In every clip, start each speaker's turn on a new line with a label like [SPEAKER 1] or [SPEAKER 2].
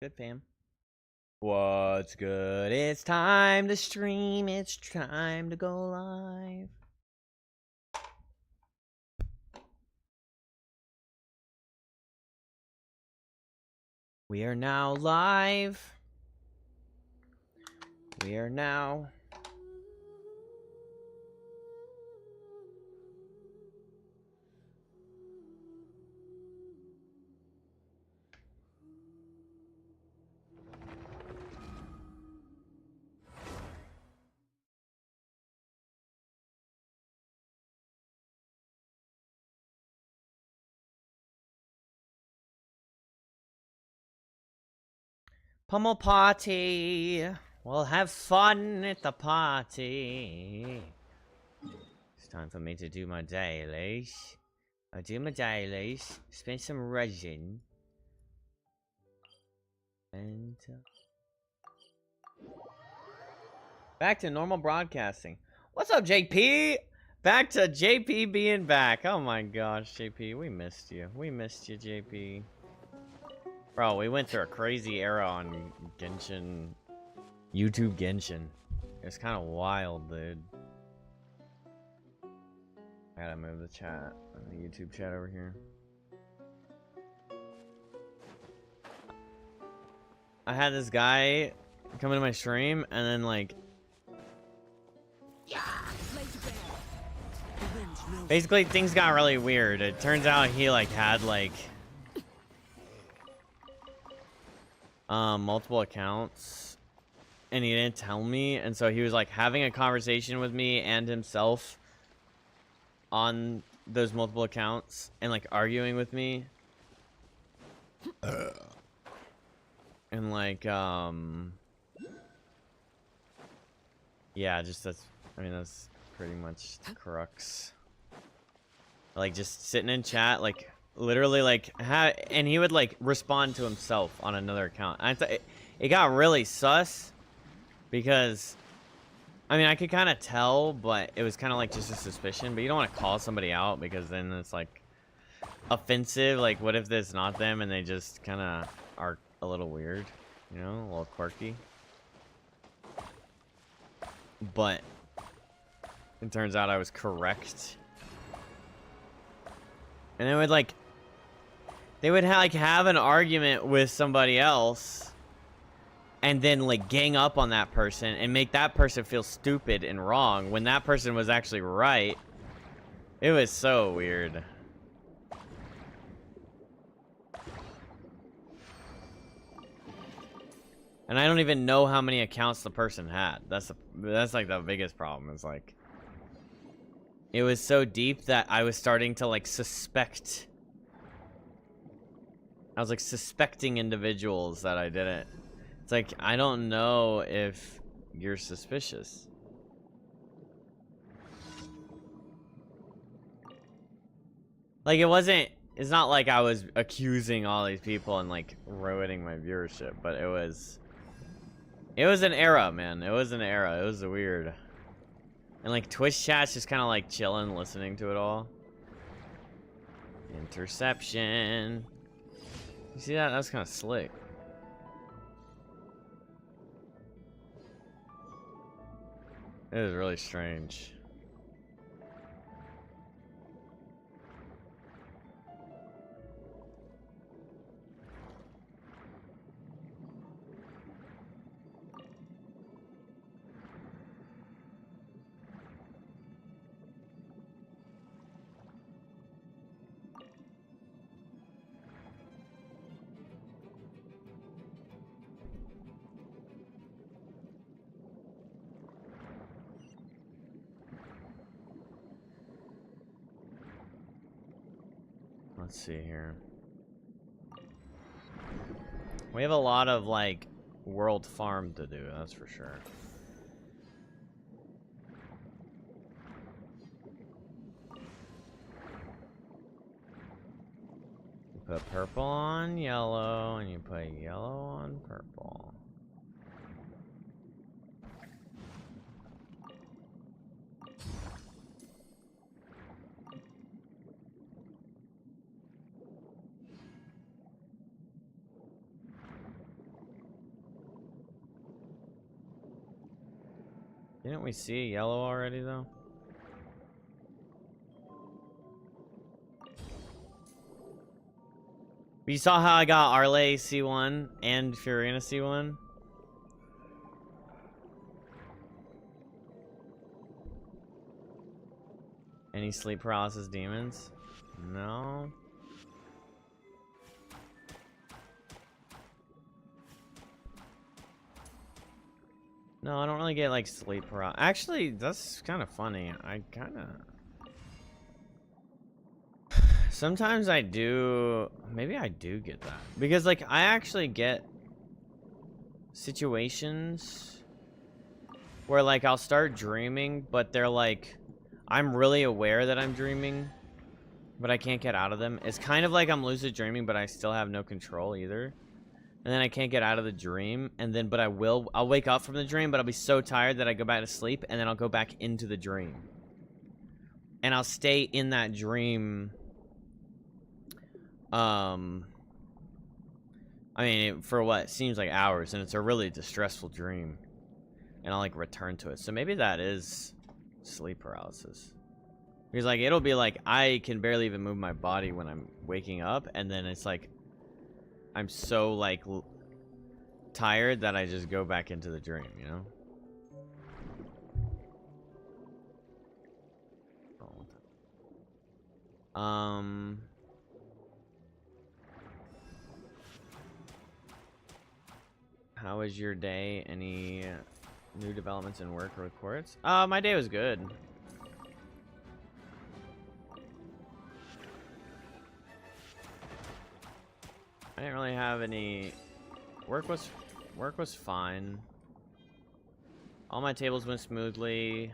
[SPEAKER 1] Good, fam. What's good? It's time to stream. It's time to go live. We are now live. We are now. Pummel party. We'll have fun at the party. It's time for me to do my dailies. I do my dailies. Spend some resin. And back to normal broadcasting. What's up, JP? Back to JP being back. Oh my gosh, JP, we missed you. We missed you, JP. Bro, we went through a crazy era on Genshin. YouTube Genshin. It's kind of wild, dude. I gotta move the chat. The YouTube chat over here. I had this guy come into my stream, and then, like... basically, things got really weird. It turns out he, like, had, like... multiple accounts, and he didn't tell me, and so he was like having a conversation with me and himself on those multiple accounts and like arguing with me, and like yeah, just that's pretty much the crux. Like just sitting in chat, like literally, like, and he would like respond to himself on another account. I thought it got really sus because, I mean, I could kind of tell, but it was kind of like just a suspicion. But you don't want to call somebody out because then it's like offensive. Like, what if it's not them and they just kind of are a little weird, you know, a little quirky? But it turns out I was correct. And it would like. They would have an argument with somebody else and then like gang up on that person and make that person feel stupid and wrong when that person was actually right. It was so weird. And I don't even know how many accounts the person had. That's like the biggest problem. Is like it was so deep that I was starting to like suspect. I was like suspecting individuals that I didn't. It's like, I don't know if you're suspicious. Like it's not like I was accusing all these people and like ruining my viewership, but it was an era, man. It was an era. It was weird. And like Twitch chat's just kind of like chilling, listening to it all. Interception. You see that? That's kind of slick. It was really strange. Let's see here. We have a lot of like world farm to do, that's for sure. You put purple on yellow and you put yellow on purple. Didn't we see yellow already, though? But you saw how I got Arle C1 and Furina C1? Any sleep paralysis demons? No. No, I don't really get like sleep paralysis. Actually, that's kind of funny. I kind of... Sometimes I do... Maybe I do get that. Because like I actually get situations where like I'll start dreaming, but they're like... I'm really aware that I'm dreaming, but I can't get out of them. It's kind of like I'm lucid dreaming, but I still have no control either. And then I can't get out of the dream, and then, but I'll wake up from the dream, but I'll be so tired that I go back to sleep, and then I'll go back into the dream. And I'll stay in that dream, I mean, for what seems like hours, and it's a really distressful dream. And I'll, like, return to it. So maybe that is sleep paralysis. Because, like, it'll be like, I can barely even move my body when I'm waking up, and then it's like, I'm so, like, tired that I just go back into the dream, you know? How was your day? Any new developments in work or reports? My day was good. I didn't really have any... Work was fine. All my tables went smoothly.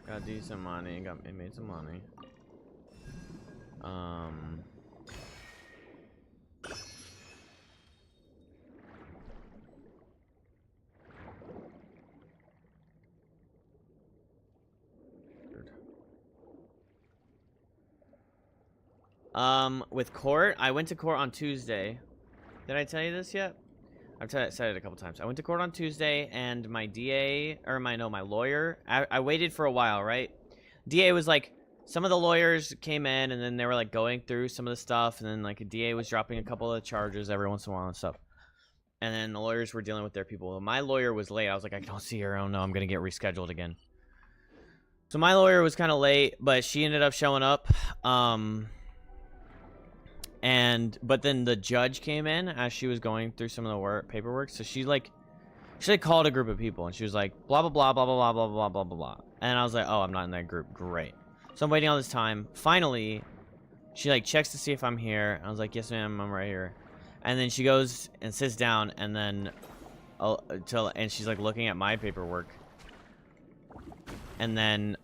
[SPEAKER 1] Got decent money. Made some money. With court, I went to court on Tuesday. Did I tell you this yet? I've said it a couple times. I went to court on Tuesday, and my DA, or my lawyer, I waited for a while, right? DA was like, some of the lawyers came in, and then they were like going through some of the stuff, and then like a DA was dropping a couple of charges every once in a while and stuff. And then the lawyers were dealing with their people. My lawyer was late. I was like, I don't see her. Oh no, I'm gonna get rescheduled again. So my lawyer was kind of late, but she ended up showing up. But then the judge came in as she was going through some of the paperwork. So she called a group of people, and she was like, blah, blah, blah, blah, blah, blah, blah, blah, blah, blah. And I was like, oh, I'm not in that group. Great. So I'm waiting all this time. Finally, she like checks to see if I'm here. I was like, yes, ma'am, I'm right here. And then she goes and sits down, and then and she's like looking at my paperwork. And then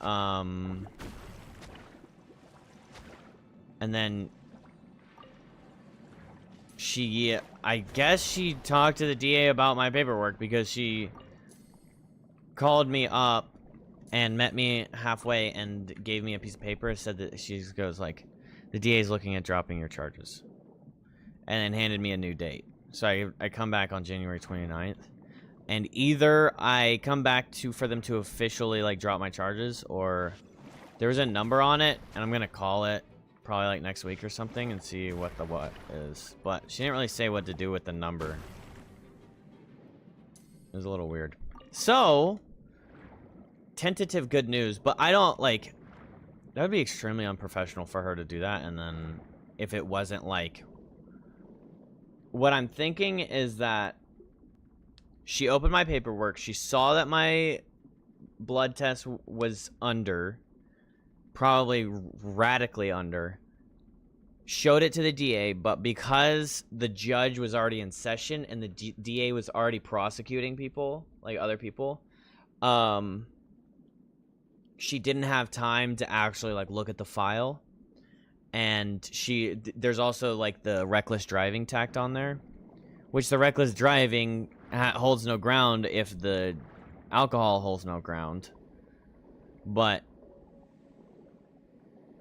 [SPEAKER 1] I guess she talked to the DA about my paperwork, because she called me up and met me halfway and gave me a piece of paper. Said that she goes like, the DA is looking at dropping your charges, and then handed me a new date. So I come back on January 29th, and either I come back for them to officially like drop my charges, or there was a number on it, and I'm gonna call it probably like next week or something and see what is. But she didn't really say what to do with the number. It was a little weird. So, tentative good news, but I don't like... That would be extremely unprofessional for her to do that, and then if it wasn't like... What I'm thinking is that she opened my paperwork, she saw that my blood test was under... Probably radically under, showed it to the DA, but because the judge was already in session and the DA was already prosecuting people, like other people, she didn't have time to actually like look at the file. And there's also like the reckless driving tacked on there, which the reckless driving holds no ground if the alcohol holds no ground. But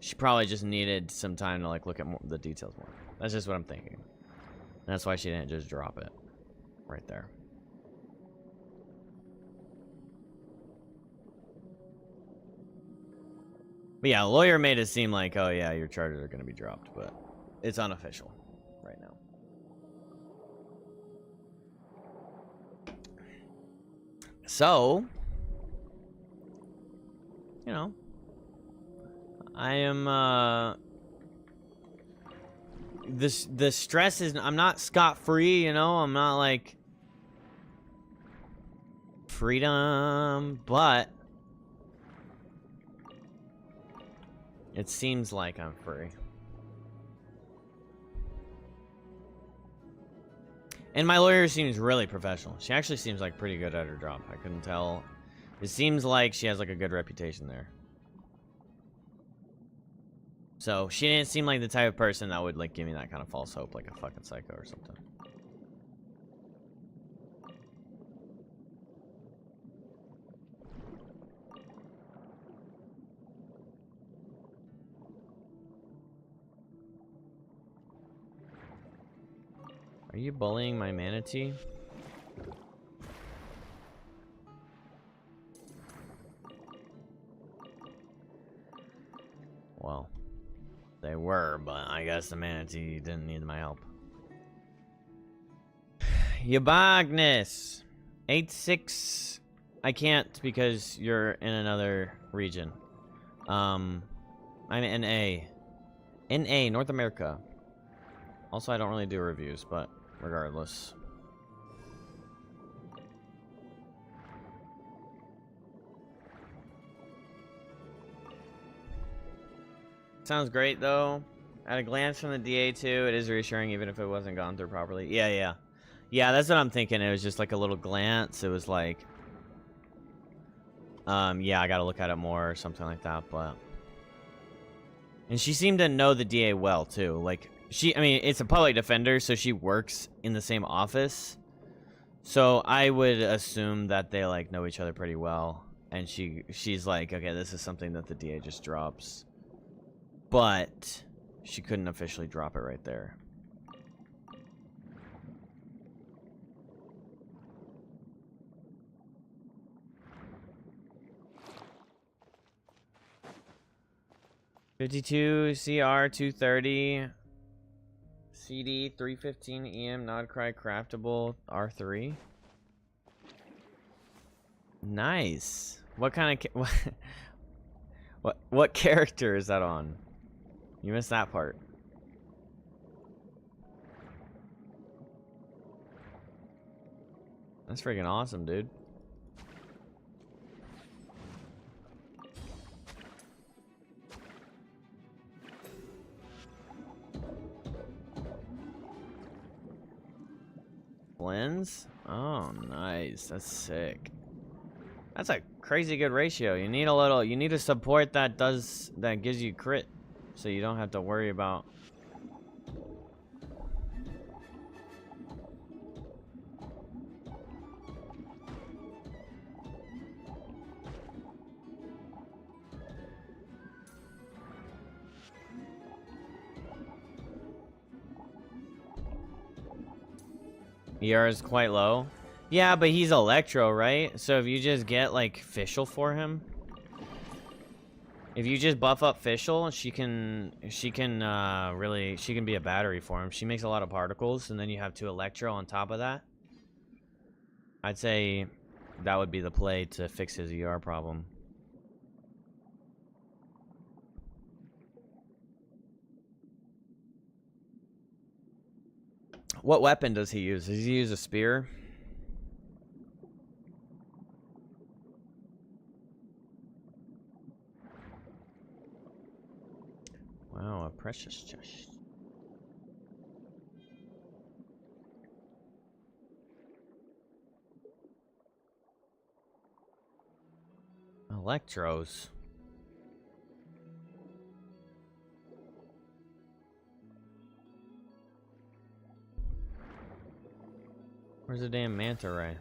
[SPEAKER 1] she probably just needed some time to like look at the details more. That's just what I'm thinking. That's why she didn't just drop it right there. But yeah, lawyer made it seem like, oh yeah, your charges are going to be dropped, but it's unofficial right now. So, you know, I am, the stress is, I'm not scot-free, you know, I'm not like freedom, but it seems like I'm free. And my lawyer seems really professional. She actually seems like pretty good at her job. I couldn't tell. It seems like she has like a good reputation there. So she didn't seem like the type of person that would like give me that kind of false hope, like a fucking psycho or something. Are you bullying my manatee? Well, they were, but I guess the manatee didn't need my help. Yabagnus 86. I can't because you're in another region. I'm in NA, North America. Also, I don't really do reviews, but regardless. Sounds great, though. At a glance from the DA2, it is reassuring even if it wasn't gone through properly. Yeah. Yeah, that's what I'm thinking. It was just like a little glance. It was like... yeah, I gotta look at it more or something like that, but... And she seemed to know the DA well, too. Like, I mean, it's a public defender, so she works in the same office. So I would assume that they, like, know each other pretty well. And she's like, okay, this is something that the DA just drops. But she couldn't officially drop it right there. $52 CR 230 CD 315 EM Nod Cry Craftable R3. Nice. What kind of what character is that on? You missed that part. That's freaking awesome, dude. Lens? Oh, nice. That's sick. That's a crazy good ratio. You need a support that gives you crit, so you don't have to worry about. ER is quite low. Yeah, but he's Electro, right? So if you just get like Fischl for him, if you just buff up Fischl, she can be a battery for him. She makes a lot of particles, and then you have 2 Electro on top of that. I'd say that would be the play to fix his ER problem. What weapon does he use? Does he use a spear? Wow, a precious chest. Electros. Where's the damn manta ray?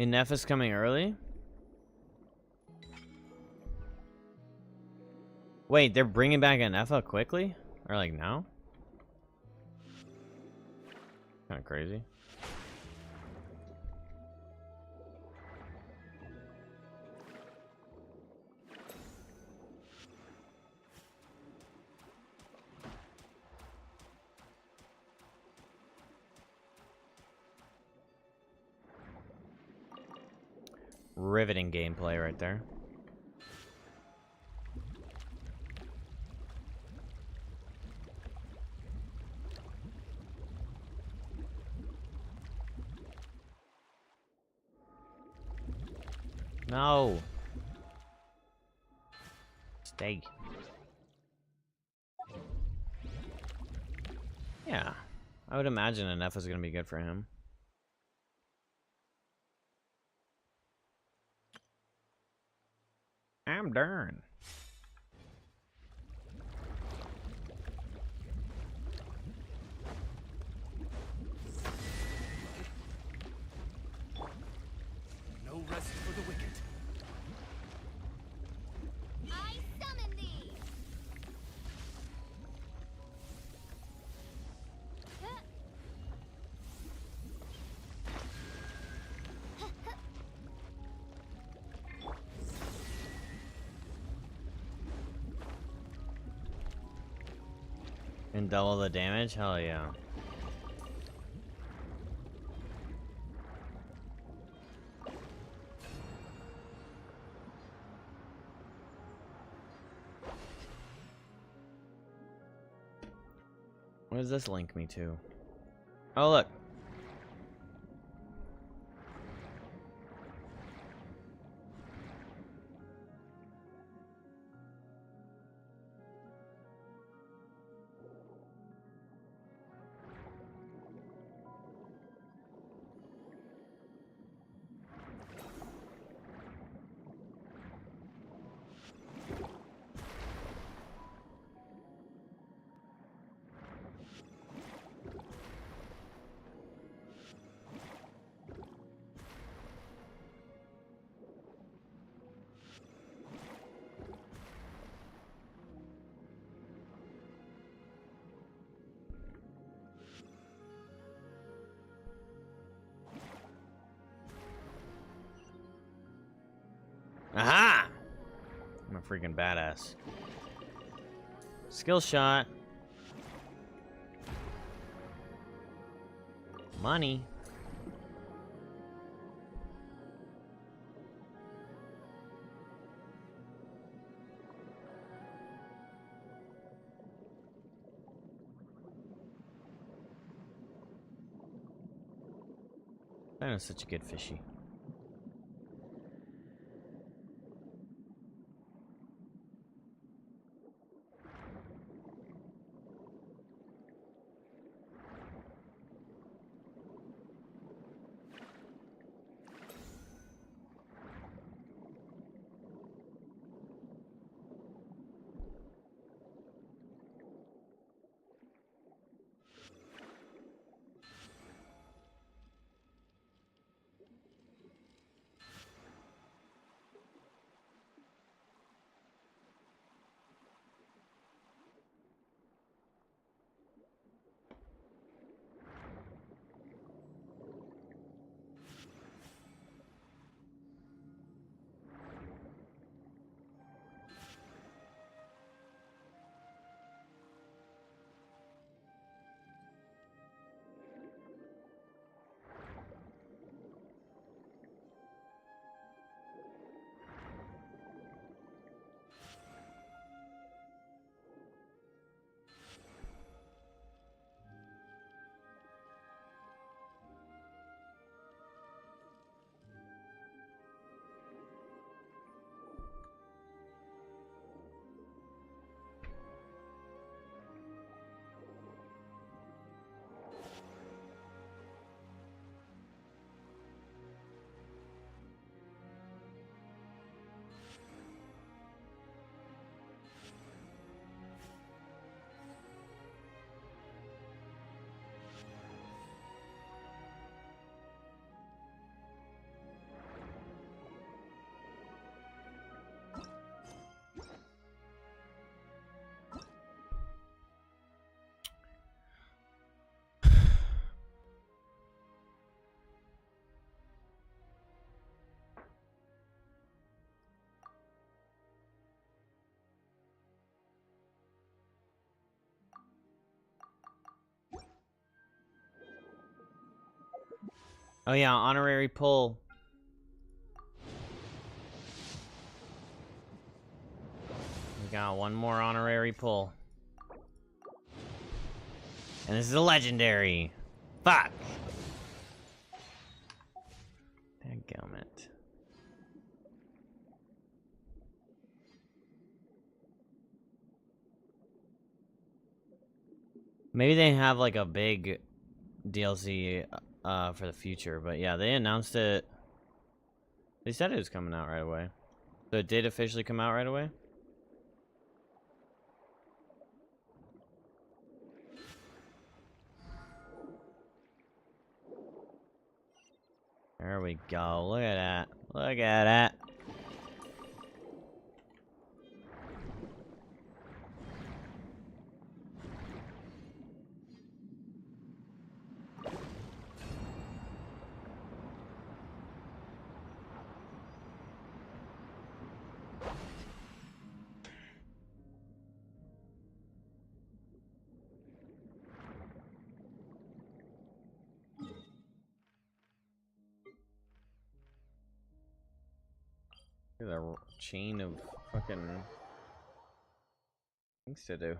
[SPEAKER 1] Inef is coming early? Wait, they're bringing back Inefa quickly? Or like now? Kind of crazy. Riveting gameplay right there. No. Stay. Yeah. I would imagine enough is going to be good for him. I'm darn.
[SPEAKER 2] No rest for the wicked.
[SPEAKER 3] I summon thee.
[SPEAKER 1] And double the damage? Hell yeah. What does this link me to? Oh, look. Aha! I'm a freaking badass. Skill shot. Money. That is such a good fishy. Oh yeah, honorary pull. We got one more honorary pull. And this is a legendary. Fuck. Dadgummit. Maybe they have like a big DLC for the future, but yeah, they announced it. They said it was coming out right away. So it did officially come out right away? There we go. Look at that. Look at that. Look at the chain of fucking things to do.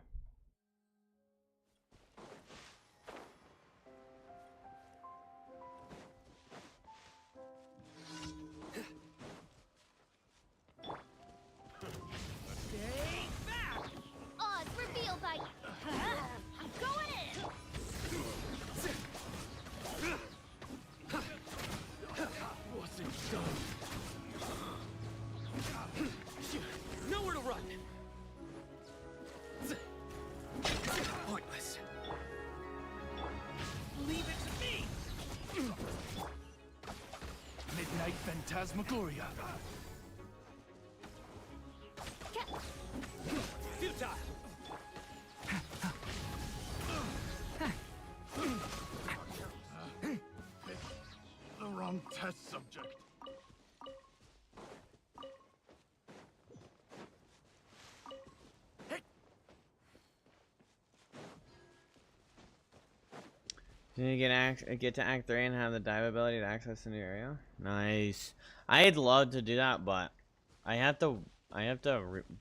[SPEAKER 3] Odds reveal by I'm going in.
[SPEAKER 2] Wasn't done. Nowhere to run. Pointless. Leave it to me. Midnight Phantasmagoria. Futile. The wrong test subject.
[SPEAKER 1] Did you get to Act 3 and have the dive ability to access the new area? Nice. I'd love to do that, but I have to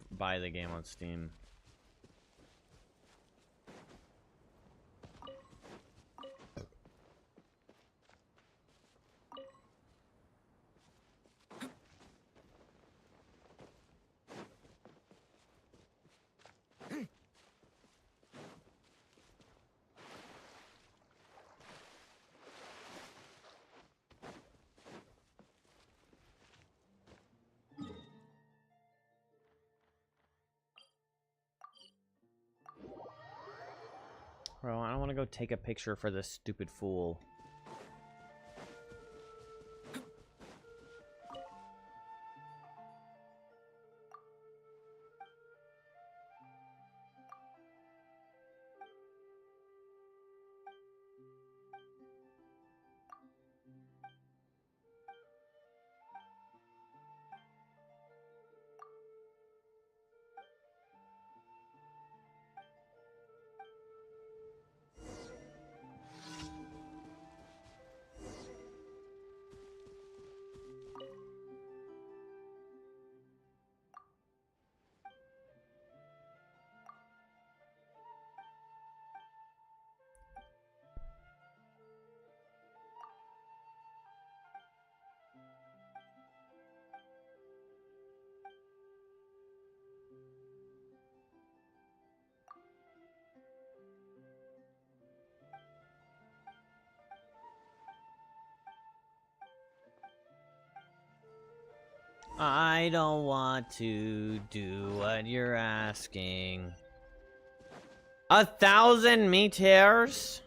[SPEAKER 1] buy the game on Steam. Bro, I don't want to go take a picture for this stupid fool. I don't want to do what you're asking. 1,000 meters?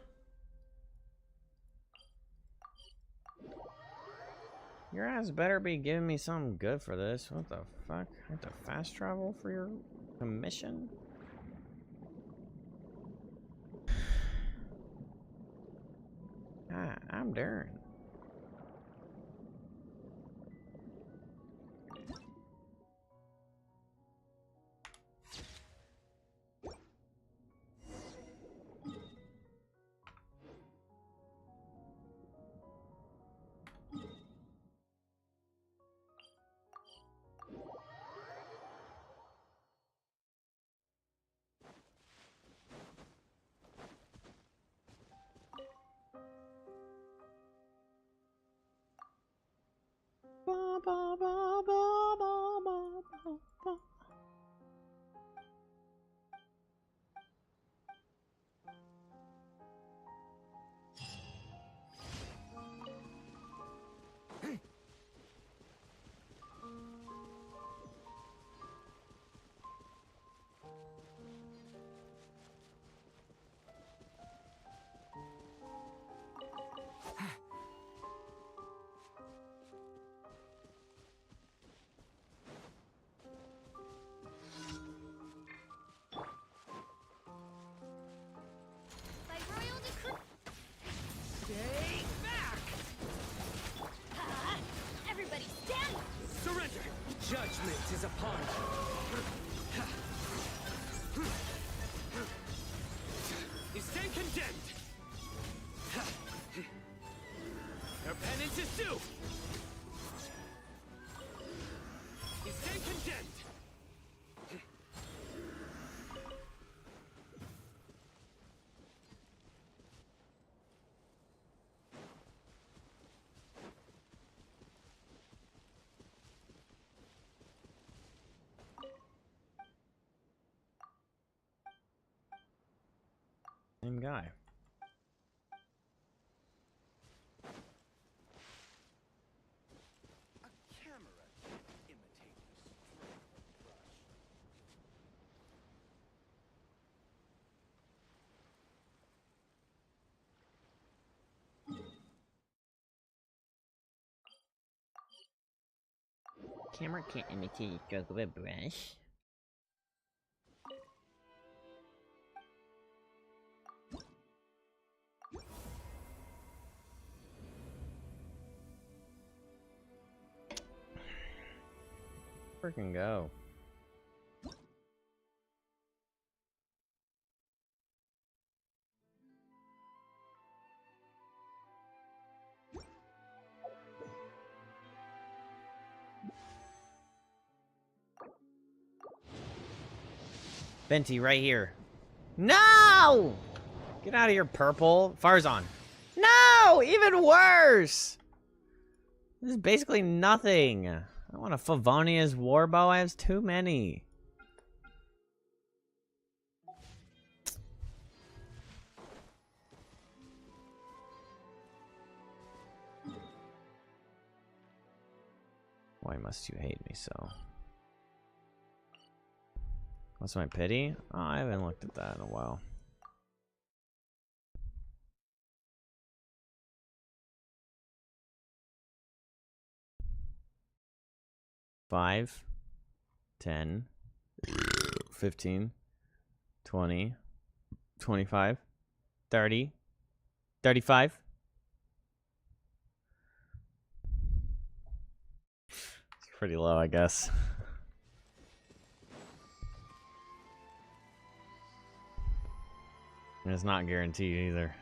[SPEAKER 1] Your ass better be giving me something good for this. What the fuck? I have to fast travel for your commission? Ah, I'm Durin.
[SPEAKER 3] By royal decree.
[SPEAKER 2] Stay back!
[SPEAKER 3] Everybody stand!
[SPEAKER 2] Surrender! Judgment is upon you. You stand condemned! Your penance is due! You stand condemned!
[SPEAKER 1] Same guy.
[SPEAKER 2] A camera can't imitate the strength of a brush.
[SPEAKER 1] Camera can't imitate the stroke of a brush. Freaking go. Venti, right here. No! Get out of here, purple. Farzan. No! Even worse! This is basically nothing. I want a Favonia's warbow. I have too many. Why must you hate me so? What's my pity? Oh, I haven't looked at that in a while. Five, 10, 15, 20, 25, 30, 35. It's pretty low, I guess. And it's not guaranteed either.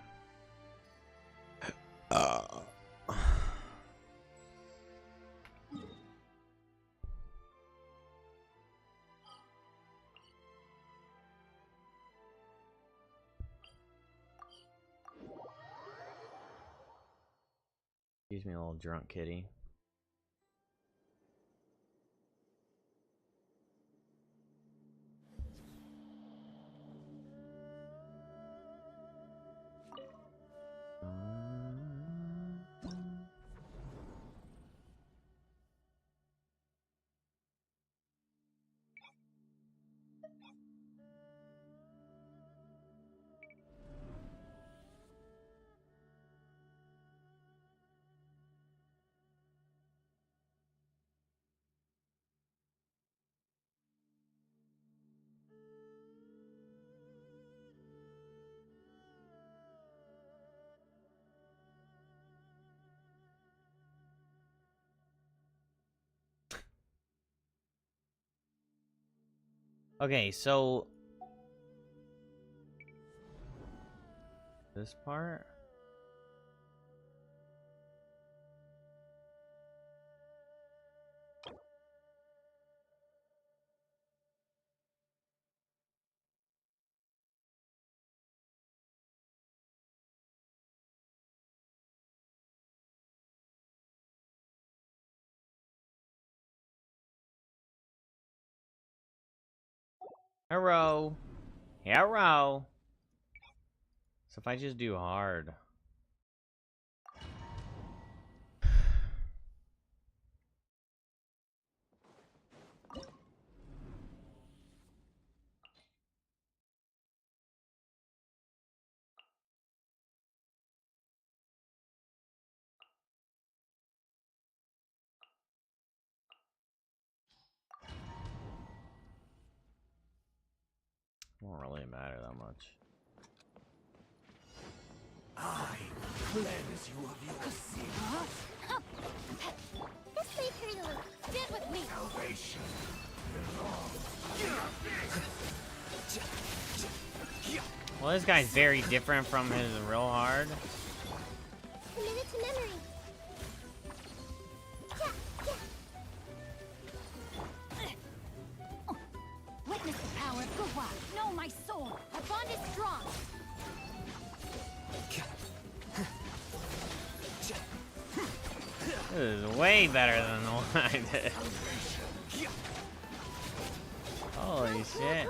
[SPEAKER 1] Excuse me, a little drunk kitty. Okay, so this part. Hero. Hero. So if I just do hard. Won't really matter that much.
[SPEAKER 2] I cleanse you of your sin.
[SPEAKER 3] This may hurt a little. Stand with me.
[SPEAKER 2] Salvation.
[SPEAKER 1] Well, this guy's very different from his real hard.
[SPEAKER 3] Commit it to memory. Witness the power of Gua. Know my soul. Our bond is strong.
[SPEAKER 1] This is way better than the one I did. Holy shit.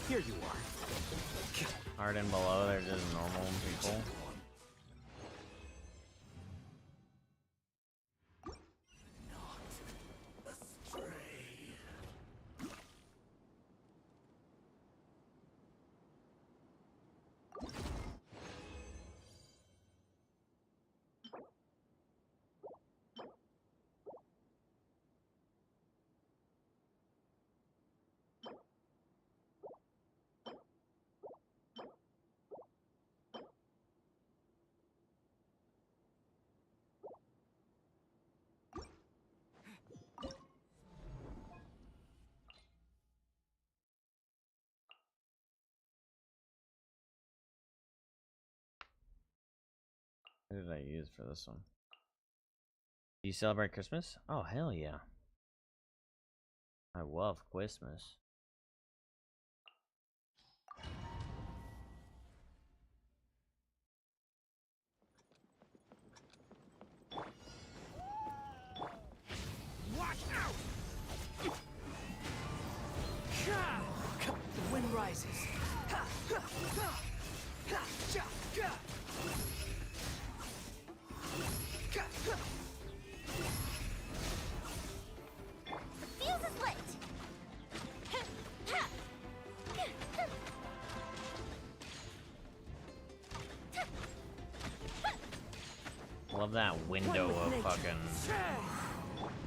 [SPEAKER 2] Here you are.
[SPEAKER 1] Hard and below, they're just normal people. What did I use for this one? Do you celebrate Christmas? Oh, hell yeah. I love Christmas.
[SPEAKER 2] Watch out! The wind rises.
[SPEAKER 3] The fuse is lit.
[SPEAKER 1] Love that window of fucking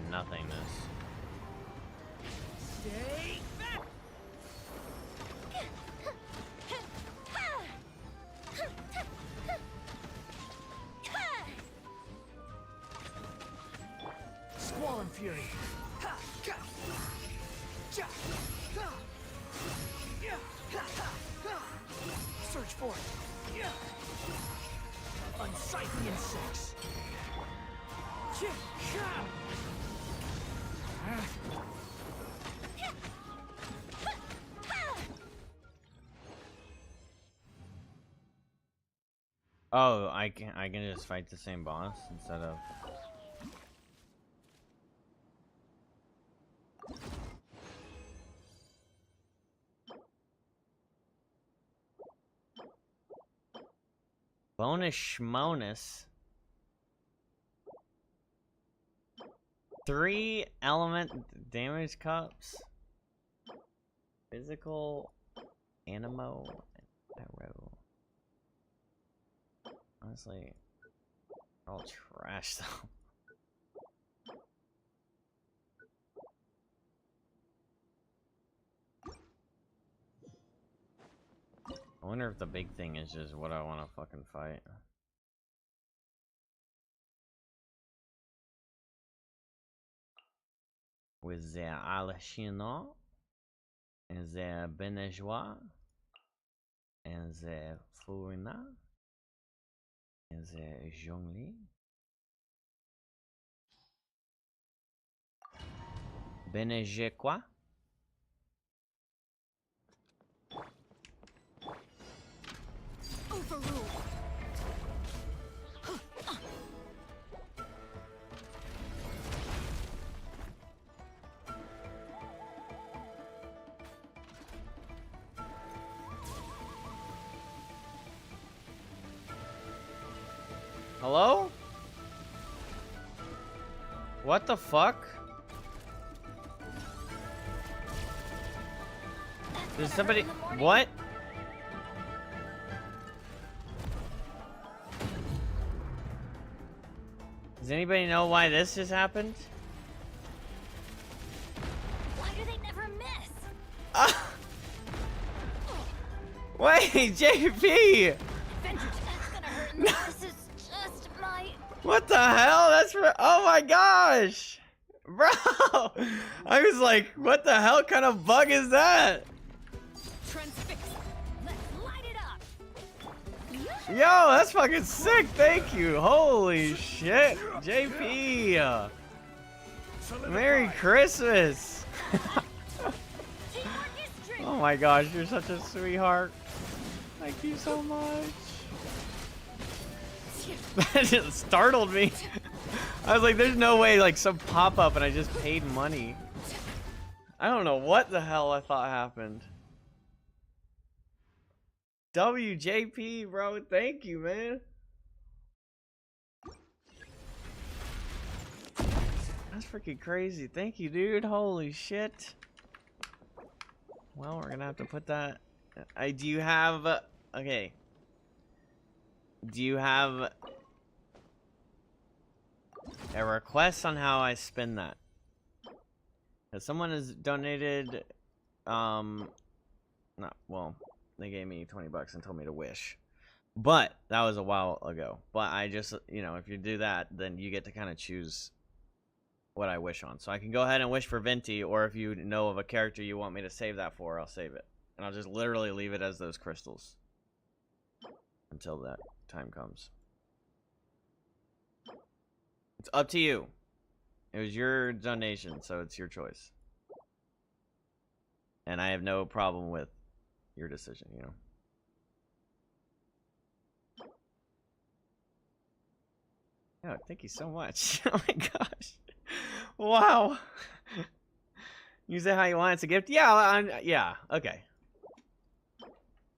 [SPEAKER 1] nothingness.
[SPEAKER 2] Stay back. Squall and fury. Search for it. Unsightly insects.
[SPEAKER 1] Oh, I can just fight the same boss instead of. Bonus schmonus. 3 element damage cups. Physical, animo, and arrow. Honestly, they're all trash though. I wonder if the big thing is just what I want to fucking fight. With the Alchino, and the Benejois, and the Furina, and the Zhongli. Beneje quoi?
[SPEAKER 3] Overruled.
[SPEAKER 1] Hello? What the fuck? There's somebody. What? Does anybody know why this just happened?
[SPEAKER 3] Why do they never miss?
[SPEAKER 1] Wait, JP!
[SPEAKER 3] Venture, that's gonna hurt. And this is just my.
[SPEAKER 1] What the hell? That's oh my gosh! Bro! I was like, what the hell kind of bug is that?
[SPEAKER 3] Transfix. Let's light it up.
[SPEAKER 1] Yo, that's fucking sick, thank you. Holy shit. JP! Merry Christmas!
[SPEAKER 3] Teamwork is strength.
[SPEAKER 1] Oh my gosh, you're such a sweetheart. Thank you so much. That just startled me. I was like, there's no way, like, some pop-up and I just paid money. I don't know what the hell I thought happened. WJP, bro, thank you, man. That's freaking crazy. Thank you, dude. Holy shit. Well, we're gonna have to put that. Do you have? Okay. Do you have a request on how I spend that? Because someone has donated. Not well. They gave me 20 bucks and told me to wish. But that was a while ago. But I just, you know, if you do that, then you get to kind of choose what I wish on. So I can go ahead and wish for Venti, or if you know of a character you want me to save that for, I'll save it. And I'll just literally leave it as those crystals until that time comes. It's up to you. It was your donation, so it's your choice. And I have no problem with your decision, you know. Oh, thank you so much. Oh my gosh. Wow. Use it how you want. It's a gift. Yeah, yeah, okay.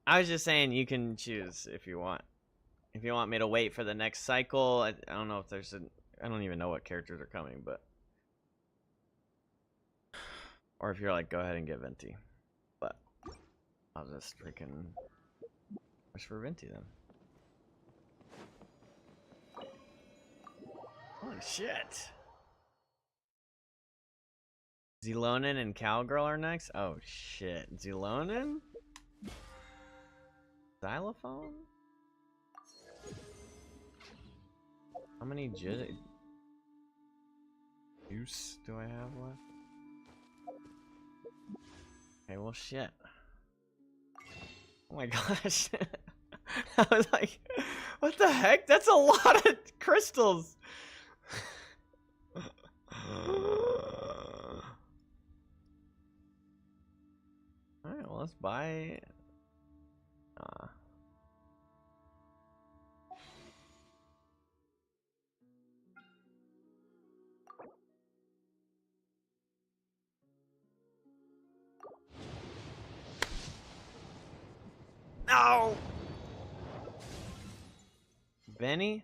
[SPEAKER 1] I was just saying you can choose if you want. If you want me to wait for the next cycle, I don't know if there's I don't even know what characters are coming, but or if you're like, go ahead and get Venti. But I'll just freaking wish for Venti then. Holy shit. Zelonin and Cowgirl are next? Oh shit. Zelonin? Xylophone? How many juice do I have left? Okay, well shit. Oh my gosh. I was like, what the heck? That's a lot of crystals. Alright, well let's buy no! Benny?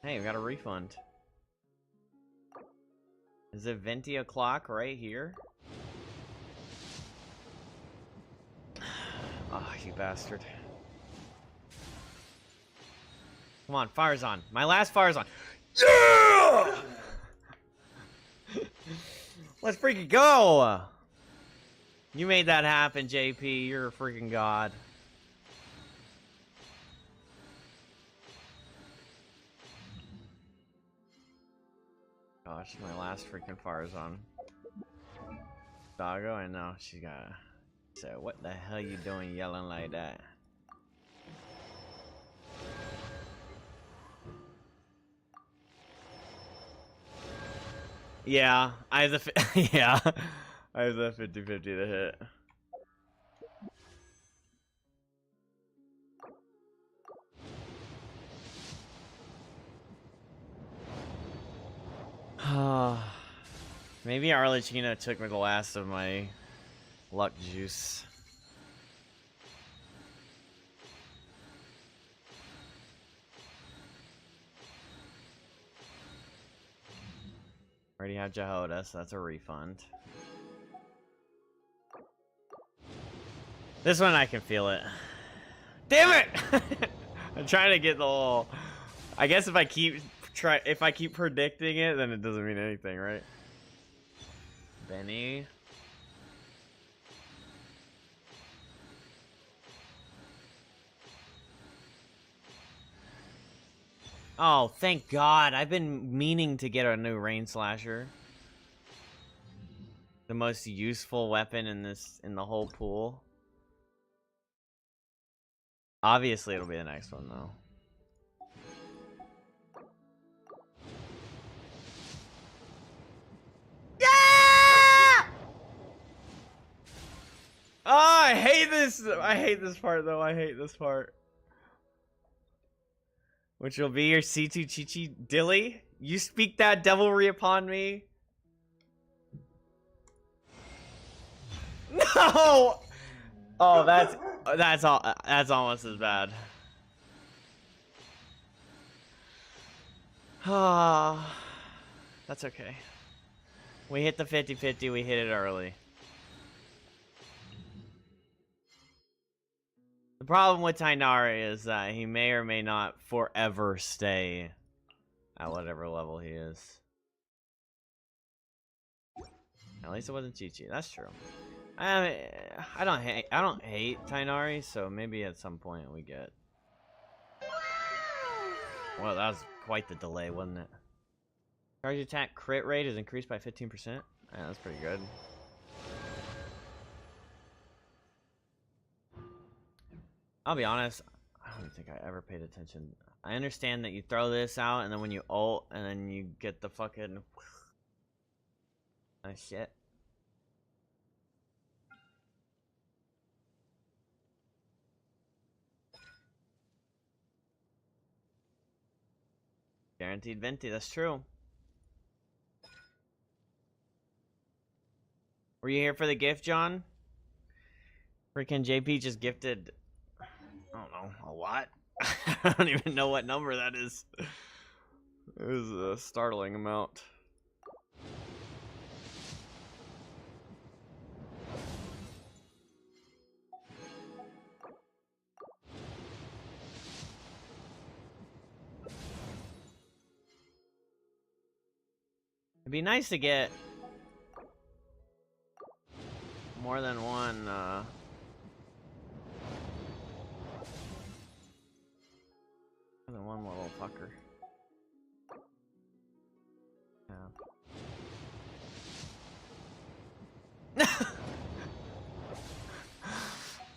[SPEAKER 1] Hey, we got a refund. Is it Venti o'clock right here? Oh, you bastard. Come on, fire's on. My last fire's on. Yeah! Let's freaking go! You made that happen, JP. You're a freaking god. Gosh, my last freaking fire's on. Doggo, I know. She got. So, what the hell you doing yelling like that? Yeah, I have the yeah, I have the 50-50 to hit. Maybe Arlecchino took me the last of my luck juice. Already have Jehoda, so that's a refund. This one I can feel it. Damn it! I'm trying to get the whole. I guess if I keep predicting it, then it doesn't mean anything, right? Benny. Oh, thank God. I've been meaning to get a new rain slasher. The most useful weapon in the whole pool. Obviously, it'll be the next one, though. Yeah! Oh, I hate this. I hate this part, though. I hate this part. Which will be your C2 Chichi Dilly. You speak that devilry upon me. No! Oh, that's almost as bad. Ah, that's okay. We hit the 50-50, we hit it early. The problem with Tainari is that he may or may not forever stay at whatever level he is. At least it wasn't Chi-Chi. That's true. I don't hate Tainari, so maybe at some point we get. Well, that was quite the delay, wasn't it? Charge attack crit rate is increased by 15%. Yeah, that's pretty good. I'll be honest, I don't think I ever paid attention. I understand that you throw this out, and then when you ult, and then you get the fucking. Oh shit. Guaranteed Venti, that's true. Were you here for the gift, John? Freaking JP just gifted, I don't know, a lot? I don't even know what number that is. It was a startling amount. It'd be nice to get more than one, more than one little fucker. Yeah.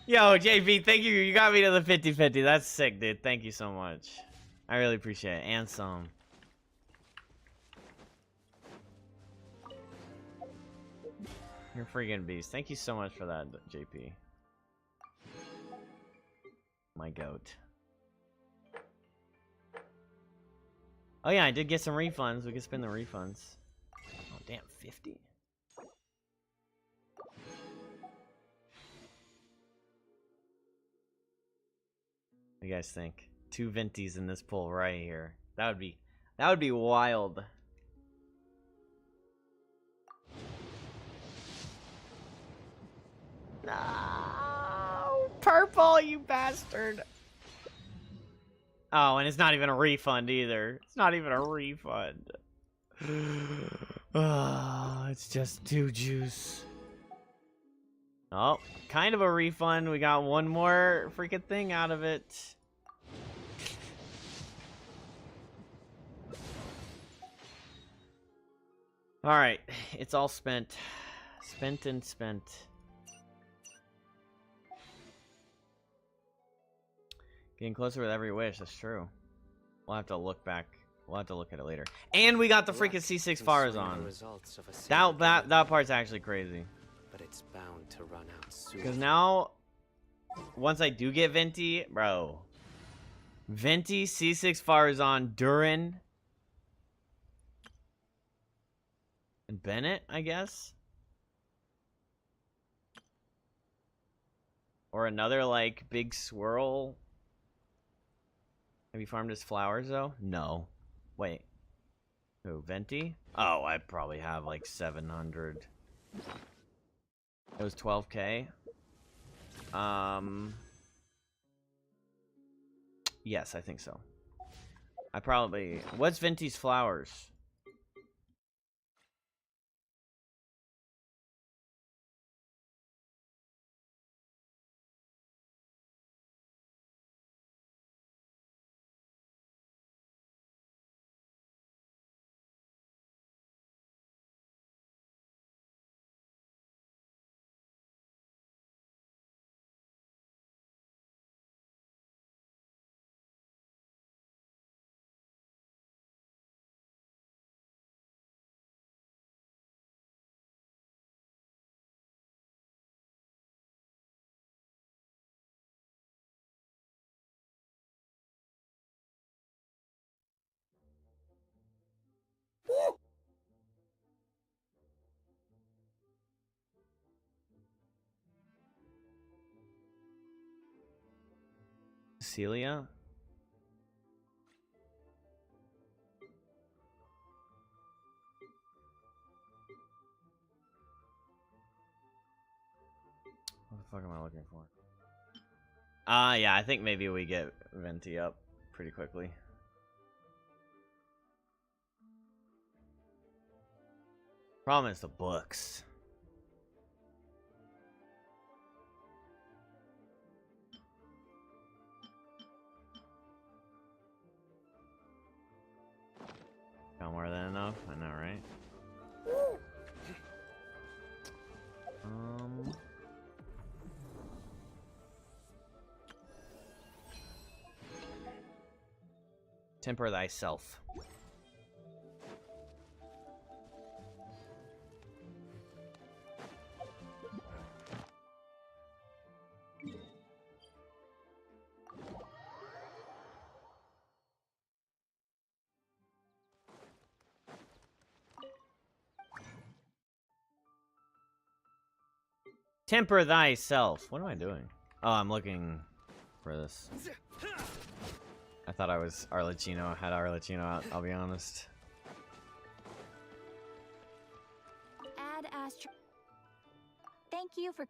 [SPEAKER 1] Yo, JP, thank you. You got me to the 50-50. That's sick, dude. Thank you so much. I really appreciate it. And some. You're a freaking beast. Thank you so much for that, JP. My goat. Oh yeah, I did get some refunds. We can spin the refunds. Oh damn, 50? What do you guys think? 2 Ventis in this pool right here. That would be wild. No! Purple, you bastard! Oh, and it's not even a refund either. It's not even a refund. Oh, it's just 2 juice. Oh, kind of a refund. We got one more freaking thing out of it. Alright, it's all spent. Spent and spent. Getting closer with every wish, that's true. We'll have to look back. We'll have to look at it later. And we got the freaking C6 Farazan. That part's actually crazy.
[SPEAKER 2] But it's bound to run out soon.
[SPEAKER 1] Because now, once I do get Venti, bro. Venti, C6 Farazan, Durin. And Bennett, I guess? Or another, like, big swirl. Have you farmed his flowers, though? No. Wait. Oh, Venti? Oh, I probably have like 700. It was 12K. Yes, I think so. I probably... What's Venti's flowers? Celia? What the fuck am I looking for? Yeah, I think maybe we get Venti up pretty quickly. Problem is the books. Got more than enough? I know, right? Temper thyself. Temper thyself. What am I doing? Oh, I'm looking for this. I thought I was Arlecchino. Had Arlecchino out, I'll be honest.
[SPEAKER 3] Add Astro. Thank you for.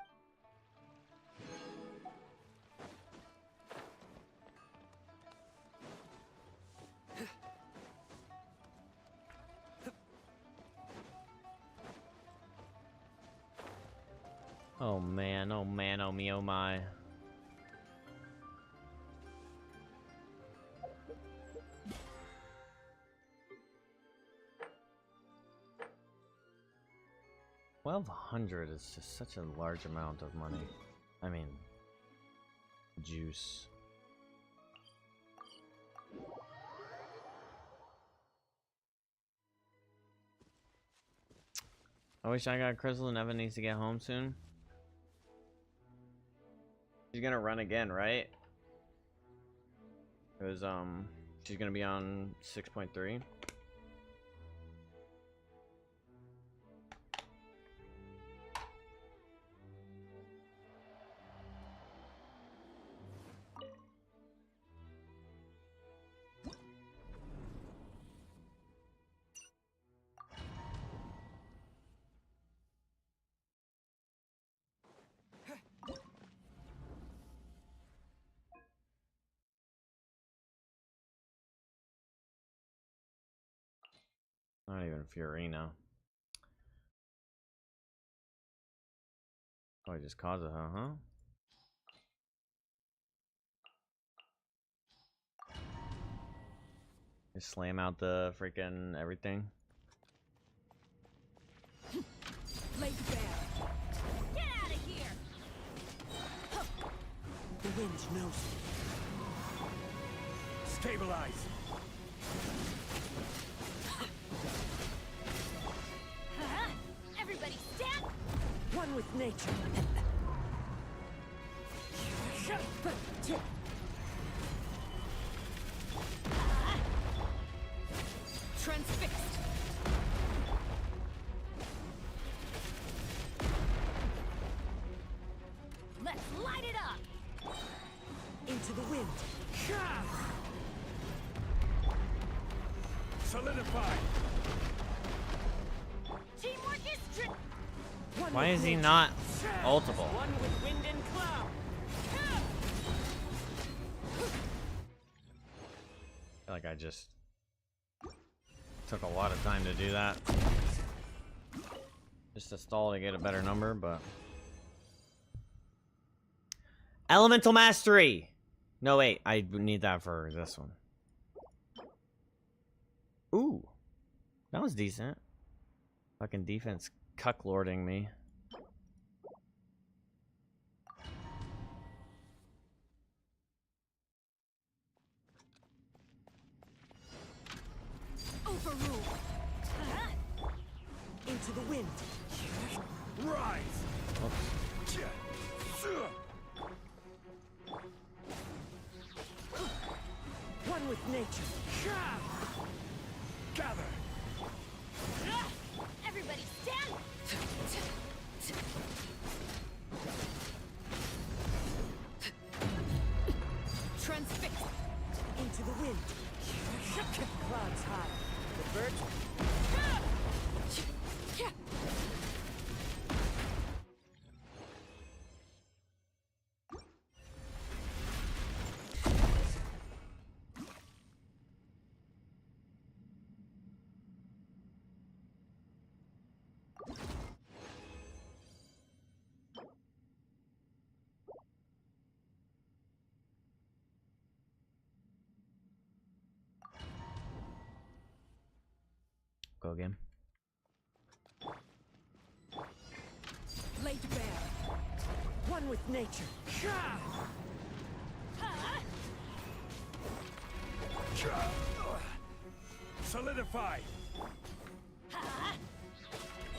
[SPEAKER 1] Oh man, oh man, oh me, oh my. $1,200 is just such a large amount of money. I mean, juice. I wish I got Crystal and Evan needs to get home soon. She's gonna run again, right? Because she's gonna be on 6.3. Not even Fiorina. Oh, just Kazuha, huh? Just slam out the freaking everything.
[SPEAKER 4] Lay bare.
[SPEAKER 3] Get out of here!
[SPEAKER 4] The wind knows me.
[SPEAKER 2] Stabilize.
[SPEAKER 3] Everybody stand!
[SPEAKER 4] One with nature.
[SPEAKER 3] Transfixed! Let's light it up!
[SPEAKER 4] Into the wind.
[SPEAKER 2] Solidify.
[SPEAKER 3] Teamwork is
[SPEAKER 1] Why is he not ultible?
[SPEAKER 4] One with wind and cloud.
[SPEAKER 1] I feel like I just took a lot of time to do that. Just to stall to get a better number, but... Elemental Mastery! No, wait. I need that for this one. Ooh. That was decent. Fucking defense cucklording me.
[SPEAKER 3] overruled.
[SPEAKER 4] Into the wind.
[SPEAKER 2] Rise.
[SPEAKER 1] Oops.
[SPEAKER 4] One with nature.
[SPEAKER 2] Gather.
[SPEAKER 3] Everybody stand! Transfix!
[SPEAKER 4] Into the wind. Clouds high. The birds.
[SPEAKER 1] Go again.
[SPEAKER 4] Laid bare. One with nature.
[SPEAKER 2] Solidify.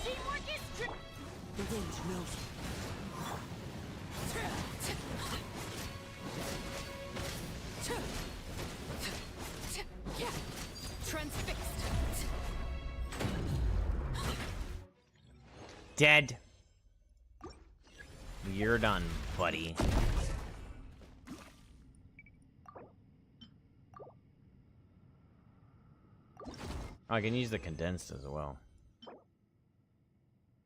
[SPEAKER 3] Teamwork is
[SPEAKER 4] The wind knows it.
[SPEAKER 3] transfixed.
[SPEAKER 1] Dead. You're done, buddy. I can use the condensed as well.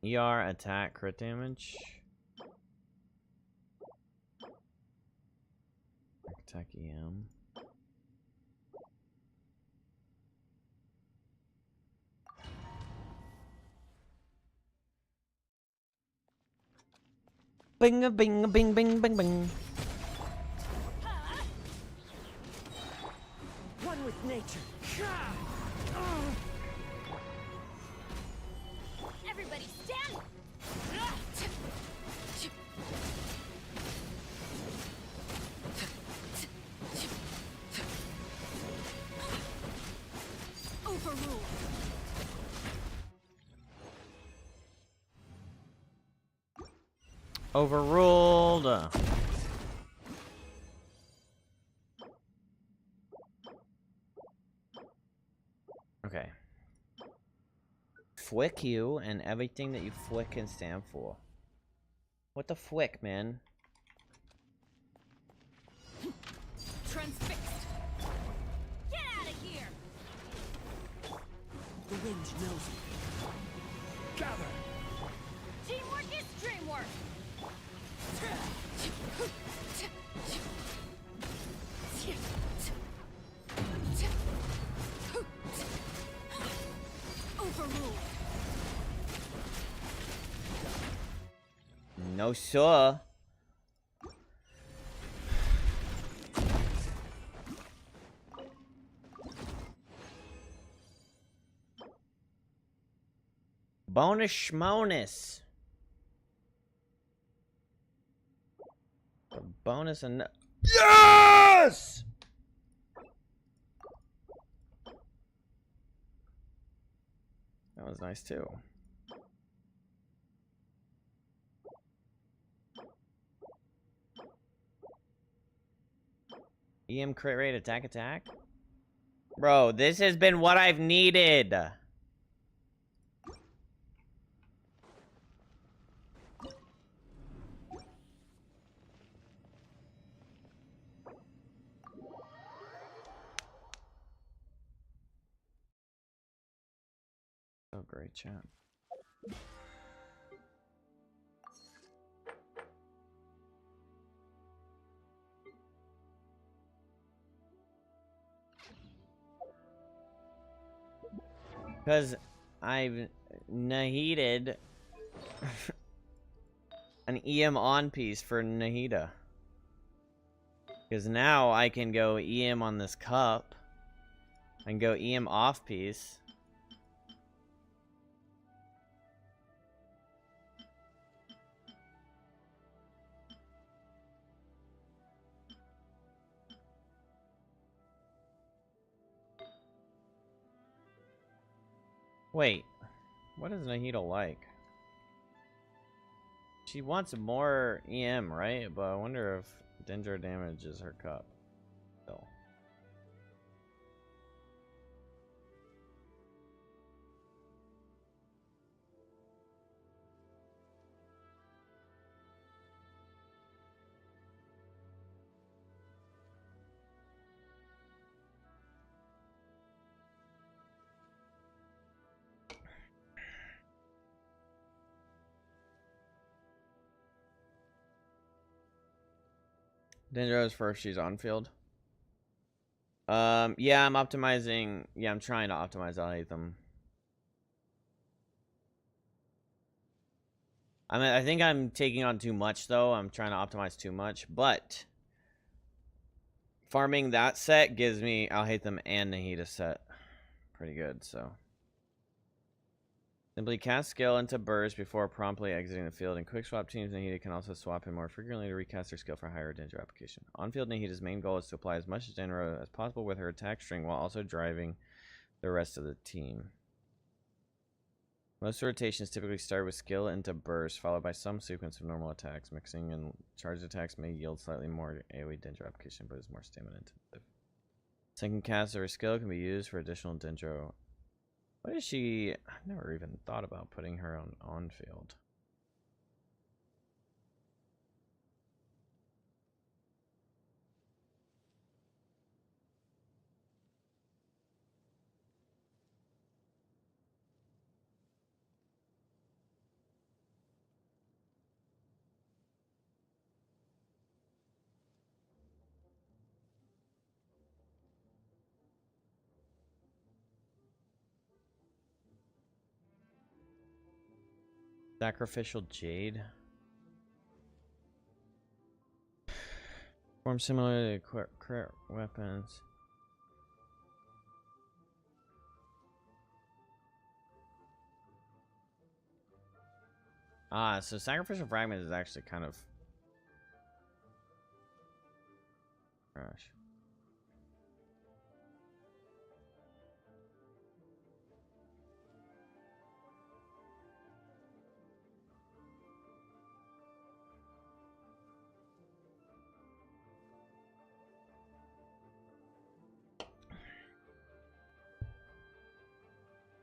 [SPEAKER 1] ER attack crit damage. Attack EM. Bing a bing a bing bing bing bing.
[SPEAKER 4] One with nature.
[SPEAKER 3] Everybody stand! Overruled.
[SPEAKER 1] Overruled. Okay. Flick you and everything that you flick can stand for. What the flick, man?
[SPEAKER 3] Transfixed. Get out of here!
[SPEAKER 4] The wind knows it.
[SPEAKER 2] Gather.
[SPEAKER 3] Teamwork is dreamwork. Overruled.
[SPEAKER 1] No, sir. Bonus schmonus. A bonus and yes! That was nice too. EM crit rate attack. Bro, this has been what I've needed. Oh, great chat. Because I've Nahided an EM on piece for Nahida. Because now I can go EM on this cup. I can go EM off piece. Wait, what is Nahida like? She wants more EM, right? But I wonder if Dendro damages her cup. Still. Dendro is first, she's on field. Yeah, I'm optimizing. Yeah, I'm trying to optimize Alhaitham. I think I'm taking on too much, though. I'm trying to optimize too much, but farming that set gives me Alhaitham and Nahida set pretty good, so. Simply cast skill into burst before promptly exiting the field, and quick swap teams Nahida can also swap in more frequently to recast their skill for higher Dendro application. On-field Nahida's main goal is to apply as much Dendro as possible with her attack string while also driving the rest of the team. Most rotations typically start with skill into burst, followed by some sequence of normal attacks. Mixing and charged attacks may yield slightly more AoE Dendro application, but is more stamina intensive. Second cast of her skill can be used for additional Dendro. What is she? I've never even thought about putting her on field. Sacrificial Jade. Form similar to crit weapons. Ah, so Sacrificial Fragment is actually kind of trash.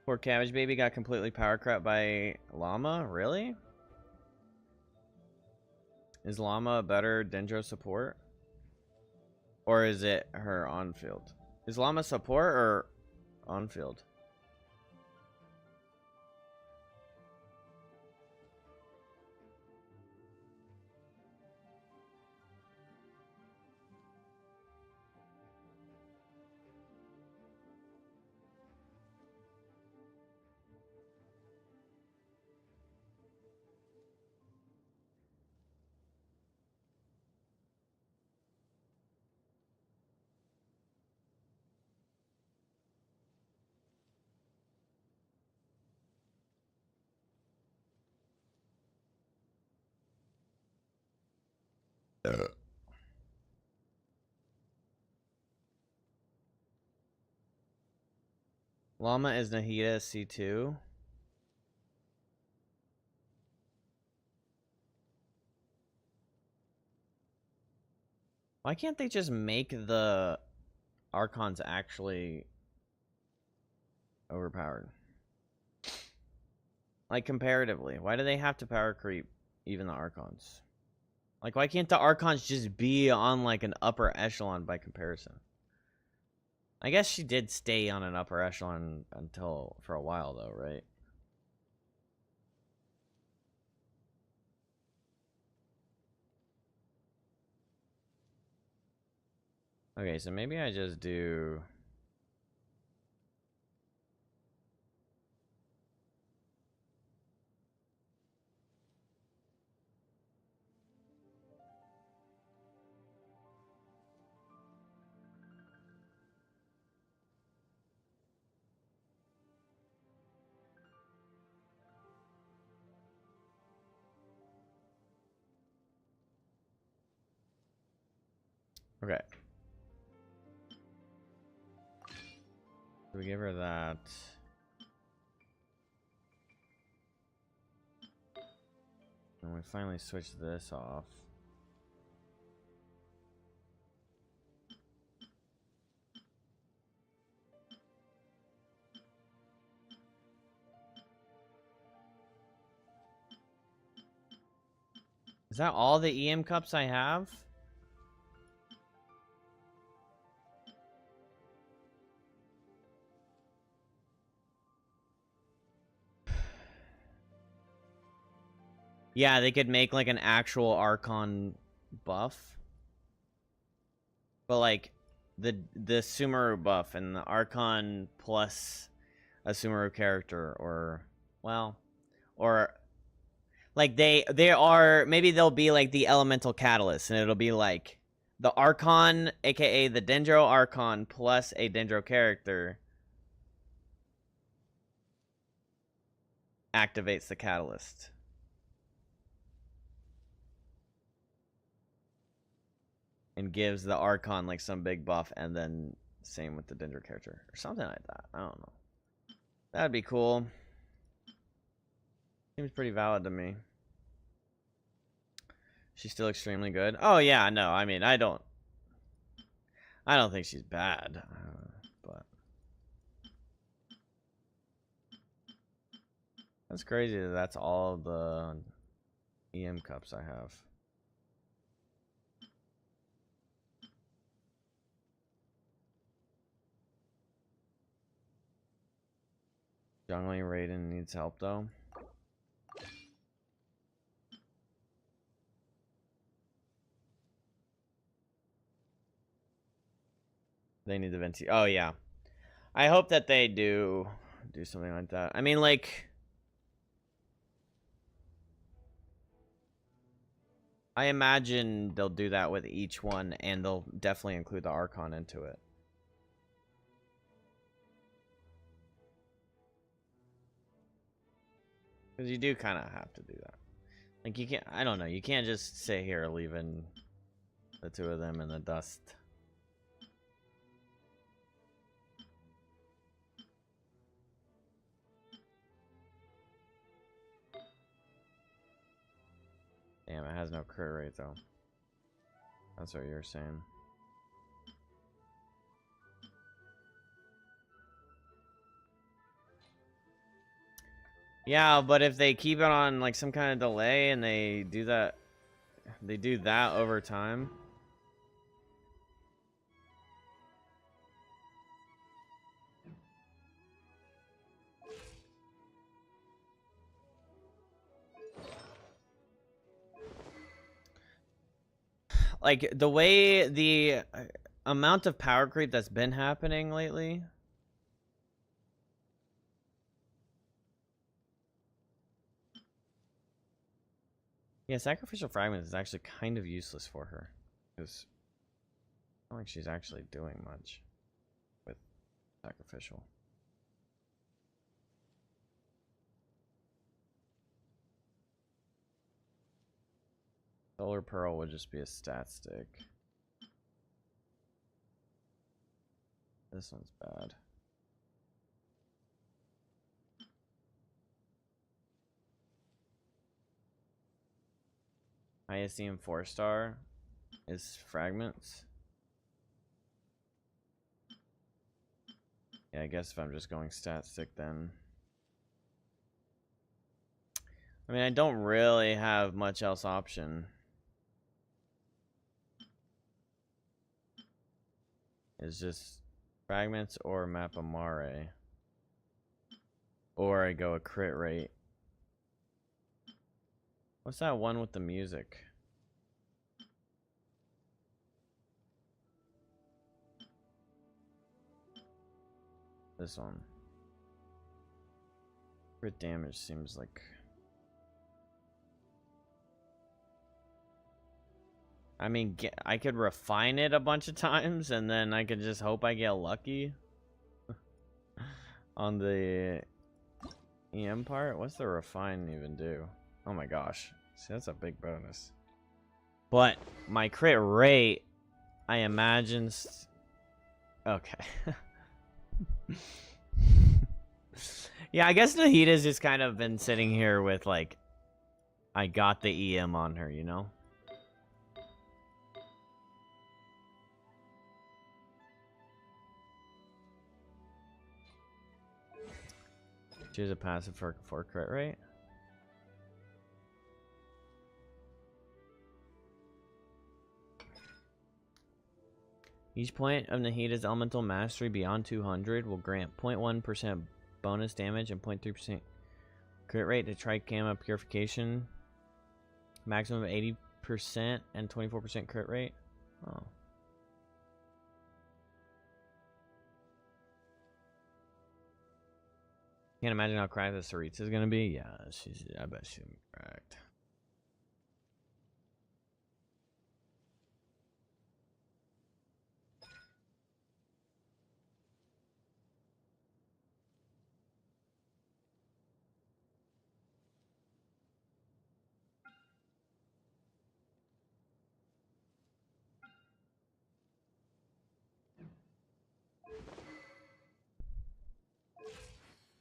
[SPEAKER 1] Poor Cabbage Baby got completely power crept by Llama? Really? Is Llama a better Dendro support? Or is it her on-field? Is Llama support or on-field? Llama is Nahida C2. Why can't they just make the Archons actually overpowered? Like, comparatively. Why do they have to power creep even the Archons? Like, why can't the Archons just be on, like, an upper echelon by comparison? I guess she did stay on an upper echelon for a while, though, right? Okay, so maybe I just do... Okay. So we give her that. And we finally switch this off. Is that all the EM cups I have? Yeah, they could make like an actual Archon buff. But like the Sumeru buff and the Archon plus a Sumeru character, or well, or like they are, maybe they'll be like the elemental catalyst, and it'll be like the Archon, aka the Dendro Archon, plus a Dendro character activates the catalyst. And gives the Archon like some big buff, and then same with the Dendro character. Or something like that. I don't know. That'd be cool. Seems pretty valid to me. She's still extremely good. Oh yeah, no, I mean, I don't think she's bad. But that's crazy that that's all the EM cups I have. Jungling Raiden needs help though. They need the VENTI. Oh yeah. I hope that they do something like that. I mean, like, I imagine they'll do that with each one, and they'll definitely include the Archon into it. Because you do kind of have to do that. Like, you can't, I don't know, you can't just sit here leaving the two of them in the dust. Damn, it has no crit rate though. That's what you're saying. Yeah, but if they keep it on like some kind of delay and they do that over time. Like the way the amount of power creep that's been happening lately. Yeah, sacrificial fragments is actually kind of useless for her, because I don't think she's actually doing much with sacrificial. Solar Pearl would just be a stat stick. This one's bad. ISDM 4-star is fragments. Yeah, I guess if I'm just going stat stick then. I mean, I don't really have much else option. It's just fragments or Mappa Mare. Or I go a crit rate. What's that one with the music? This one. Crit damage seems like... I mean, I could refine it a bunch of times, and then I could just hope I get lucky. On the EM part? What's the refine even do? Oh my gosh. See, that's a big bonus. But my crit rate, I imagine... Okay. Yeah, I guess Nahida's just kind of been sitting here with, like... I got the EM on her, you know? Choose a passive for crit rate. Each point of Nahida's elemental mastery beyond 200 will grant 0.1% bonus damage and 0.3% crit rate to Tricama Purification. Maximum of 80% and 24% crit rate. Oh. Can't imagine how cracked the Saritsa is gonna be. Yeah, I bet she's cracked.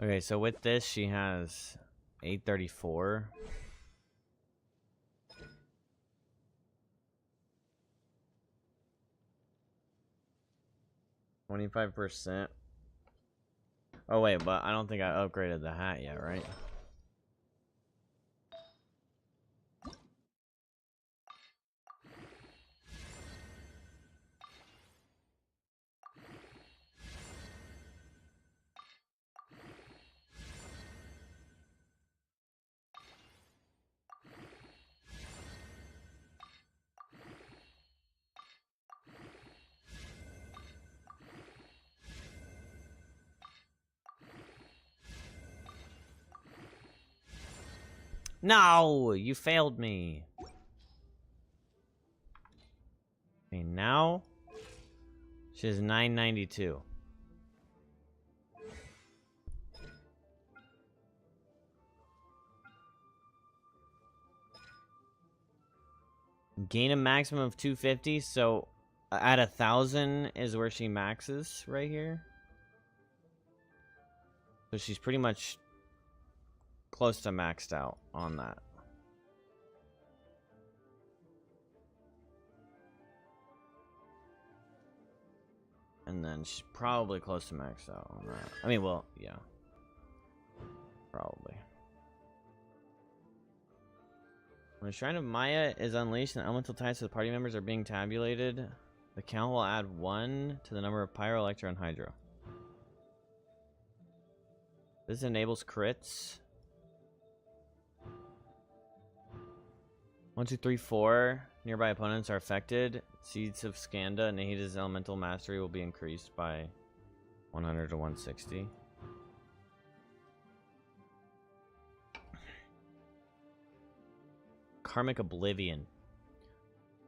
[SPEAKER 1] Okay, so with this, she has 834. %. Oh wait, but I don't think I upgraded the hat yet, right? No, you failed me. Okay, now she has 992. Gain a maximum of 250, so at 1,000 is where she maxes right here. So she's pretty much close to maxed out on that. And then she's probably close to maxed out on that. I mean, well, yeah. Probably. When the Shrine of Maya is unleashed and elemental types of the party members are being tabulated, the count will add 1 to the number of Pyro, Electro, and Hydro. This enables crits. 1, 2, 3, 4. Nearby opponents are affected. Seeds of Skanda and Nahida's elemental mastery will be increased by 100 to 160. Karmic Oblivion.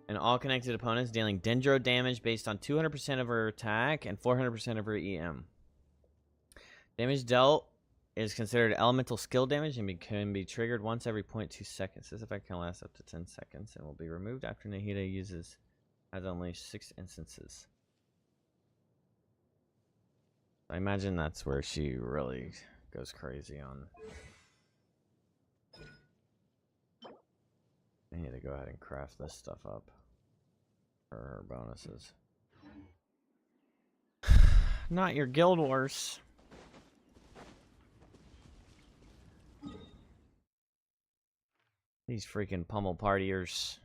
[SPEAKER 1] And all connected opponents dealing Dendro damage based on 200% of her attack and 400% of her EM. Damage dealt is considered elemental skill damage and can be triggered once every 0.2 seconds. This effect can last up to 10 seconds and will be removed after Nahida has only 6 instances. I imagine that's where she really goes crazy on. I need to go ahead and craft this stuff up for her bonuses. Not your Guild Wars. These freaking pummel partiers.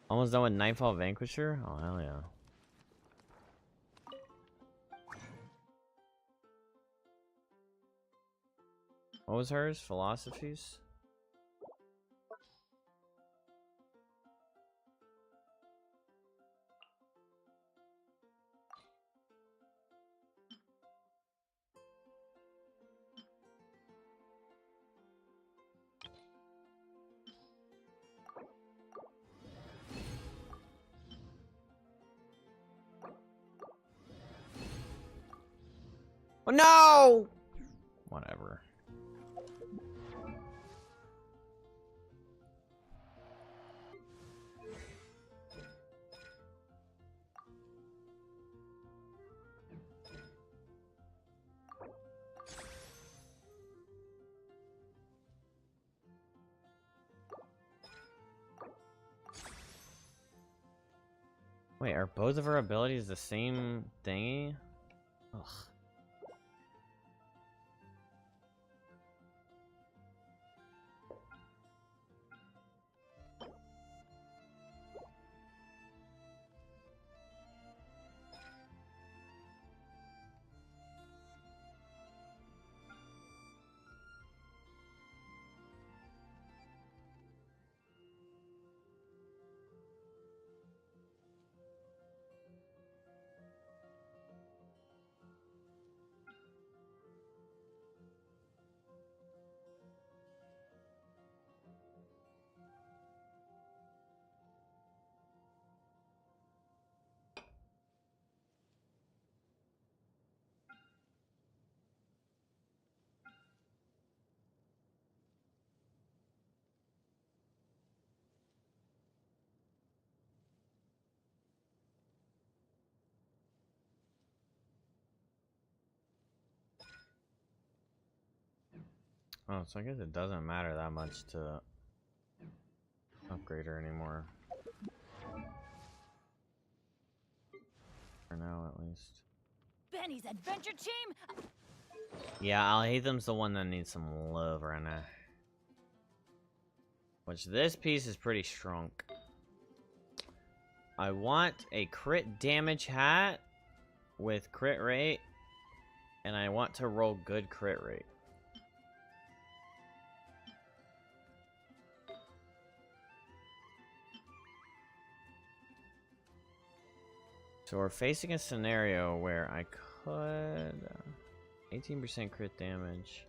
[SPEAKER 1] Almost done with Nightfall Vanquisher? Oh, hell yeah. What was hers? Philosophies? Oh, no! Whatever. Wait, are both of our abilities the same thingy? Ugh. Oh, so I guess it doesn't matter that much to upgrade her anymore. For now, at least.
[SPEAKER 3] Benny's adventure team.
[SPEAKER 1] Yeah, Alhaitham's the one that needs some love right now. Which this piece is pretty strong. I want a crit damage hat with crit rate, and I want to roll good crit rate. So we're facing a scenario where I could 18% crit damage.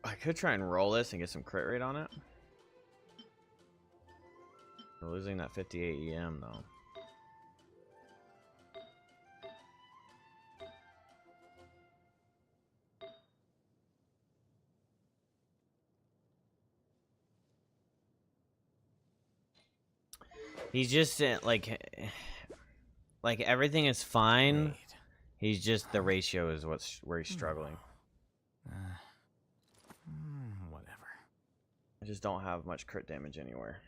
[SPEAKER 1] I could try and roll this and get some crit rate on it. We're losing that 58 EM though. He's just like everything is fine.
[SPEAKER 2] Wait.
[SPEAKER 1] He's just the ratio is where he's struggling.
[SPEAKER 2] Whatever.
[SPEAKER 1] I just don't have much crit damage anywhere.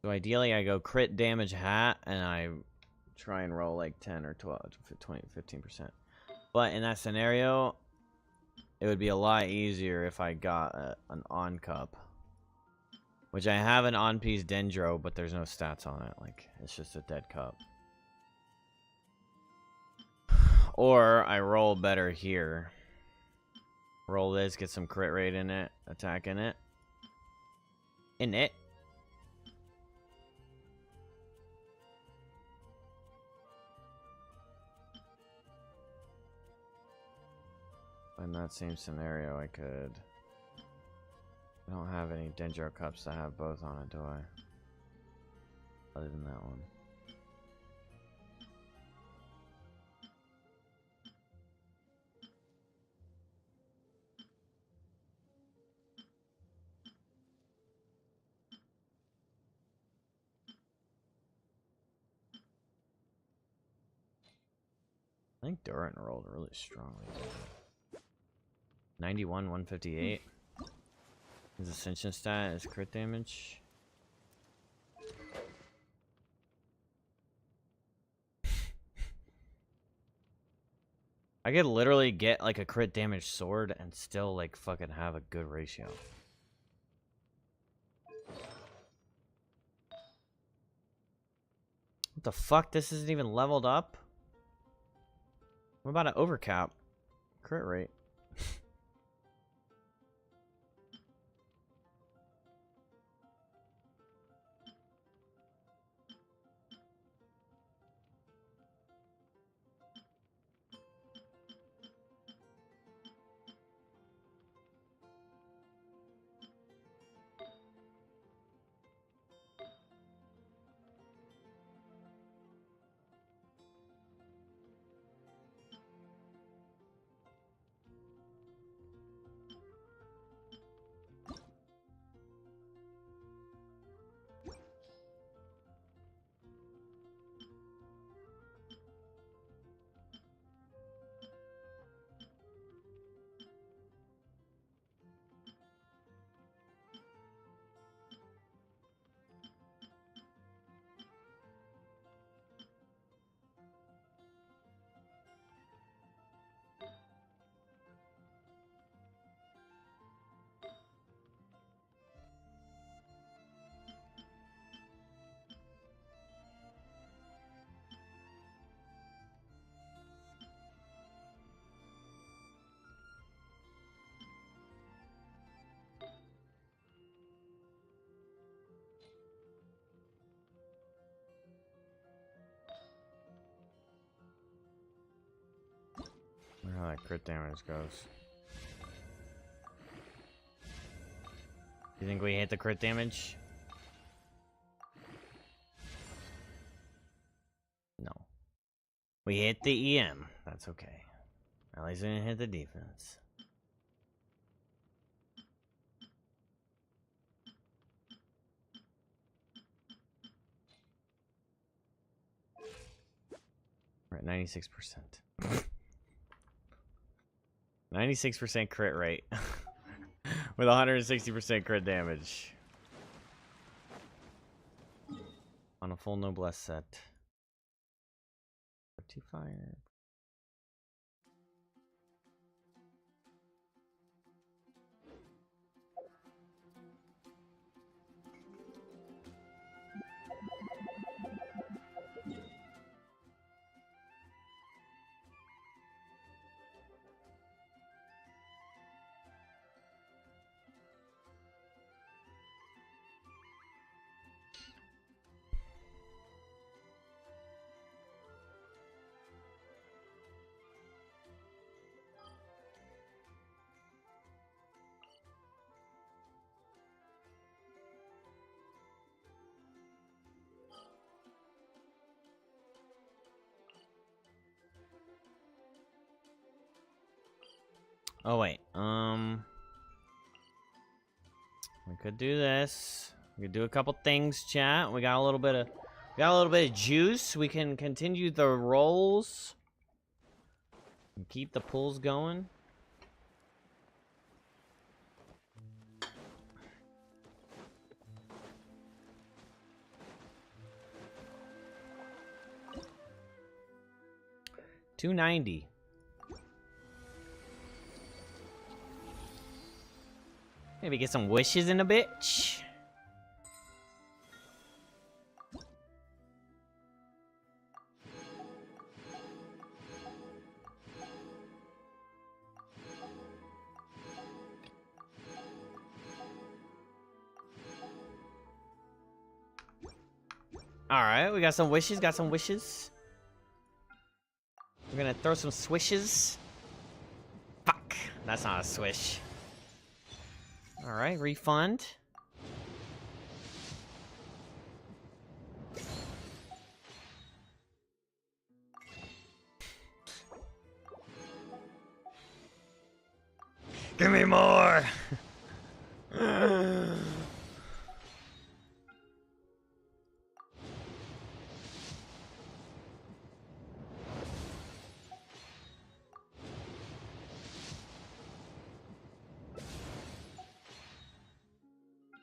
[SPEAKER 1] So ideally I go crit damage hat and I try and roll like 10 or 12, 20, 15%. But in that scenario, it would be a lot easier if I got an on cup. Which I have an on piece dendro, but there's no stats on it. Like, it's just a dead cup. Or I roll better here. Roll this, get some crit rate in it, attack in it. In it. In that same scenario, I could... I don't have any dendro cups that have both on it, do I? Other than that one. I think Durin rolled really strongly. 91, 158. His ascension stat is crit damage. I could literally get like a crit damage sword and still like fucking have a good ratio. What the fuck? This isn't even leveled up? I'm about to overcap crit rate. How that crit damage goes. You think we hit the crit damage? No. We hit the EM. That's okay. At least we didn't hit the defense. We're at 96%. 96% crit rate. With 160% crit damage. On a full noblesse set. 2 fire. Oh wait, we could do this. We could do a couple things, chat. We got a little bit of juice. We can continue the rolls and keep the pulls going. $290. Maybe get some wishes in a bitch. Alright, we got some wishes, We're gonna throw some swishes. Fuck, that's not a swish. Alright, refund. Give me more!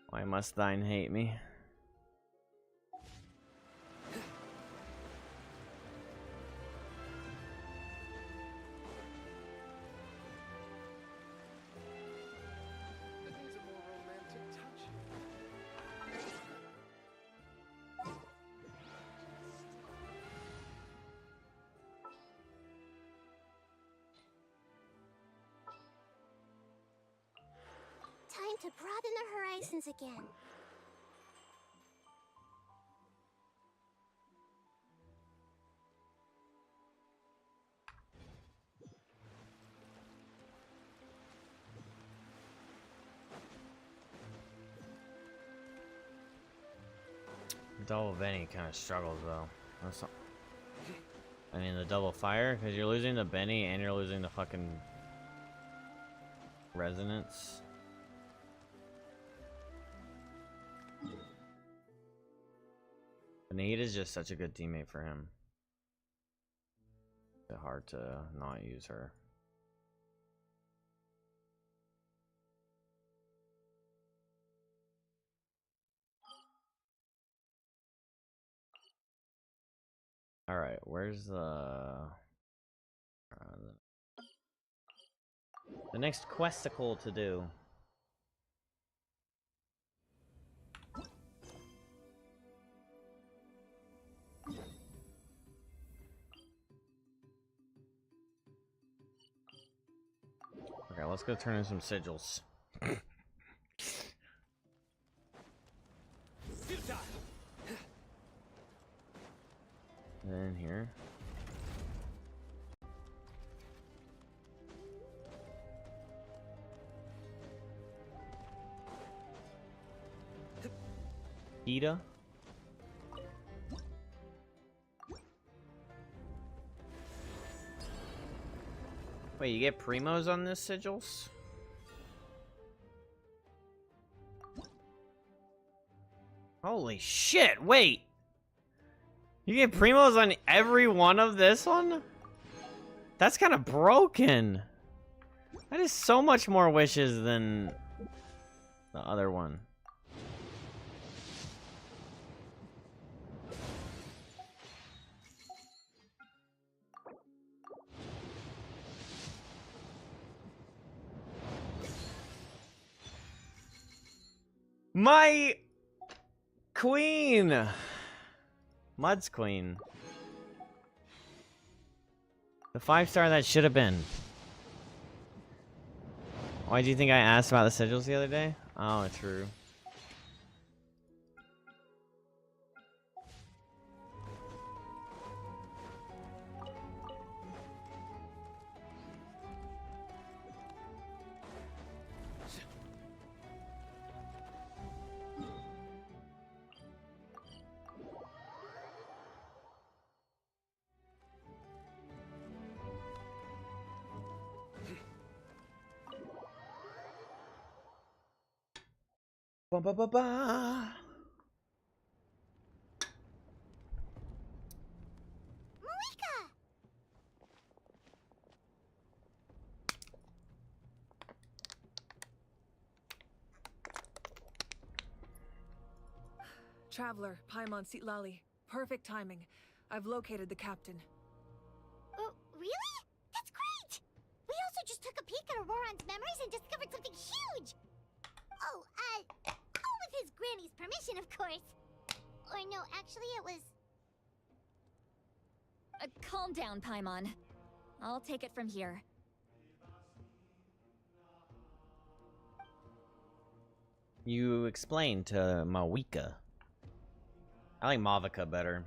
[SPEAKER 1] Why must thine hate me?
[SPEAKER 2] That needs a more romantic touch.
[SPEAKER 3] Time to broaden our horizons again.
[SPEAKER 1] Double Benny kind of struggles though. I mean the double fire, because you're losing the Benny and you're losing the fucking resonance. Nate is just such a good teammate for him. It's hard to not use her. All right, where's the next questicle to do? Okay, let's go turn in some sigils. In here. Ida. Wait, you get primos on this sigils? Holy shit, wait! You get primos on every one of this one? That's kind of broken. That is so much more wishes than the other one. My queen! Mud's queen. The 5-star that should have been. Why do you think I asked about the sigils the other day? Oh, true. Ba ba ba ba.
[SPEAKER 4] Traveler, Paimon Sitlali. Perfect timing. I've located the captain.
[SPEAKER 3] Oh, really? That's great! We also just took a peek at Auroran's memories and discovered something huge! Oh, all with his granny's permission, of course. Or no, actually it was...
[SPEAKER 5] Calm down, Paimon. I'll take it from here.
[SPEAKER 1] You explained to Mawika. I like Mavika better.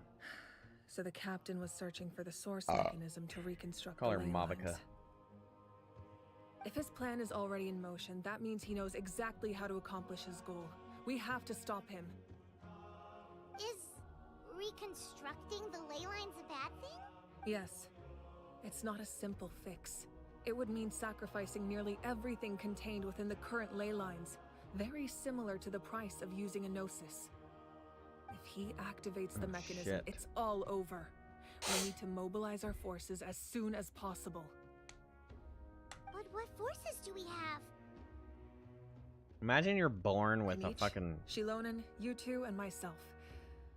[SPEAKER 4] So the captain was searching for the source mechanism to reconstruct
[SPEAKER 1] Call
[SPEAKER 4] the
[SPEAKER 1] her
[SPEAKER 4] ley
[SPEAKER 1] Mavika.
[SPEAKER 4] lines. If his plan is already in motion, that means he knows exactly how to accomplish his goal. We have to stop him.
[SPEAKER 3] Is reconstructing the ley lines a bad thing?
[SPEAKER 4] Yes. It's not a simple fix. It would mean sacrificing nearly everything contained within the current ley lines. Very similar to the price of using a gnosis. If he activates the mechanism,
[SPEAKER 1] shit.
[SPEAKER 4] it's all over. We need to mobilize our forces as soon as possible.
[SPEAKER 3] But what forces do we have?
[SPEAKER 1] Imagine you're born with a
[SPEAKER 4] Anish,
[SPEAKER 1] fucking
[SPEAKER 4] Shilonen, you two, and myself.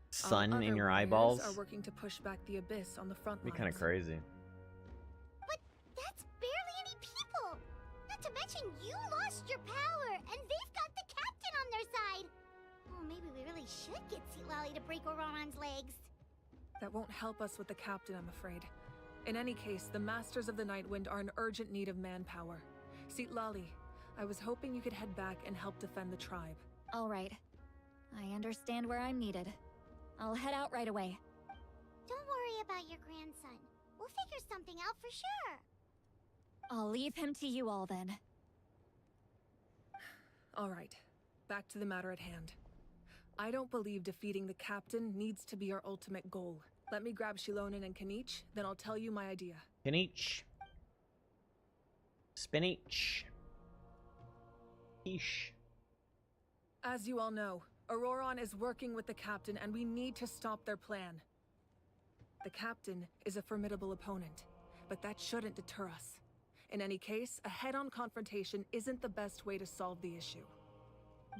[SPEAKER 1] sun
[SPEAKER 4] Our
[SPEAKER 1] in
[SPEAKER 4] other
[SPEAKER 1] your
[SPEAKER 4] warriors
[SPEAKER 1] eyeballs.
[SPEAKER 4] are working to push back the abyss on the front
[SPEAKER 1] Be
[SPEAKER 4] lines.
[SPEAKER 1] kind of crazy.
[SPEAKER 3] But that's barely any people! Not to mention you lost your power, and they've got the captain on their side! Well, maybe we really should get Sitlali to break Auroran's legs.
[SPEAKER 4] That won't help us with the captain, I'm afraid. In any case, the Masters of the Nightwind are in urgent need of manpower. Sitlali, I was hoping you could head back and help defend the tribe.
[SPEAKER 5] All right. I understand where I'm needed. I'll head out right away.
[SPEAKER 3] Don't worry about your grandson. We'll figure something out for sure.
[SPEAKER 5] I'll leave him to you all then.
[SPEAKER 4] All right, back to the matter at hand. I don't believe defeating the captain needs to be our ultimate goal. Let me grab Shilonen and Kanich, then I'll tell you my idea.
[SPEAKER 1] Spinach. Spinach. Quiche.
[SPEAKER 4] As you all know, Auroran is working with the captain and we need to stop their plan. The captain is a formidable opponent, but that shouldn't deter us. In any case, a head-on confrontation isn't the best way to solve the issue.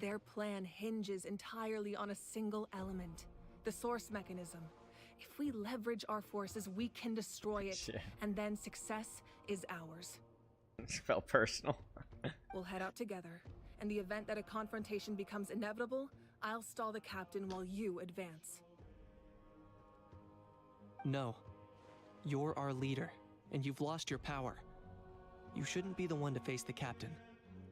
[SPEAKER 4] Their plan hinges entirely on a single element, the source mechanism. If we leverage our forces, we can destroy it,
[SPEAKER 1] Shit.
[SPEAKER 4] and then success is ours.
[SPEAKER 1] It felt personal.
[SPEAKER 4] We'll head out together. In the event that a confrontation becomes inevitable, I'll stall the captain while you advance.
[SPEAKER 2] No. You're our leader, and you've lost your power. You shouldn't be the one to face the captain.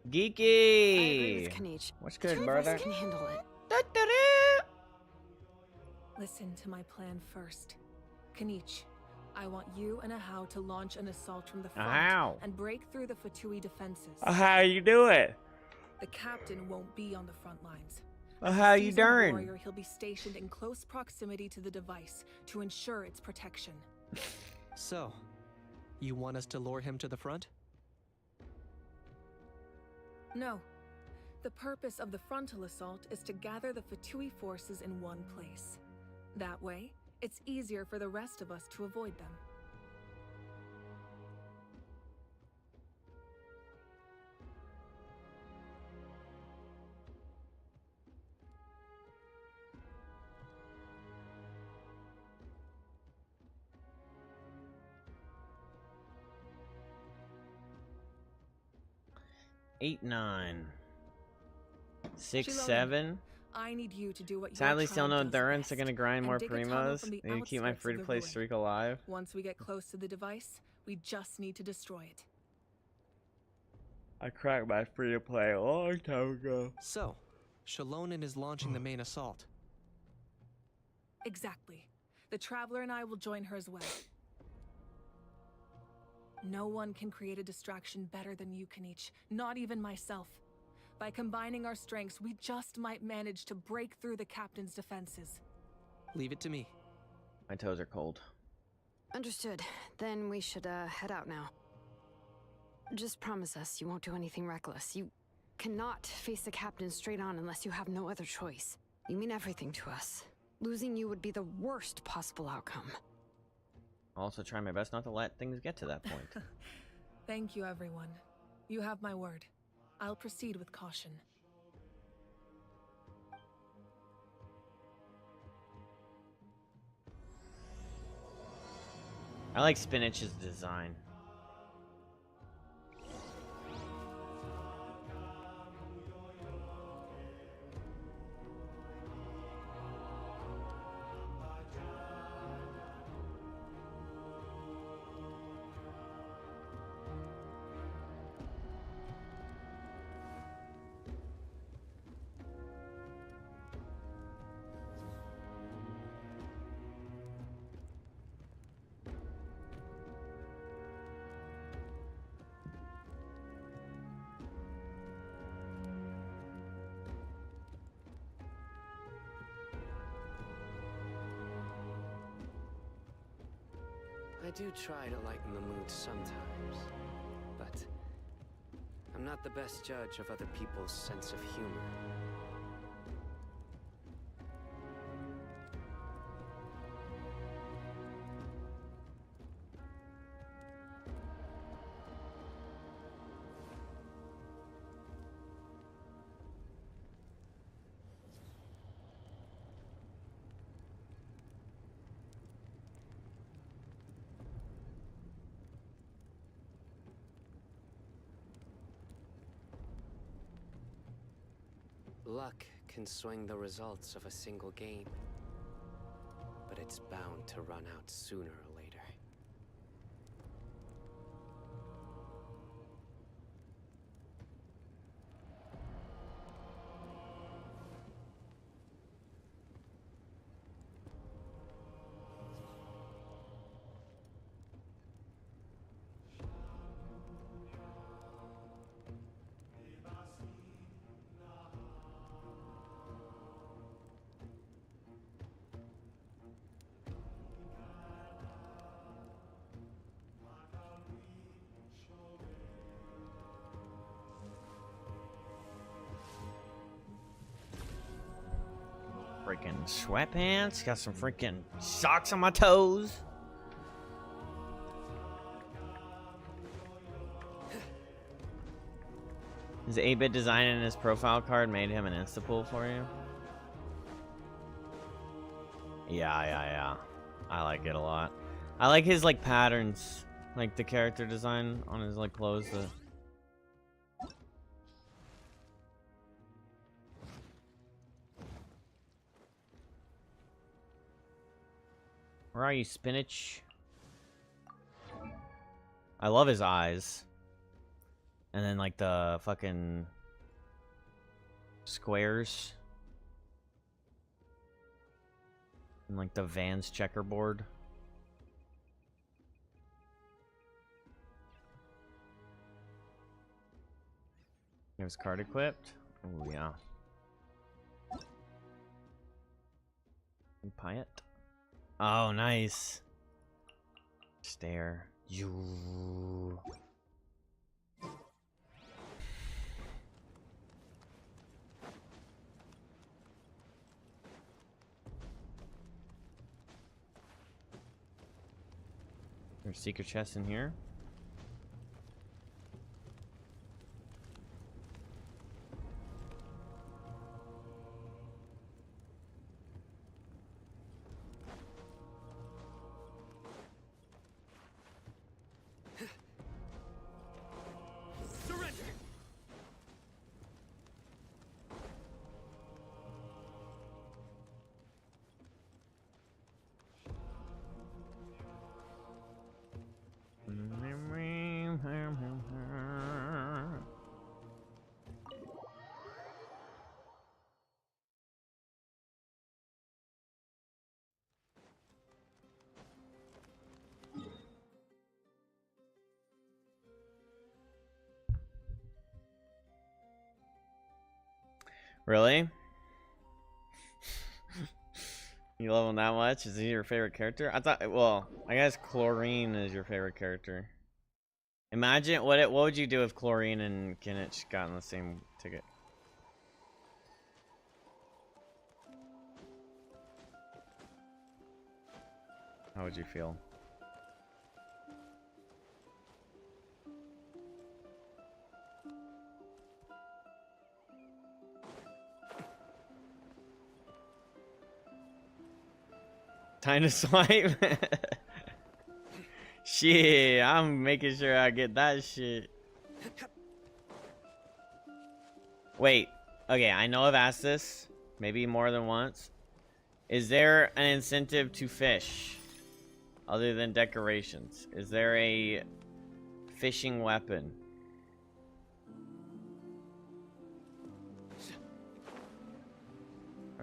[SPEAKER 1] Geeky.
[SPEAKER 6] I agree with Kanich.
[SPEAKER 1] What's good,
[SPEAKER 6] Two of
[SPEAKER 1] brother?
[SPEAKER 6] us can handle it.
[SPEAKER 4] Listen to my plan first. Kanich, I want you and Ahau to launch an assault from the front
[SPEAKER 1] Ahau.
[SPEAKER 4] and break through the Fatui defenses.
[SPEAKER 1] How you do it?
[SPEAKER 4] The captain won't be on the front lines. As a
[SPEAKER 1] How you
[SPEAKER 4] seasoned
[SPEAKER 1] doing?
[SPEAKER 4] warrior, he'll be stationed in close proximity to the device to ensure its protection.
[SPEAKER 2] So, you want us to lure him to the front?
[SPEAKER 4] No. The purpose of the frontal assault is to gather the VENTIII forces in one place. That way, it's easier for the rest of us to avoid them.
[SPEAKER 1] Eight, 9, 6,
[SPEAKER 4] Shiloh,
[SPEAKER 1] 7.
[SPEAKER 4] I need you to do what your
[SPEAKER 1] Sadly, still
[SPEAKER 4] tribe
[SPEAKER 1] no
[SPEAKER 4] does
[SPEAKER 1] endurance.
[SPEAKER 4] best,
[SPEAKER 1] Are gonna grind
[SPEAKER 4] and
[SPEAKER 1] more
[SPEAKER 4] dig a tunnel
[SPEAKER 1] primos.
[SPEAKER 4] from the
[SPEAKER 1] Need to keep my
[SPEAKER 4] outskirts of the
[SPEAKER 1] free-to-play
[SPEAKER 4] ruin.
[SPEAKER 1] streak alive.
[SPEAKER 4] Once we get close to the device, we just need to destroy it.
[SPEAKER 1] I cracked my free-to-play a long time ago.
[SPEAKER 2] So, Shalonen is launching the main assault.
[SPEAKER 4] Exactly. The Traveler and I will join her as well. No one can create a distraction better than you, Kenichi. Not even myself. By combining our strengths, we just might manage to break through the Captain's defenses.
[SPEAKER 2] Leave it to me.
[SPEAKER 1] My toes are cold.
[SPEAKER 6] Understood. Then we should head out now. Just promise us you won't do anything reckless. You cannot face the captain straight on unless you have no other choice. You mean everything to us. Losing you would be the worst possible outcome.
[SPEAKER 1] I'll also try my best not to let things get to that point.
[SPEAKER 4] Thank you, everyone. You have my word. I'll proceed with caution.
[SPEAKER 1] I like Spinach's design.
[SPEAKER 7] I do try to lighten the mood sometimes, but I'm not the best judge of other people's sense of humor. Luck can swing the results of a single game, but it's bound to run out sooner or later.
[SPEAKER 1] Freaking sweatpants. Got some freaking socks on my toes. His 8-bit design in his profile card made him an insta-pull for you? Yeah. I like it a lot. I like his, like, patterns. Like, the character design on his, like, clothes. Where are you, Spinach? I love his eyes. And then, like, the fucking squares. And, like, the Vans checkerboard. You have his card equipped? Oh, yeah. Occupy it. Oh, nice. Stare. You. There's secret chests in here. Really? You love him that much? Is he your favorite character? I thought, well, I guess Chlorine is your favorite character. Imagine, what would you do if Chlorine and Kinich got on the same ticket? How would you feel? Time to swipe. Shit, I'm making sure I get that shit. Wait, okay, I know I've asked this maybe more than once. Is there an incentive to fish other than decorations? Is there a fishing weapon?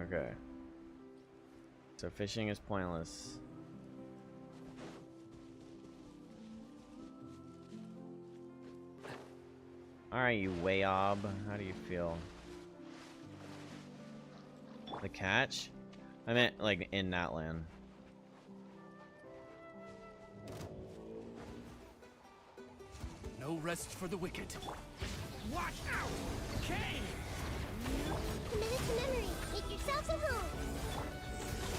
[SPEAKER 1] Okay. So fishing is pointless. Alright, you Wayob. How do you feel? The catch? I meant like in that land.
[SPEAKER 8] No rest for the wicked. Watch out! Kane!
[SPEAKER 3] Commit it to memory. Make yourselves at home.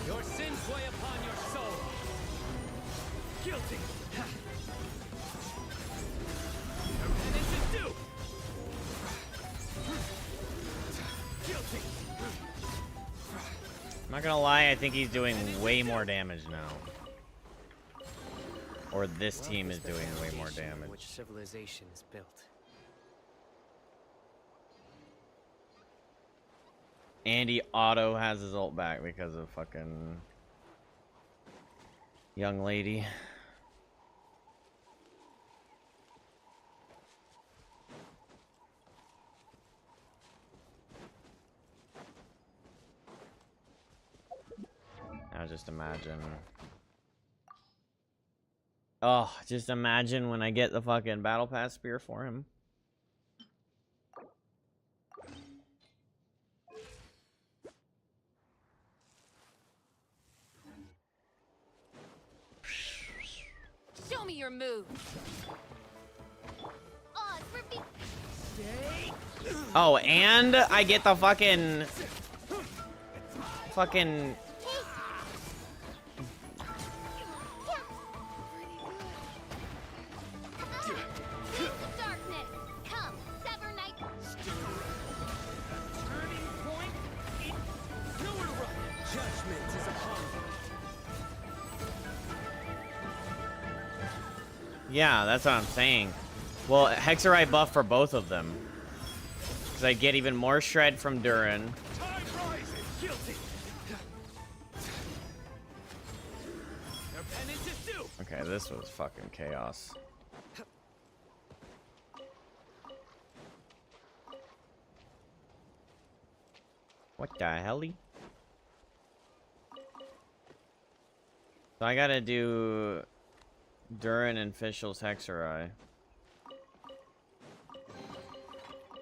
[SPEAKER 8] Your sins weigh upon your soul. Guilty. Your penance is due. Guilty.
[SPEAKER 1] I'm not gonna lie, I think he's doing way more damage now. Or this team is doing way more damage.
[SPEAKER 7] Which civilization is built.
[SPEAKER 1] Andy auto has his ult back because of fucking young lady. Now just imagine. Oh, just imagine when I get the fucking battle pass spear for him.
[SPEAKER 6] Show me your move.
[SPEAKER 3] Oh, it's for big.
[SPEAKER 1] Oh, and I get the fucking
[SPEAKER 3] Darkness. Come, Sever Knight.
[SPEAKER 8] Turning point. Nowhere to run. Judgment is upon you.
[SPEAKER 1] yeah, that's what I'm saying. Well, Hexerite buff for both of them. Because I get even more shred from Durin.
[SPEAKER 8] Time rises. Guilty. Your penance is due.
[SPEAKER 1] Okay, this was fucking chaos. What the helly? So I gotta do Durin and Fischl's Hexerite.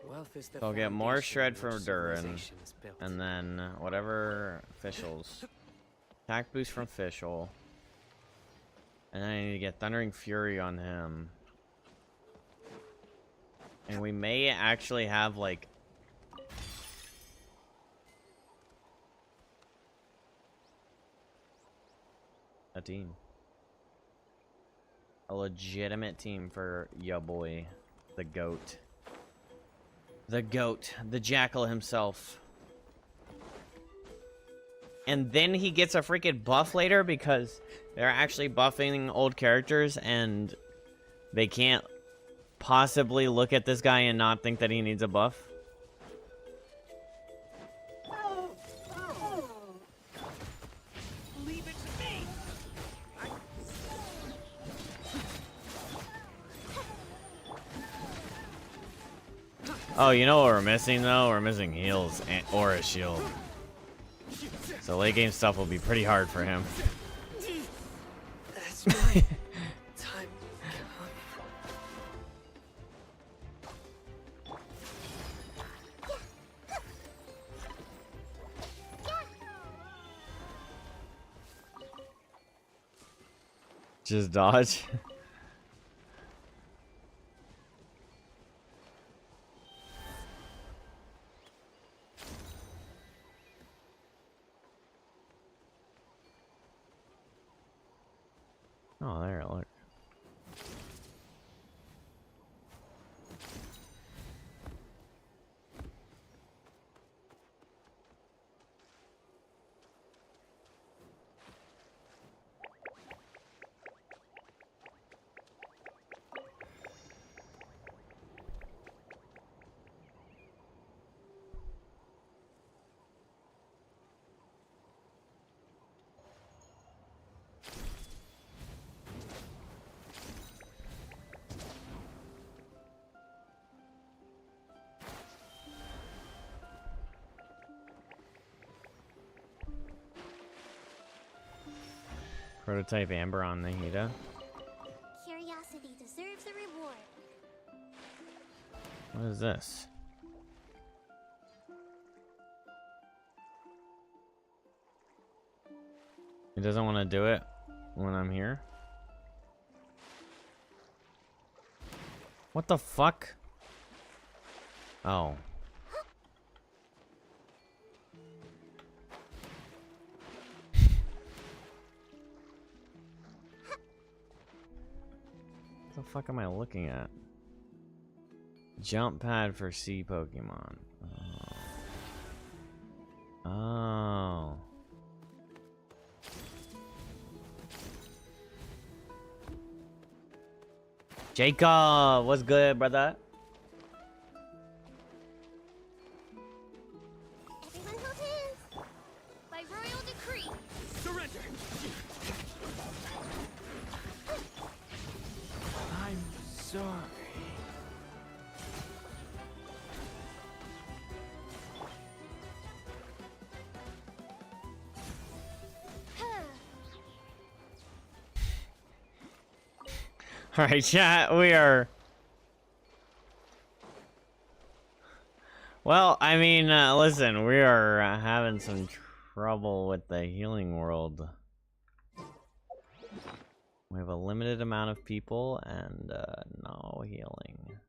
[SPEAKER 7] Wealth is the
[SPEAKER 1] So I'll get more
[SPEAKER 7] foundation
[SPEAKER 1] shred
[SPEAKER 7] on
[SPEAKER 1] from
[SPEAKER 7] which
[SPEAKER 1] Durin,
[SPEAKER 7] civilization is built.
[SPEAKER 1] and then whatever Fischl's. Attack boost from Fischl. And then I need to get Thundering Fury on him. And we may actually have, like... a team. A legitimate team for ya boy. The goat. The goat. The jackal himself. And then he gets a freaking buff later because they're actually buffing old characters and they can't possibly look at this guy and not think that he needs a buff.
[SPEAKER 8] Leave it to me.
[SPEAKER 1] Oh, you know what we're missing though? We're missing heals and or a shield. So late game stuff will be pretty hard for him.
[SPEAKER 7] That's my time.
[SPEAKER 1] Just dodge. Oh, there, look. Prototype Amber on Nahida.
[SPEAKER 3] Curiosity deserves a reward.
[SPEAKER 1] What is this? He doesn't want to do it when I'm here? What the fuck? Oh. What the fuck am I looking at? Jump pad for sea Pokemon. Oh. Oh. Jacob, what's good, brother?
[SPEAKER 3] Everyone hold hands. By royal decree.
[SPEAKER 8] Surrender. I'm sorry.
[SPEAKER 1] All right, chat, we are... Well, I mean, listen, we are having some trouble with the healing world. We have a limited amount of people and no healing.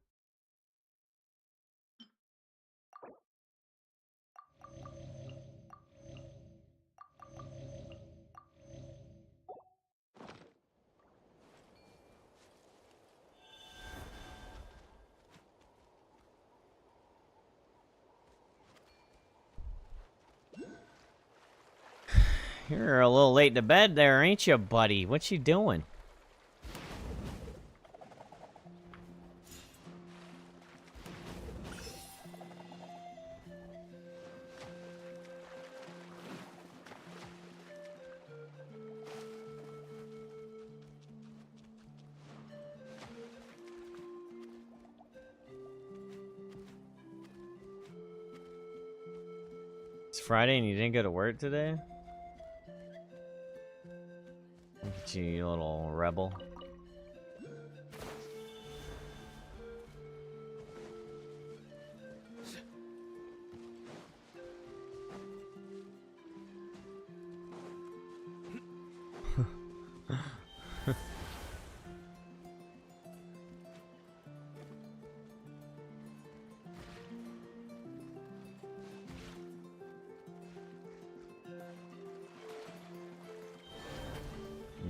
[SPEAKER 1] You're a little late to bed there, ain't you, buddy? What you doing? It's Friday and you didn't go to work today? Look at you, you little rebel.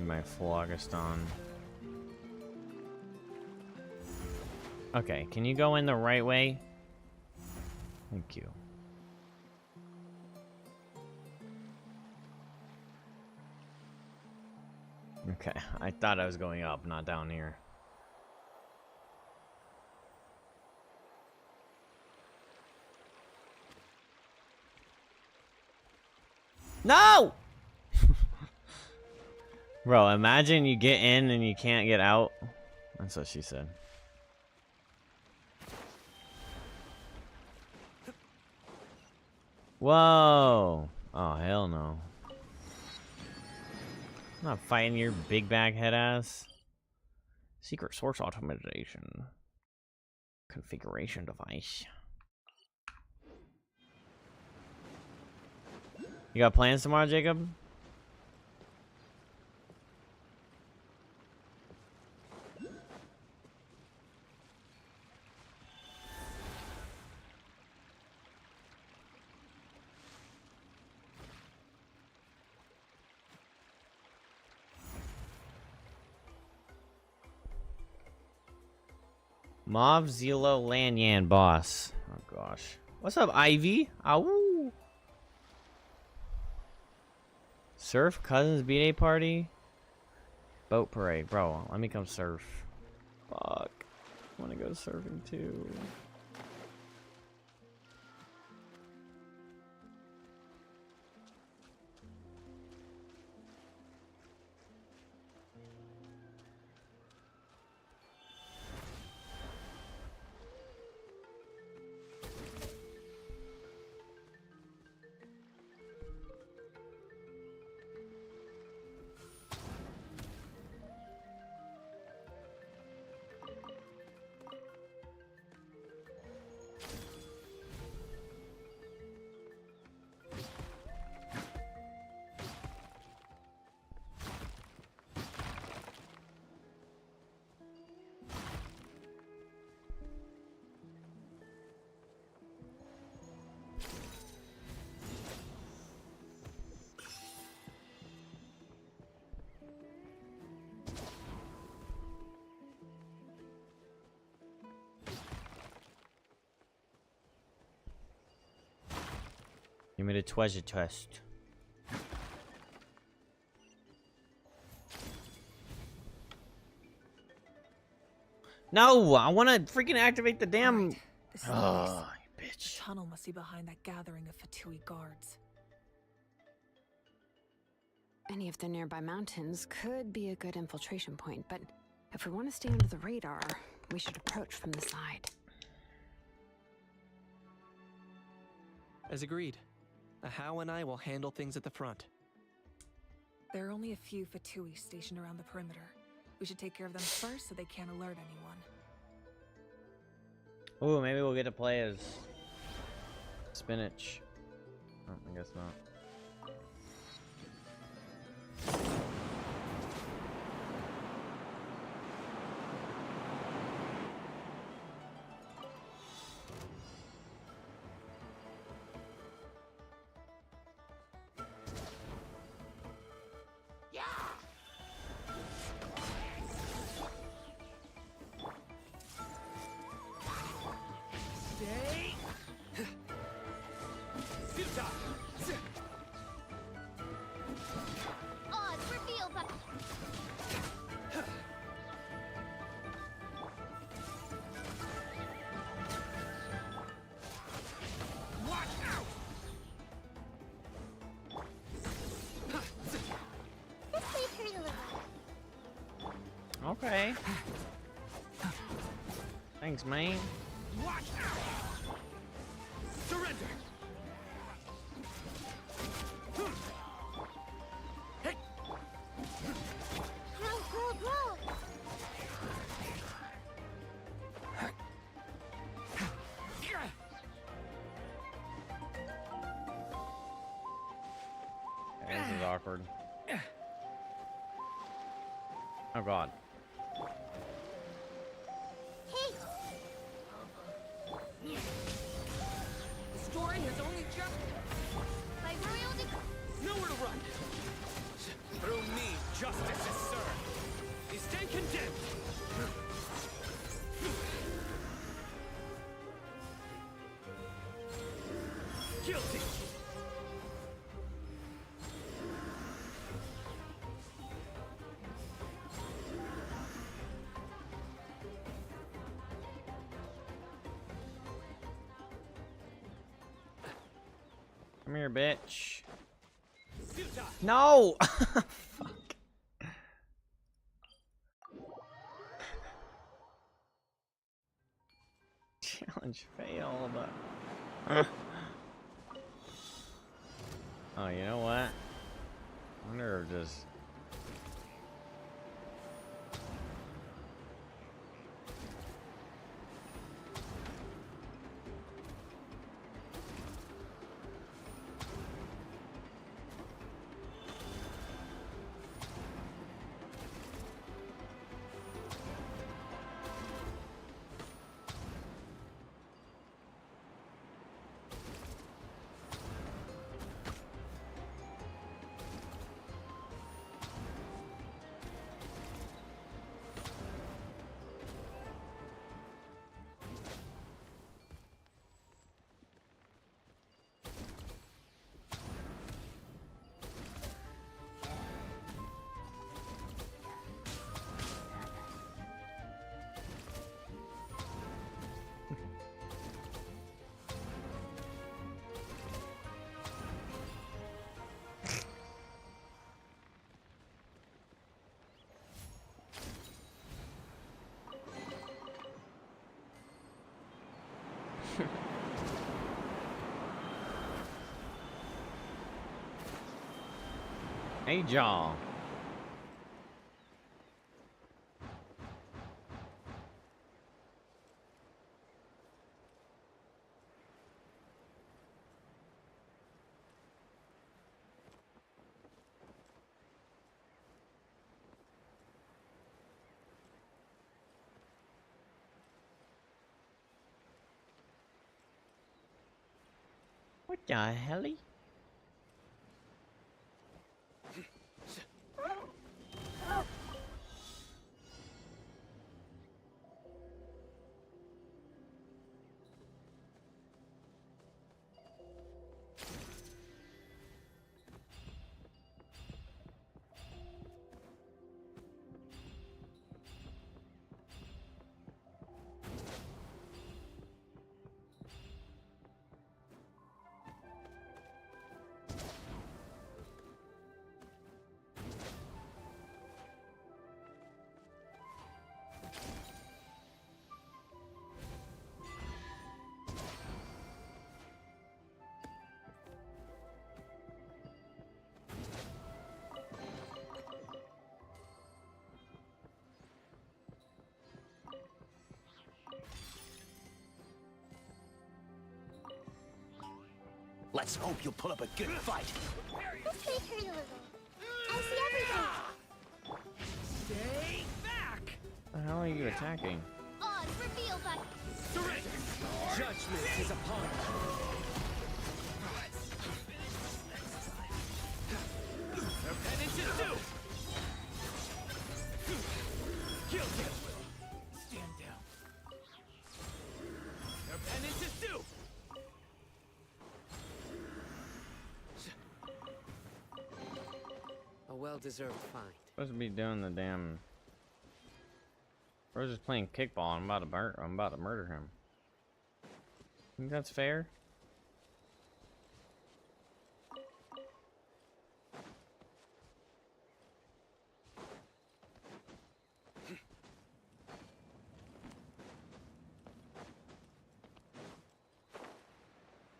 [SPEAKER 1] My Phlogiston. Okay, can you go in the right way? Thank you. Okay, I thought I was going up, not down here. No! Bro, imagine you get in and you can't get out. That's what she said. Whoa! Oh, hell no. I'm not fighting your big bag head ass. Secret source automation. Configuration device. You got plans tomorrow, Jacob? Mauve Zelo Lanyan boss. Oh gosh. What's up, Ivy? Ow. Surf Cousins B-Day party? Boat parade. Bro, let me come surf. Fuck. I wanna go surfing too. Give me the treasure chest. No, I want to freaking activate the damn.
[SPEAKER 4] Right. This is
[SPEAKER 1] Oh,
[SPEAKER 4] the
[SPEAKER 1] you bitch.
[SPEAKER 4] tunnel must be behind that gathering of Fatui guards.
[SPEAKER 6] Any of the nearby mountains could be a good infiltration point, but if we want to stay under the radar, we should approach from the side.
[SPEAKER 2] As agreed. Ahau and I will handle things at the front.
[SPEAKER 4] There are only a few Fatui stationed around the perimeter. We should take care of them first so they can't alert anyone.
[SPEAKER 1] Ooh, maybe we'll get to play as Spinach. Oh, I guess not.
[SPEAKER 3] Odds revealed by...
[SPEAKER 8] Watch out!
[SPEAKER 3] This may hurt a little.
[SPEAKER 1] Okay. Thanks, man.
[SPEAKER 8] Watch out! Surrender! Hey!
[SPEAKER 3] Roll.
[SPEAKER 1] Okay, this is awkward. Oh god.
[SPEAKER 3] Hey!
[SPEAKER 8] The story has only just...
[SPEAKER 3] By royal decree...
[SPEAKER 8] Nowhere to run! Through me, justice is
[SPEAKER 1] Come here, bitch. No! Fuck. Challenge failed. Oh, you know what? I wonder if just... Hey, Jaw. What the helly?
[SPEAKER 8] Let's hope you'll pull up a good fight.
[SPEAKER 3] This may hurt a little. I see everything.
[SPEAKER 8] Stay back!
[SPEAKER 1] The hell are you attacking?
[SPEAKER 3] On reveal button.
[SPEAKER 8] Surrender! Judgment is upon you. Their penance is due! Kill him! Stand down. Their penance is due!
[SPEAKER 7] A well-deserved find.
[SPEAKER 1] Supposed to be doing the damn. We're just playing kickball. I'm about to murder him. Think that's fair?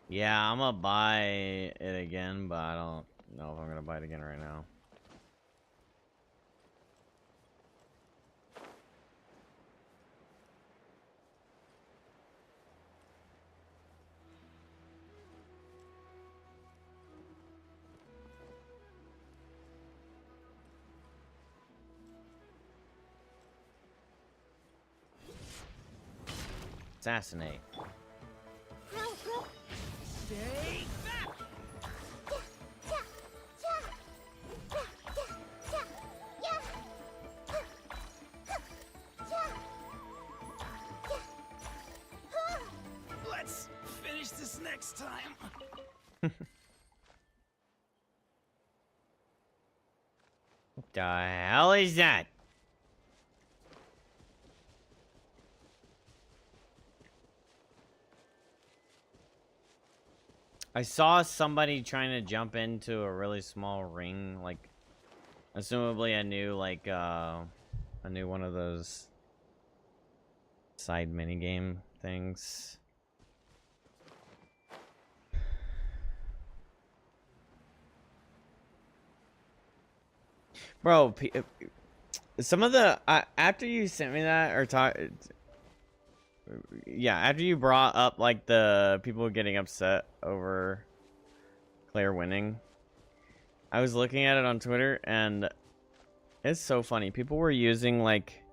[SPEAKER 1] Yeah, I'm gonna buy it again, but I don't know if I'm gonna buy it again right now. Assassinate.
[SPEAKER 8] Stay back! Let's finish this next time.
[SPEAKER 1] What the hell is that? I saw somebody trying to jump into a really small ring, like, assumably a new, like, a new one of those side minigame things. Bro, some of the, after you sent me that, or yeah, after you brought up, like, the people getting upset over Claire winning, I was looking at it on Twitter, and it's so funny. People were using, like,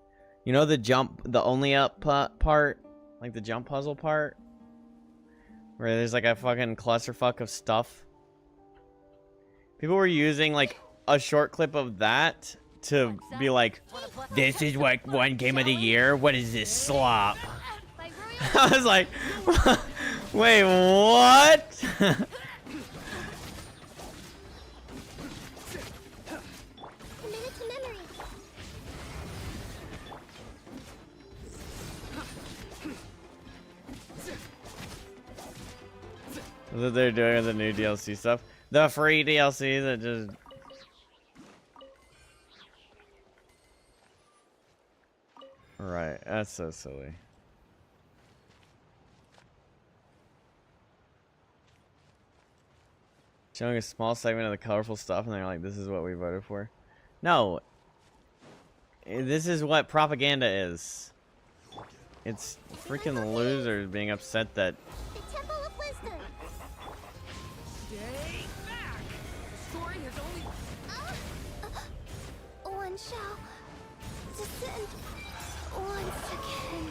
[SPEAKER 1] you know, the only up part, like the jump puzzle part, where there's like a fucking clusterfuck of stuff. People were using like a short clip of that to be like, this is like one game of the year. What is this slop? I was like, wait, what?
[SPEAKER 3] Committed to memory.
[SPEAKER 1] That they're doing with the new DLC stuff. The free DLC that just... Right, that's so silly. Showing a small segment of the colorful stuff and they're like, this is what we voted for. No. This is what propaganda is. It's freaking losers being upset that...
[SPEAKER 3] The Temple of Wisdom.
[SPEAKER 4] Stay back! The story has only...
[SPEAKER 3] One shall descend once again.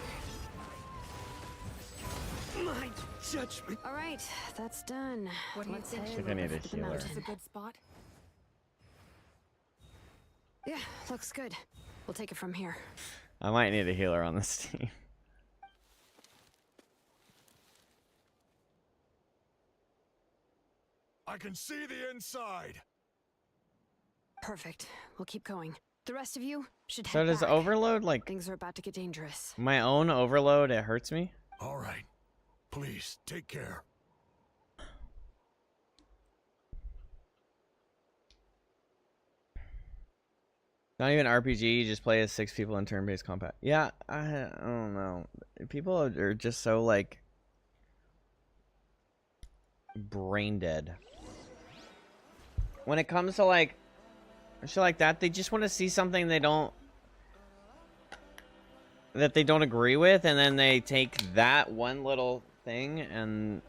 [SPEAKER 7] My judgment.
[SPEAKER 6] All right, that's done.
[SPEAKER 4] What do you
[SPEAKER 6] Let's
[SPEAKER 4] think?
[SPEAKER 6] head
[SPEAKER 1] I think I need
[SPEAKER 6] over
[SPEAKER 1] a
[SPEAKER 6] to the
[SPEAKER 1] healer.
[SPEAKER 6] mountain.
[SPEAKER 4] Is a good spot?
[SPEAKER 6] Yeah, looks good. We'll take it from here.
[SPEAKER 1] I might need a healer on this team.
[SPEAKER 8] I can see the inside.
[SPEAKER 6] Perfect. We'll keep going. The rest of you should
[SPEAKER 1] So
[SPEAKER 6] head
[SPEAKER 1] does
[SPEAKER 6] back.
[SPEAKER 1] overload, like,
[SPEAKER 6] Things are about to get dangerous.
[SPEAKER 1] my own overload, it hurts me?
[SPEAKER 8] All right. Please, take care.
[SPEAKER 1] Not even RPG, you just play as 6 people in turn-based combat. Yeah, I don't know. People are just so, like, brain dead. When it comes to, like, shit like that, they just want to see something that they don't agree with, and then they take that one little thing and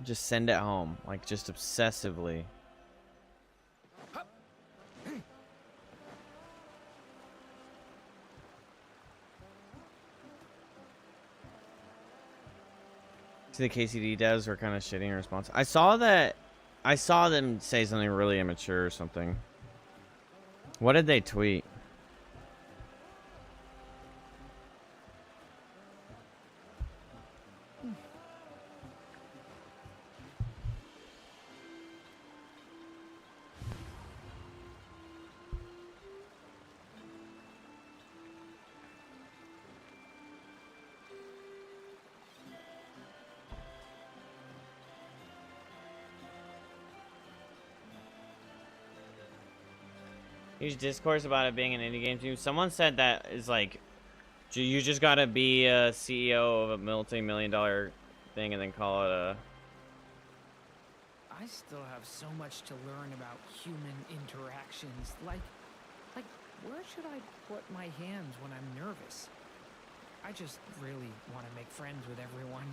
[SPEAKER 1] just send it home, like, just obsessively. The KCD devs were kind of shitty in response. I saw them say something really immature or something. What did they tweet? Huge discourse about it being an indie game team. Someone said that is like, you just gotta be a CEO of a multi-million-dollar thing and then call it a...
[SPEAKER 9] I still have so much to learn about human interactions. Like, where should I put my hands when I'm nervous? I just really want to make friends with everyone.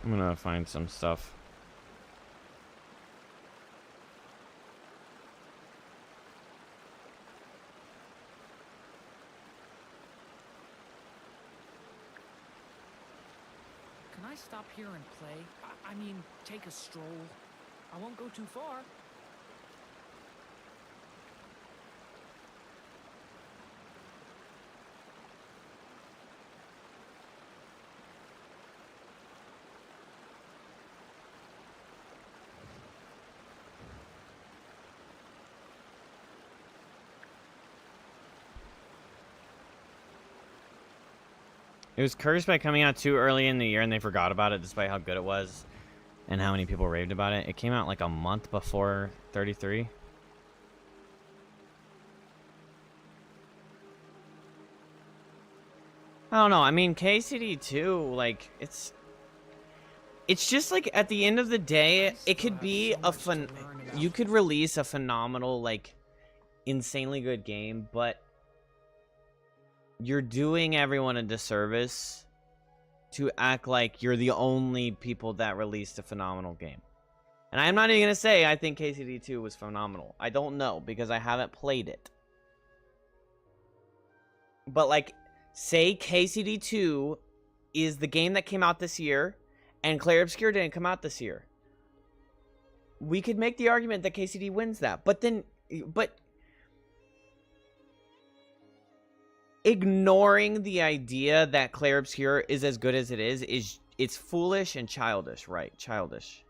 [SPEAKER 1] I'm gonna find some stuff.
[SPEAKER 9] Can I stop here and play? I mean, take a stroll. I won't go too far.
[SPEAKER 1] It was cursed by coming out too early in the year and they forgot about it despite how good it was and how many people raved about it. It came out like a month before 33. I don't know. I mean, KCD 2, like, it's just like at the end of the day, it could be a fun. You could release a phenomenal, like, insanely good game, but you're doing everyone a disservice to act like you're the only people that released a phenomenal game. And I'm not even gonna say I think KCD 2 was phenomenal. I don't know because I haven't played it. But like, say KCD 2 is the game that came out this year, and Clair Obscur didn't come out this year. We could make the argument that KCD wins that, but ignoring the idea that Clair Obscur is as good as it is it's foolish and childish, right? Childish.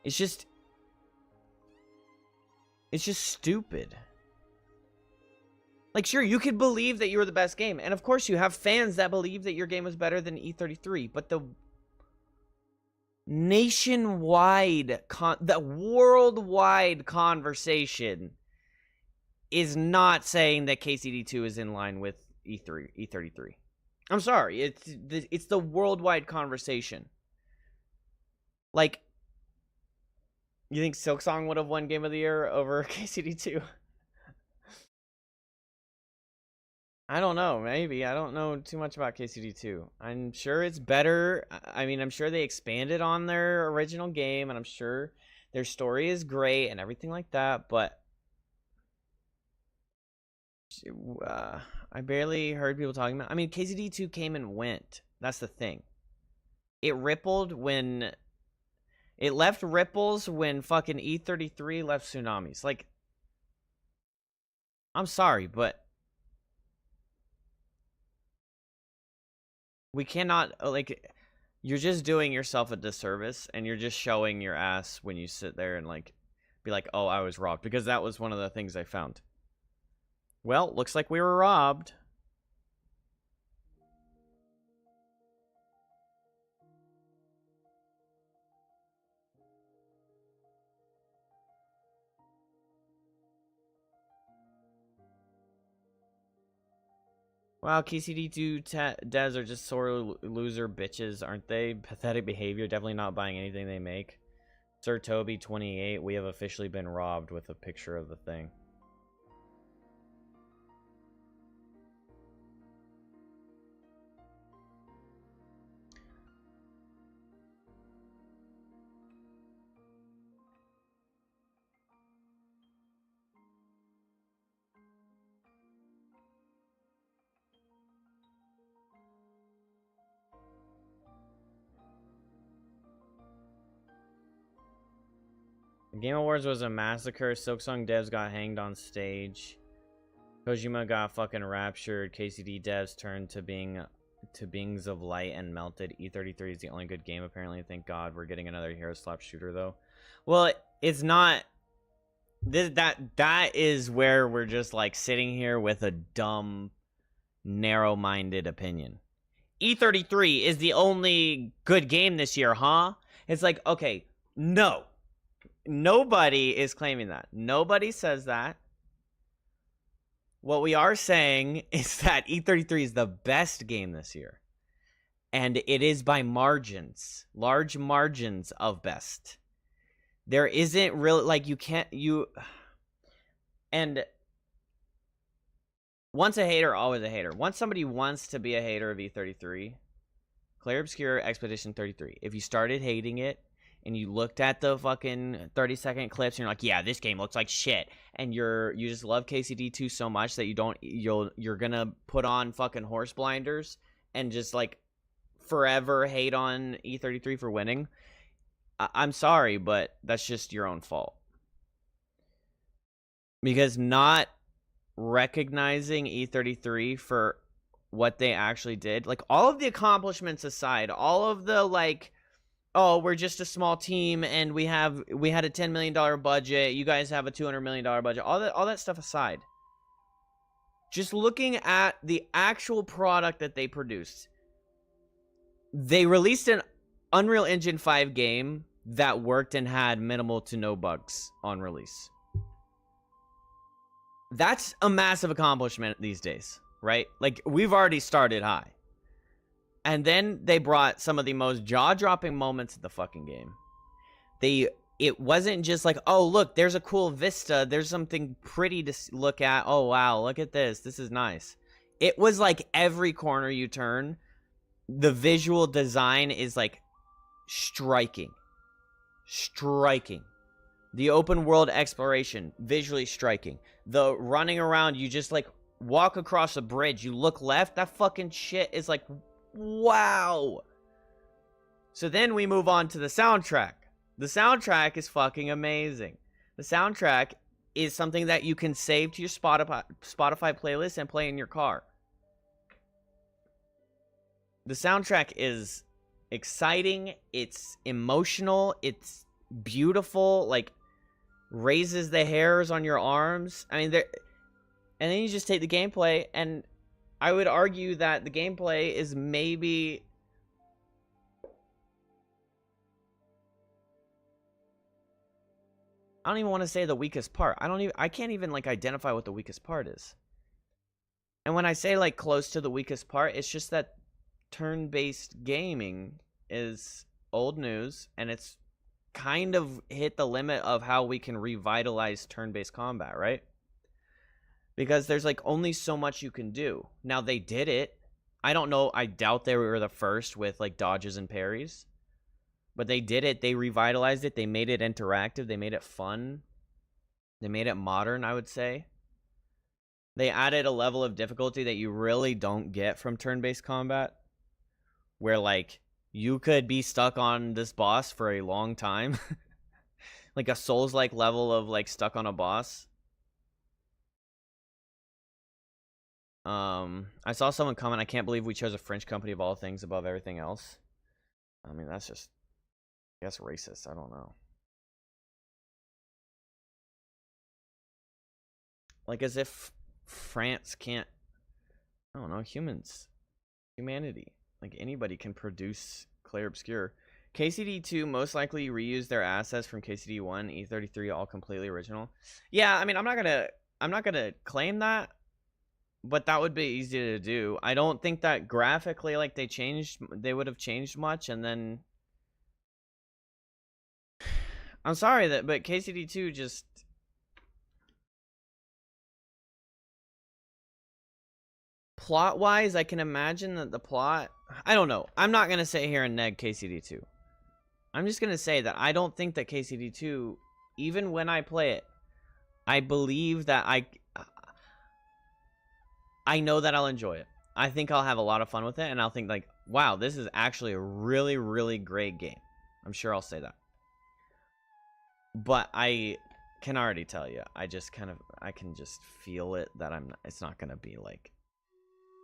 [SPEAKER 1] It's just stupid. Like, sure, you could believe that you were the best game, and of course you have fans that believe that your game was better than E33, but the nationwide, the worldwide conversation is not saying that KCD 2 is in line with E33. I'm sorry, it's the worldwide conversation. Like, you think Silksong would have won Game of the Year over KCD 2? I don't know, maybe. I don't know too much about KCD 2. I'm sure it's better. I mean, I'm sure they expanded on their original game, and I'm sure their story is great and everything like that, but I barely heard people talking about. I mean, KCD 2 came and went. That's the thing. It rippled when it left ripples when fucking E33 left tsunamis. Like, I'm sorry, but we cannot, like, you're just doing yourself a disservice, and you're just showing your ass when you sit there and, like, be like, oh, I was robbed, because that was one of the things I found. Well, looks like we were robbed. Wow, KCD2 devs are just sore loser bitches, aren't they? Pathetic behavior, definitely not buying anything they make. Sir Toby 28, we have officially been robbed, with a picture of the thing. The Game Awards was a massacre. Silksong devs got hanged on stage. Kojima got fucking raptured. KCD devs turned to beings of light and melted. E33 is the only good game, apparently. Thank God we're getting another hero slap shooter, though. Well, it's not. That is where we're just like sitting here with a dumb, narrow-minded opinion. E33 is the only good game this year, huh? It's like, okay, no. Nobody is claiming that. Nobody says that. What we are saying is that E33 is the best game this year. And it is by margins. Large margins of best. There isn't really, like, and once a hater, always a hater. Once somebody wants to be a hater of E33, Clair Obscur Expedition 33. If you started hating it, and you looked at the fucking 30-second clips, and you're like, yeah, this game looks like shit, and you just love KCD 2 so much that you're gonna put on fucking horse blinders and just like forever hate on E33 for winning. I'm sorry, but that's just your own fault. Because not recognizing E33 for what they actually did, like, all of the accomplishments aside, all of the, like, oh, we're just a small team and we had a $10 million budget, you guys have a $200 million budget, all that stuff aside, just looking at the actual product that they produced, they released an Unreal Engine 5 game that worked and had minimal to no bugs on release. That's a massive accomplishment these days, right? Like, we've already started high. And then they brought some of the most jaw-dropping moments of the fucking game. It wasn't just like, oh, look, there's a cool vista. There's something pretty to look at. Oh, wow, look at this. This is nice. It was like every corner you turn, the visual design is like striking. Striking. The open world exploration, visually striking. The running around, you just like walk across a bridge, you look left, that fucking shit is like, wow. So then we move on to the soundtrack. The soundtrack is fucking amazing. The soundtrack is something that you can save to your Spotify playlist and play in your car. The soundtrack is exciting, it's emotional, it's beautiful, like raises the hairs on your arms. I mean, and then you just take the gameplay, and I would argue that the gameplay is maybe I don't even want to say the weakest part. I can't even like identify what the weakest part is. And when I say like close to the weakest part, it's just that turn-based gaming is old news, and it's kind of hit the limit of how we can revitalize turn-based combat, right? Because there's like only so much you can do. Now they did it. I don't know, I doubt they were the first with like dodges and parries. But they did it. They revitalized it. They made it interactive. They made it fun. They made it modern, I would say. They added a level of difficulty that you really don't get from turn-based combat. Where, like, you could be stuck on this boss for a long time. Like a Souls-like level of, like, stuck on a boss. I saw someone comment, I can't believe we chose a French company of all things above everything else. I mean, that's just, I guess, racist. I don't know. Like, as if France can't, I don't know, humanity. Like, anybody can produce Clair Obscur. KCD2 most likely reused their assets from KCD1, E33, all completely original. Yeah, I mean, I'm not gonna claim that, but that would be easy to do. I don't think that graphically, like, they would have changed much, and then I'm sorry but KCD2 just, plot-wise, I can imagine that the plot, I don't know. I'm not gonna sit here and neg KCD2. I'm just gonna say that I don't think that KCD2, even when I play it, I believe that I know that I'll enjoy it. I think I'll have a lot of fun with it, and I'll think like, wow, this is actually a really, really great game. I'm sure I'll say that. But I can already tell you, I can just feel it that it's not gonna be like,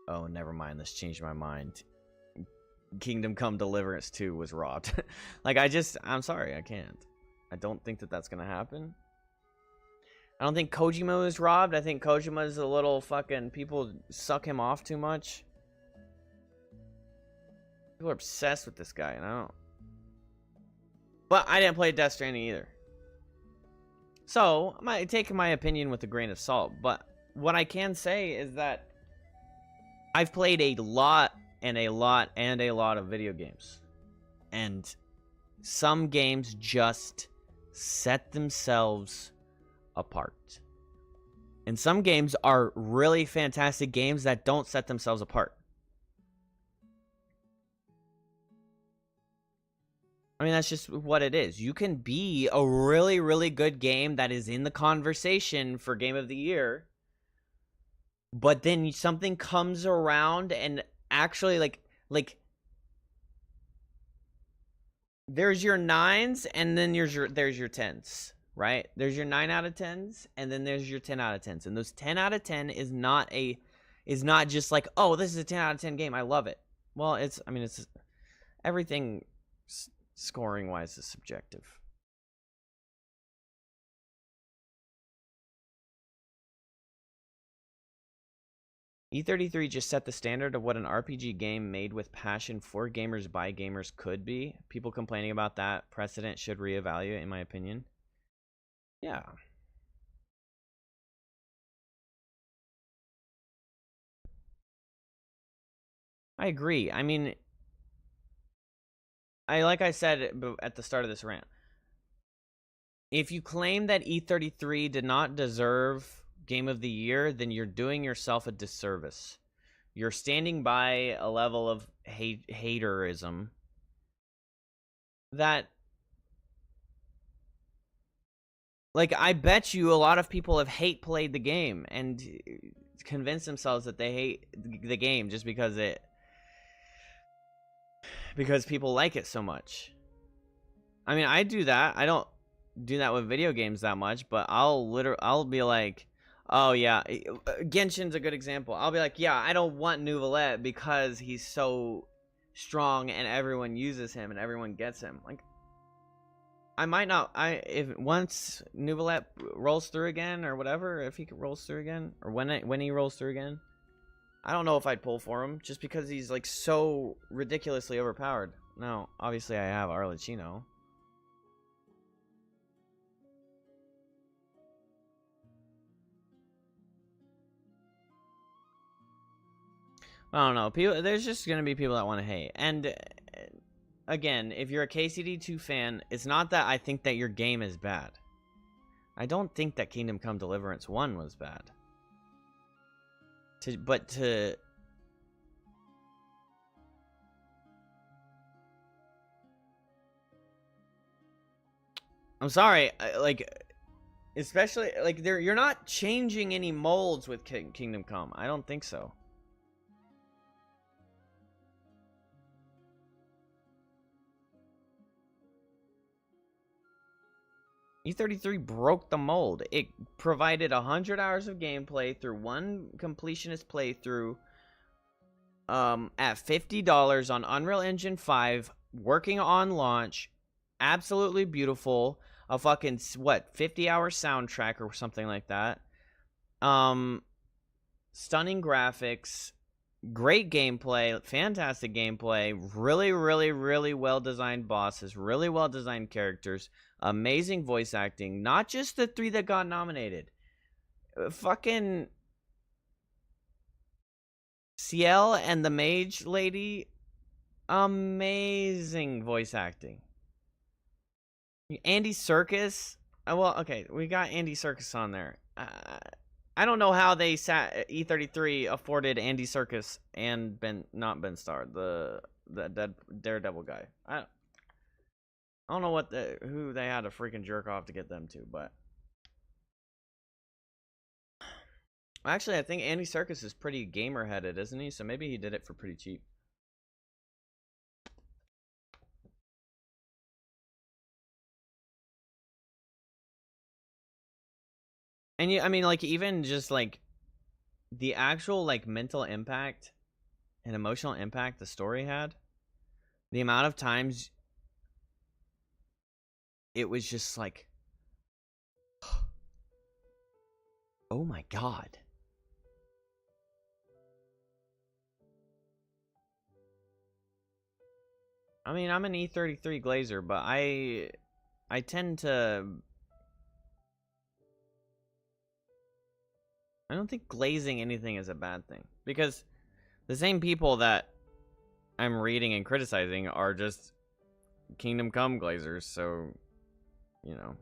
[SPEAKER 1] oh, never mind, this changed my mind. Kingdom Come Deliverance 2 was robbed. Like, I'm sorry, I can't. I don't think that that's gonna happen. I don't think Kojima was robbed. I think Kojima's a little fucking, people suck him off too much. People are obsessed with this guy, and I don't. But I didn't play Death Stranding either. So, I might take my opinion with a grain of salt. But what I can say is that I've played a lot of video games. And some games just set themselves apart. And some games are really fantastic games that don't set themselves apart. I mean, that's just what it is. You can be a really, really good game that is in the conversation for Game of the Year, but then something comes around and actually, like there's your 9s, and then there's your 10s, right? There's your 9 out of 10s, and then there's your 10 out of 10s. And those 10 out of 10 is not just like, oh, this is a 10 out of 10 game, I love it. Well, it's everything scoring wise is subjective. E33 just set the standard of what an RPG game made with passion for gamers by gamers could be. People complaining about that precedent should reevaluate, in my opinion. Yeah. I agree. I mean, like I said at the start of this rant, if you claim that E33 did not deserve Game of the Year, then you're doing yourself a disservice. You're standing by a level of haterism that, like, I bet you a lot of people have played the game and convinced themselves that they hate the game just because people like it so much. I mean, I do that. I don't do that with video games that much, but I'll be like, oh yeah, Genshin's a good example. I'll be like, yeah, I don't want Nouvelette because he's so strong and everyone uses him and everyone gets him. Like, I might not. If once Nouvelette rolls through again or whatever, if he rolls through again, or when he rolls through again, I don't know if I'd pull for him just because he's like so ridiculously overpowered. Now, obviously, I have Arlecchino. I don't know. People, there's just gonna be people that want to hate. And again, if you're a KCD2 fan, it's not that I think that your game is bad. I don't think that Kingdom Come Deliverance 1 was bad. I'm sorry, like, especially like you're not changing any molds with Kingdom Come. I don't think so. E33 broke the mold. It provided 100 hours of gameplay through one completionist playthrough at $50 on Unreal Engine 5, working on launch, absolutely beautiful, a fucking, what, 50-hour soundtrack or something like that. Stunning graphics, great gameplay, fantastic gameplay, really, really, really well-designed bosses, really well-designed characters, amazing voice acting, not just the 3 that got nominated. Fucking Ciel and the Mage Lady, amazing voice acting. Andy Serkis, well, okay, we got Andy Serkis on there. I don't know how they E33 afforded Andy Serkis and not Ben Starr, the Daredevil guy. I don't know who they had to freaking jerk off to get them to, but actually I think Andy Serkis is pretty gamer headed, isn't he? So maybe he did it for pretty cheap. And I mean, like, even just like the actual like mental impact and emotional impact the story had, the amount of times it was just like, oh my god. I mean, I'm an E33 glazer, but I tend to, I don't think glazing anything is a bad thing, because the same people that I'm reading and criticizing are just Kingdom Come glazers, so, you know.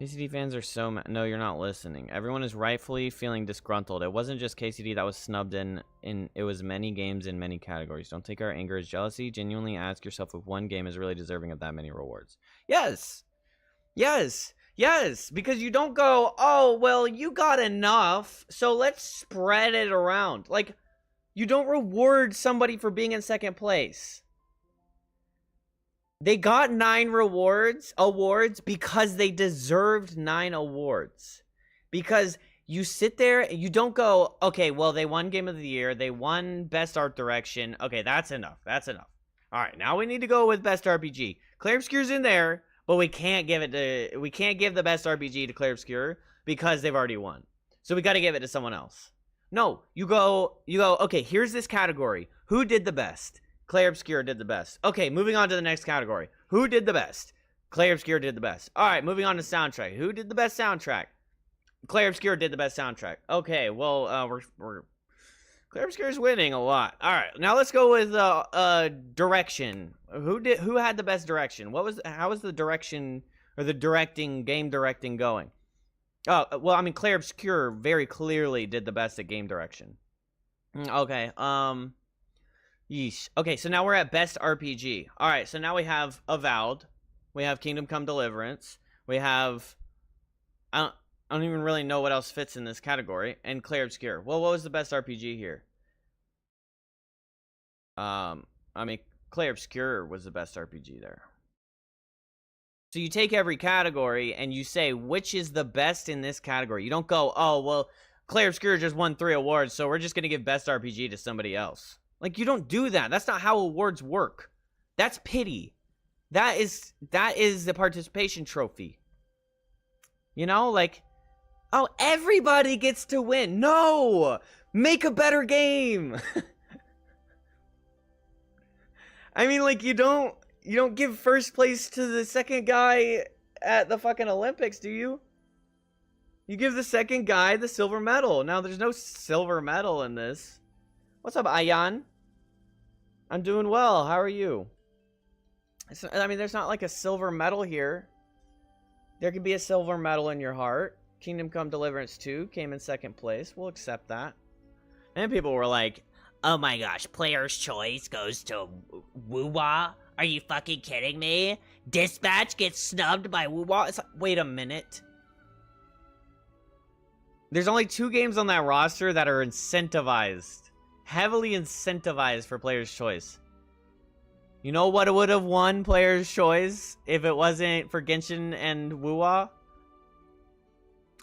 [SPEAKER 1] KCD fans are so no, you're not listening. Everyone is rightfully feeling disgruntled. It wasn't just KCD that was snubbed in it was many games in many categories. Don't take our anger as jealousy. Genuinely ask yourself if one game is really deserving of that many rewards. Yes. Yes. Yes, because you don't go, "Oh, well, you got enough, so let's spread it around." Like, you don't reward somebody for being in second place. They got 9 awards because they deserved 9 awards. Because you sit there and you don't go, okay, well, they won Game of the Year. They won Best Art Direction. Okay, that's enough. That's enough. All right, now we need to go with Best RPG. Clair Obscure's in there, but we can't give the Best RPG to Clair Obscure because they've already won. So we got to give it to someone else. No, you go, okay, here's this category. Who did the best? Clair Obscure did the best. Okay, moving on to the next category. Who did the best? Clair Obscure did the best. All right, moving on to soundtrack. Who did the best soundtrack? Clair Obscure did the best soundtrack. Okay, well, Clair Obscure's winning a lot. All right, now let's go with direction. Who had the best direction? How was the direction or the game directing going? Oh, well, I mean, Clair Obscure very clearly did the best at game direction. Okay, yeesh. Okay, so now we're at Best RPG. All right, so now we have Avowed. We have Kingdom Come Deliverance. We have... I don't even really know what else fits in this category. And Clair Obscure. Well, what was the best RPG here? I mean, Clair Obscure was the best RPG there. So you take every category and you say, which is the best in this category? You don't go, oh, well, Clair Obscure just won 3 awards, so we're just going to give best RPG to somebody else. Like, you don't do that. That's not how awards work. That's pity. That is the participation trophy. You know, like, oh, everybody gets to win. No! Make a better game! I mean, like, you don't give first place to the second guy at the fucking Olympics, do you? You give the second guy the silver medal. Now, there's no silver medal in this. What's up, Ayan? I'm doing well. How are you? I mean, there's not like a silver medal here. There could be a silver medal in your heart. Kingdom Come Deliverance 2 came in second place. We'll accept that. And people were like, oh my gosh, Player's Choice goes to Woo-Wah? Are you fucking kidding me? Dispatch gets snubbed by Woo-Wah? It's like, wait a minute. There's only 2 games on that roster that are incentivized. Heavily incentivized for Player's Choice. You know what would have won Player's Choice if it wasn't for Genshin and Woo-Wah?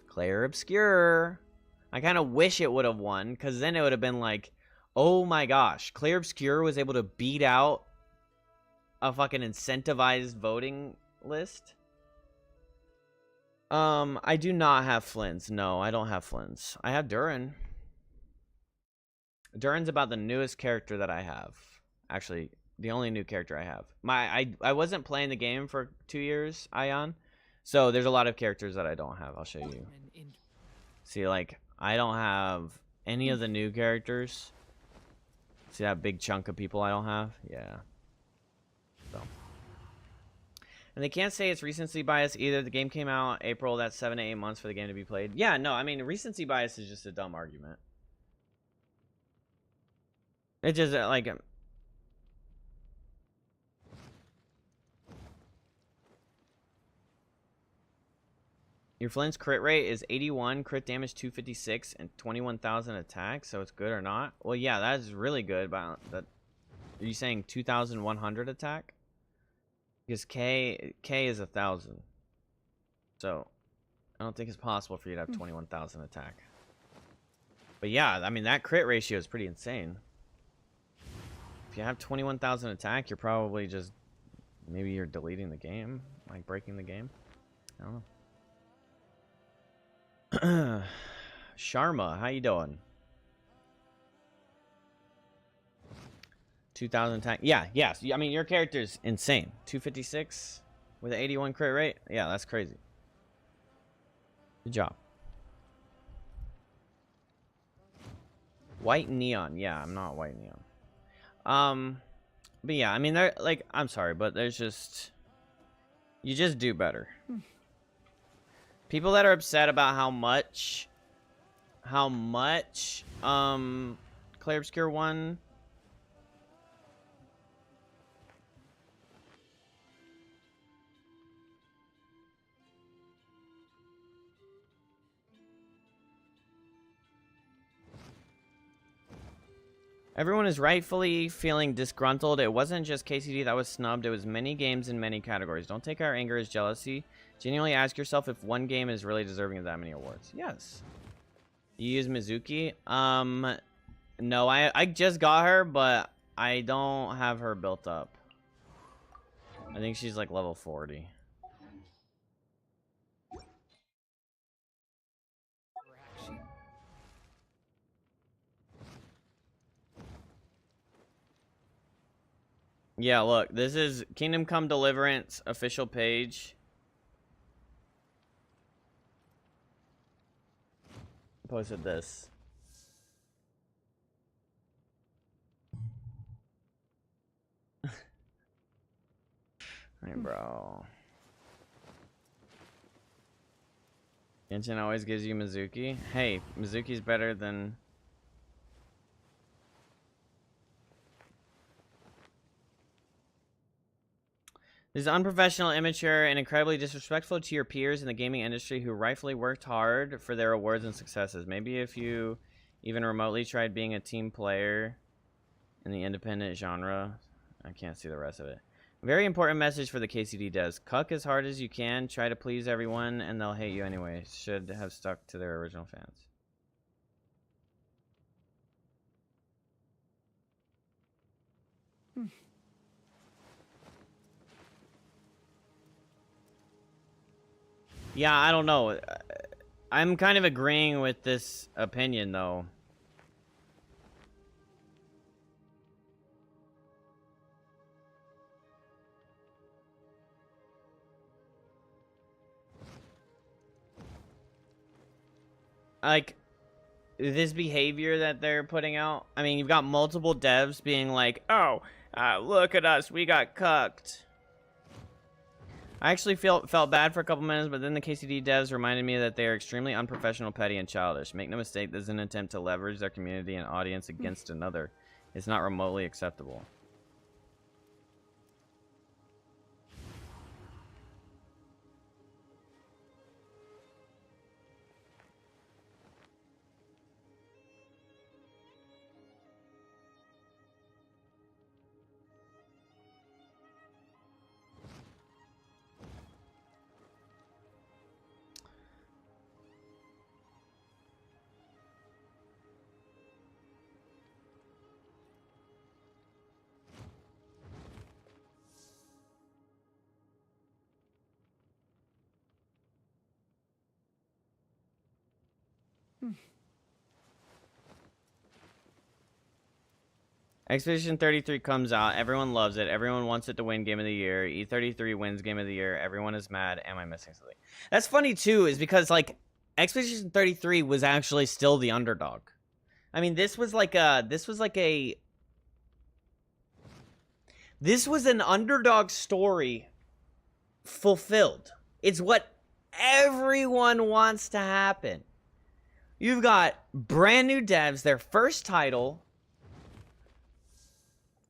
[SPEAKER 1] Clair Obscure. I kind of wish it would have won, because then it would have been like, oh my gosh, Clair Obscure was able to beat out a fucking incentivized voting list. I do not have Flynn's. No, I don't have Flynn's. I have Durin. Durin's about the newest character that I have. Actually, the only new character I have. I wasn't playing the game for 2 years, Ion. So there's a lot of characters that I don't have. I'll show you. See, like, I don't have any of the new characters. See that big chunk of people I don't have? Yeah. So. And they can't say it's recency bias either. The game came out April. That's 7 to 8 months for the game to be played. Yeah, no, I mean, recency bias is just a dumb argument. It's just like... Your Flynn's crit rate is 81, crit damage 256, and 21,000 attack, so it's good or not? Well, yeah, that is really good, but that... Are you saying 2,100 attack? Because K is 1,000. So, I don't think it's possible for you to have 21,000 attack. But yeah, I mean, that crit ratio is pretty insane. If you have 21,000 attack, you're probably just... Maybe you're deleting the game, like breaking the game. I don't know. Sharma, how you doing? 2,000 attack. Yeah, yes. I mean, your character's insane. 256 with an 81 crit rate. Yeah, that's crazy. Good job. White neon. Yeah, I'm not white neon. But yeah, I mean, they're like, I'm sorry, but there's just, you just do better. People that are upset about how much Clair Obscure won. Everyone is rightfully feeling disgruntled. It wasn't just KCD that was snubbed. It was many games in many categories. Don't take our anger as jealousy. Genuinely ask yourself if one game is really deserving of that many awards. Yes. You use Mizuki? No, I just got her, but I don't have her built up. I think she's like level 40. Yeah, look, this is Kingdom Come Deliverance official page. Posted this. Hey, bro. Genshin always gives you Mizuki. Hey, Mizuki's better than... This is unprofessional, immature, and incredibly disrespectful to your peers in the gaming industry who rightfully worked hard for their awards and successes. Maybe if you even remotely tried being a team player in the independent genre. I can't see the rest of it. Very important message for the KCD devs. Cuck as hard as you can. Try to please everyone, and they'll hate you anyway. Should have stuck to their original fans. Yeah, I don't know. I'm kind of agreeing with this opinion, though. Like, this behavior that they're putting out. I mean, you've got multiple devs being like, oh, look at us, we got cucked. I actually felt bad for a couple minutes, but then the KCD devs reminded me that they are extremely unprofessional, petty, and childish. Make no mistake, this is an attempt to leverage their community and audience against another. It's not remotely acceptable. Expedition 33 comes out. Everyone loves it. Everyone wants it to win Game of the Year. E33 wins Game of the Year. Everyone is mad. Am I missing something? That's funny, too, is because, like, Expedition 33 was actually still the underdog. I mean, this was an underdog story fulfilled. It's what everyone wants to happen. You've got brand new devs, their first title,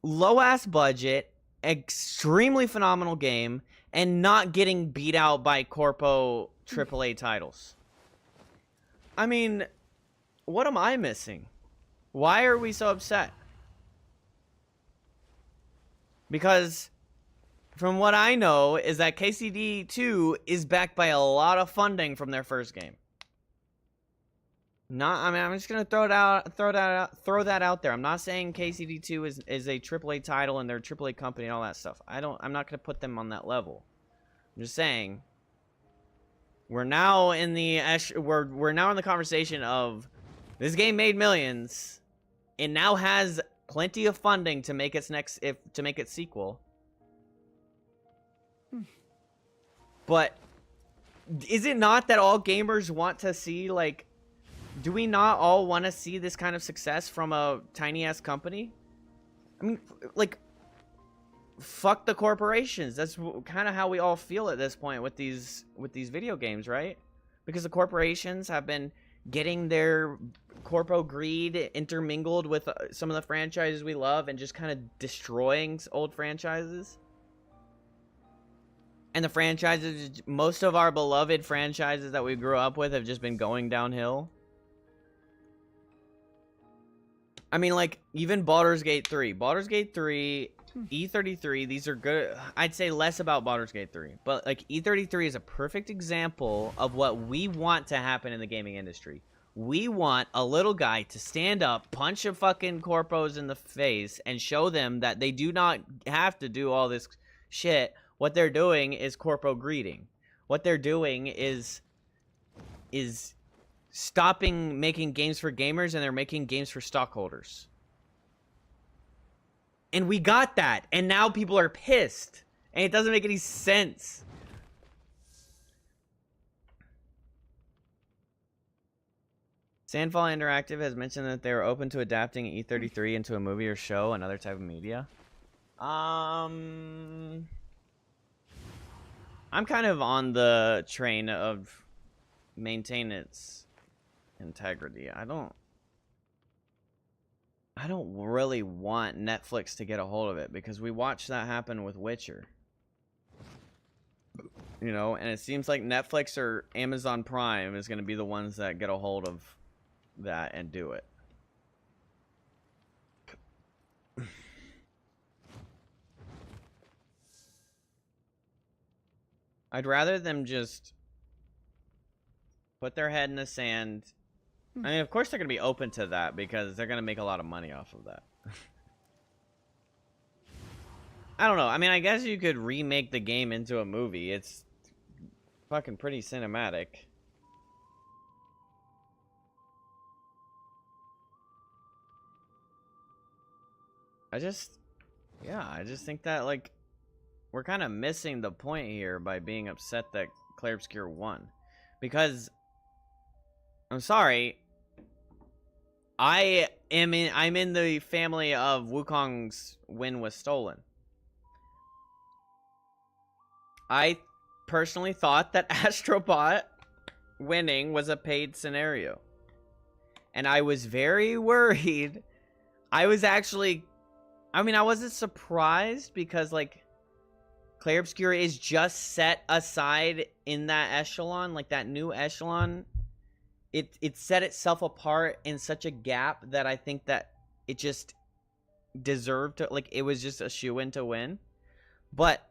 [SPEAKER 1] low-ass budget, extremely phenomenal game, and not getting beat out by corpo AAA titles. I mean, what am I missing? Why are we so upset? Because from what I know is that KCD 2 is backed by a lot of funding from their first game. I mean, I'm just gonna throw that out there. I'm not saying KCD 2 is a AAA title and they're a AAA company and all that stuff. I'm not gonna put them on that level. I'm just saying we're now in the conversation of this game made millions. It now has plenty of funding to make its sequel. But is it not that all gamers want to see, like, do we not all want to see this kind of success from a tiny-ass company? I mean, like, fuck the corporations. That's kind of how we all feel at this point with these video games, right? Because the corporations have been getting their corpo greed intermingled with some of the franchises we love and just kind of destroying old franchises. And the franchises, most of our beloved franchises that we grew up with have just been going downhill. I mean, like, even Baldur's Gate 3. Baldur's Gate 3, E33, these are good. I'd say less about Baldur's Gate 3. But, like, E33 is a perfect example of what we want to happen in the gaming industry. We want a little guy to stand up, punch a fucking corpos in the face, and show them that they do not have to do all this shit. What they're doing is corpo greeting. What they're doing is stopping making games for gamers, and they're making games for stockholders. And we got that, and now people are pissed, and it doesn't make any sense. Sandfall Interactive has mentioned that they are open to adapting E33 into a movie or show, another type of media. I'm kind of on the train of maintain its integrity. I don't really want Netflix to get a hold of it, because we watched that happen with Witcher. You know, and it seems like Netflix or Amazon Prime is going to be the ones that get a hold of that and do it. I'd rather them just put their head in the sand. I mean, of course they're going to be open to that, because they're going to make a lot of money off of that. I don't know. I mean, I guess you could remake the game into a movie. It's fucking pretty cinematic. I just think that, like, we're kind of missing the point here by being upset that Clair Obscur won. Because, I'm sorry, I'm in the family of Wukong's win was stolen. I personally thought that Astrobot winning was a paid scenario. And I was very worried. I wasn't surprised, because, like, Clair Obscur is just set aside in that echelon, like that new echelon. It set itself apart in such a gap that I think that it just deserved to, like, it was just a shoo-in to win. But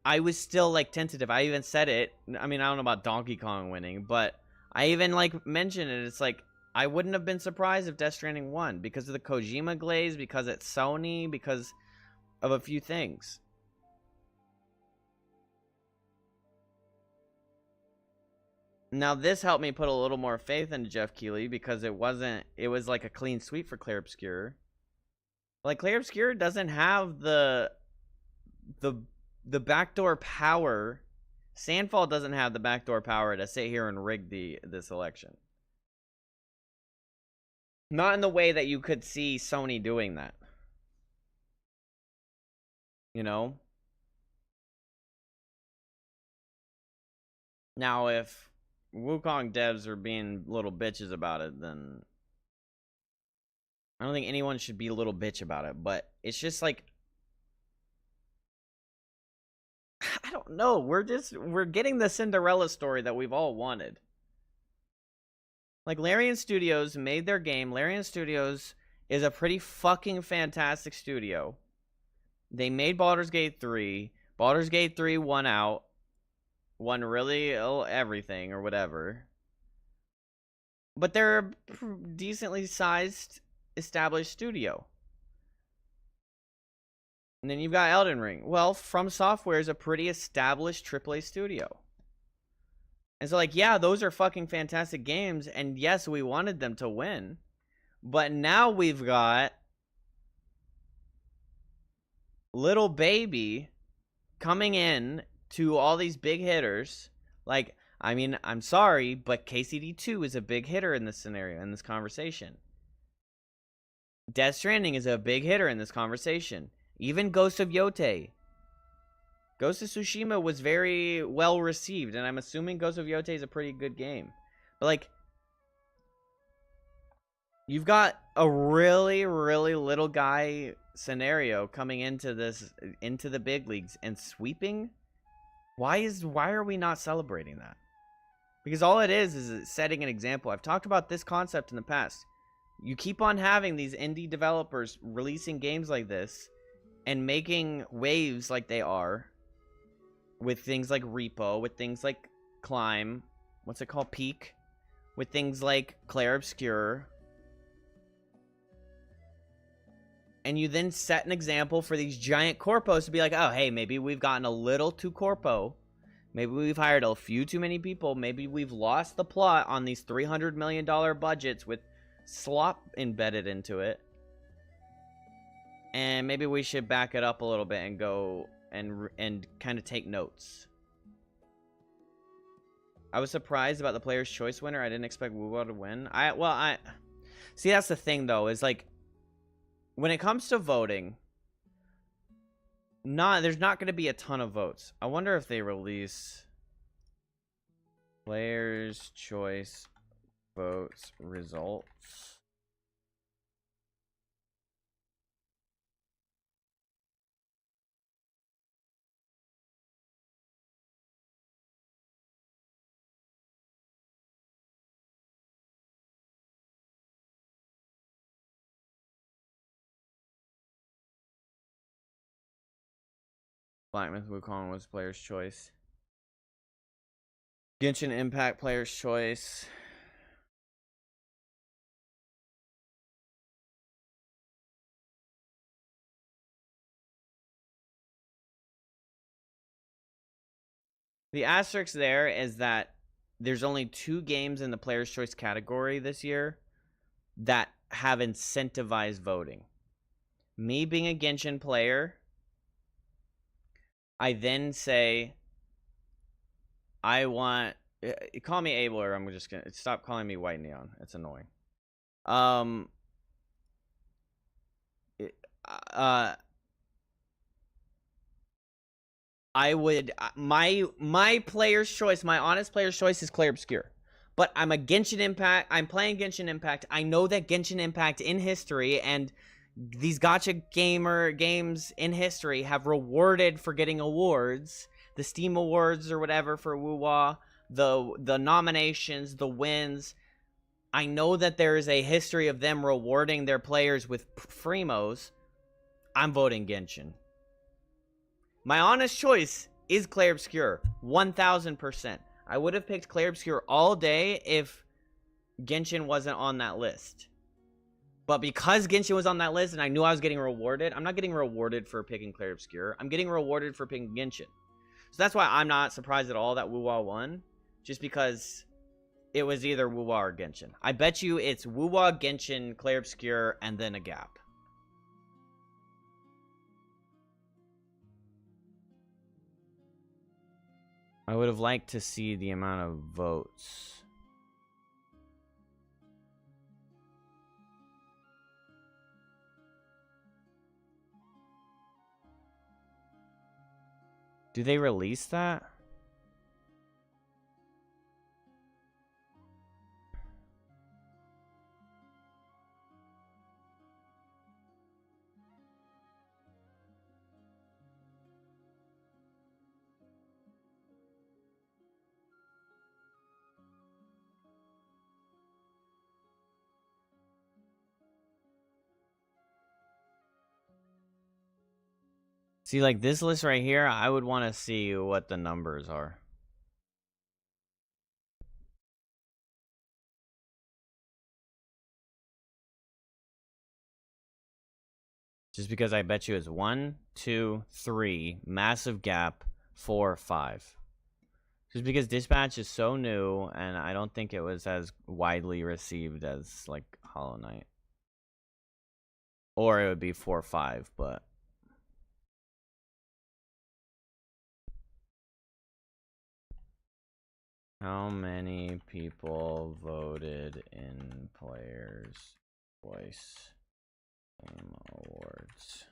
[SPEAKER 1] I was still, like, tentative. I even said it. I mean, I don't know about Donkey Kong winning, but I even, like, mentioned it. It's like, I wouldn't have been surprised if Death Stranding won, because of the Kojima glaze, because it's Sony, because of a few things. Now, this helped me put a little more faith into Jeff Keighley, because it was like a clean sweep for Clair Obscur. Like, Clair Obscur doesn't have the backdoor power. Sandfall doesn't have the backdoor power to sit here and rig this election. Not in the way that you could see Sony doing that. You know? Now, if Wukong devs are being little bitches about it, then I don't think anyone should be a little bitch about it. But it's just like, I don't know. We're getting the Cinderella story that we've all wanted. Like, Larian Studios made their game. Larian Studios is a pretty fucking fantastic studio. They made Baldur's Gate 3. Baldur's Gate 3 won really everything or whatever. But they're a decently sized, established studio. And then you've got Elden Ring. Well, From Software is a pretty established AAA studio. And so, like, yeah, those are fucking fantastic games. And yes, we wanted them to win. But now we've got Little Baby coming in to all these big hitters. Like, I mean, I'm sorry, but KCD2 is a big hitter in this scenario, in this conversation. Death Stranding is a big hitter in this conversation. Even Ghost of Yotei. Ghost of Tsushima was very well received, and I'm assuming Ghost of Yotei is a pretty good game. But, like, you've got a really, really little guy scenario coming into the big leagues and sweeping. Why are we not celebrating that? Because all it is setting an example. I've talked about this concept in the past. You keep on having these indie developers releasing games like this and making waves like they are with things like Repo, with things like Climb, what's it called, Peak, with things like Clair Obscur. And you then set an example for these giant corpos to be like, oh, hey, maybe we've gotten a little too corpo. Maybe we've hired a few too many people. Maybe we've lost the plot on these $300 million budgets with slop embedded into it. And maybe we should back it up a little bit and go and kind of take notes. I was surprised about the Player's Choice winner. I didn't expect Wuwa to win. See, that's the thing, though, is like, when it comes to voting, there's not going to be a ton of votes. I wonder if they release Player's Choice votes results. Blackmouth Wukong was Player's Choice. Genshin Impact Player's Choice. The asterisk there is that there's only 2 games in the Player's Choice category this year that have incentivized voting. Me being a Genshin player, I then say, I want... Call me Abel, or I'm just gonna... Stop calling me White Neon. It's annoying. I would... My player's choice, my honest player's choice is Clair Obscur. But I'm a Genshin Impact... I'm playing Genshin Impact. I know that Genshin Impact in history and... These gacha games in history have rewarded for getting awards, the Steam Awards or whatever for WuWa, the nominations, the wins. I know that there is a history of them rewarding their players with primos. I'm voting Genshin. My honest choice is Clair Obscur, 1000%. I would have picked Clair Obscur all day if Genshin wasn't on that list. But because Genshin was on that list and I knew I was getting rewarded, I'm not getting rewarded for picking Clair Obscur. I'm getting rewarded for picking Genshin. So that's why I'm not surprised at all that WuWa won. Just because it was either WuWa or Genshin. I bet you it's WuWa, Genshin, Clair Obscur, and then a gap. I would have liked to see the amount of votes. Do they release that? See, like this list right here, I would want to see what the numbers are. Just because I bet you it's 1, 2, 3, massive gap, 4, 5. Just because Dispatch is so new, and I don't think it was as widely received as, like, Hollow Knight. Or it would be 4, 5, but... How many people voted in Players' Choice Game Awards?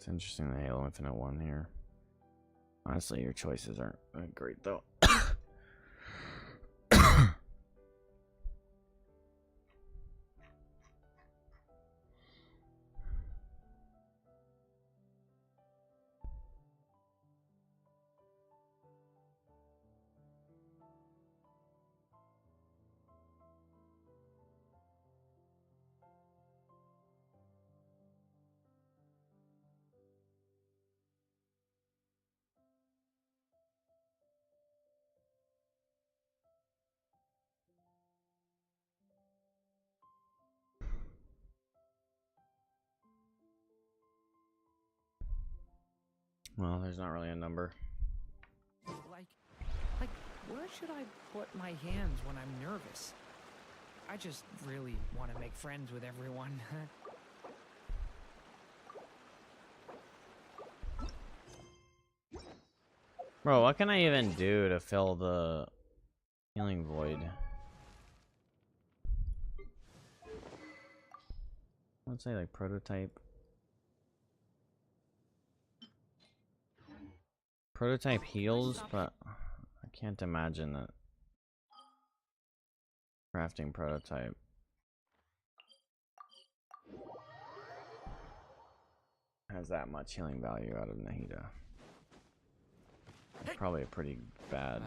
[SPEAKER 1] It's interesting the Halo Infinite one here. Honestly, your choices aren't great though. Well, there's not really a number.
[SPEAKER 9] Like, where should I put my hands when I'm nervous? I just really want to make friends with everyone.
[SPEAKER 1] Bro, what can I even do to fill the healing void? Let's say like prototype. Prototype heals, but I can't imagine that crafting prototype has that much healing value out of Nahida. It's probably a pretty bad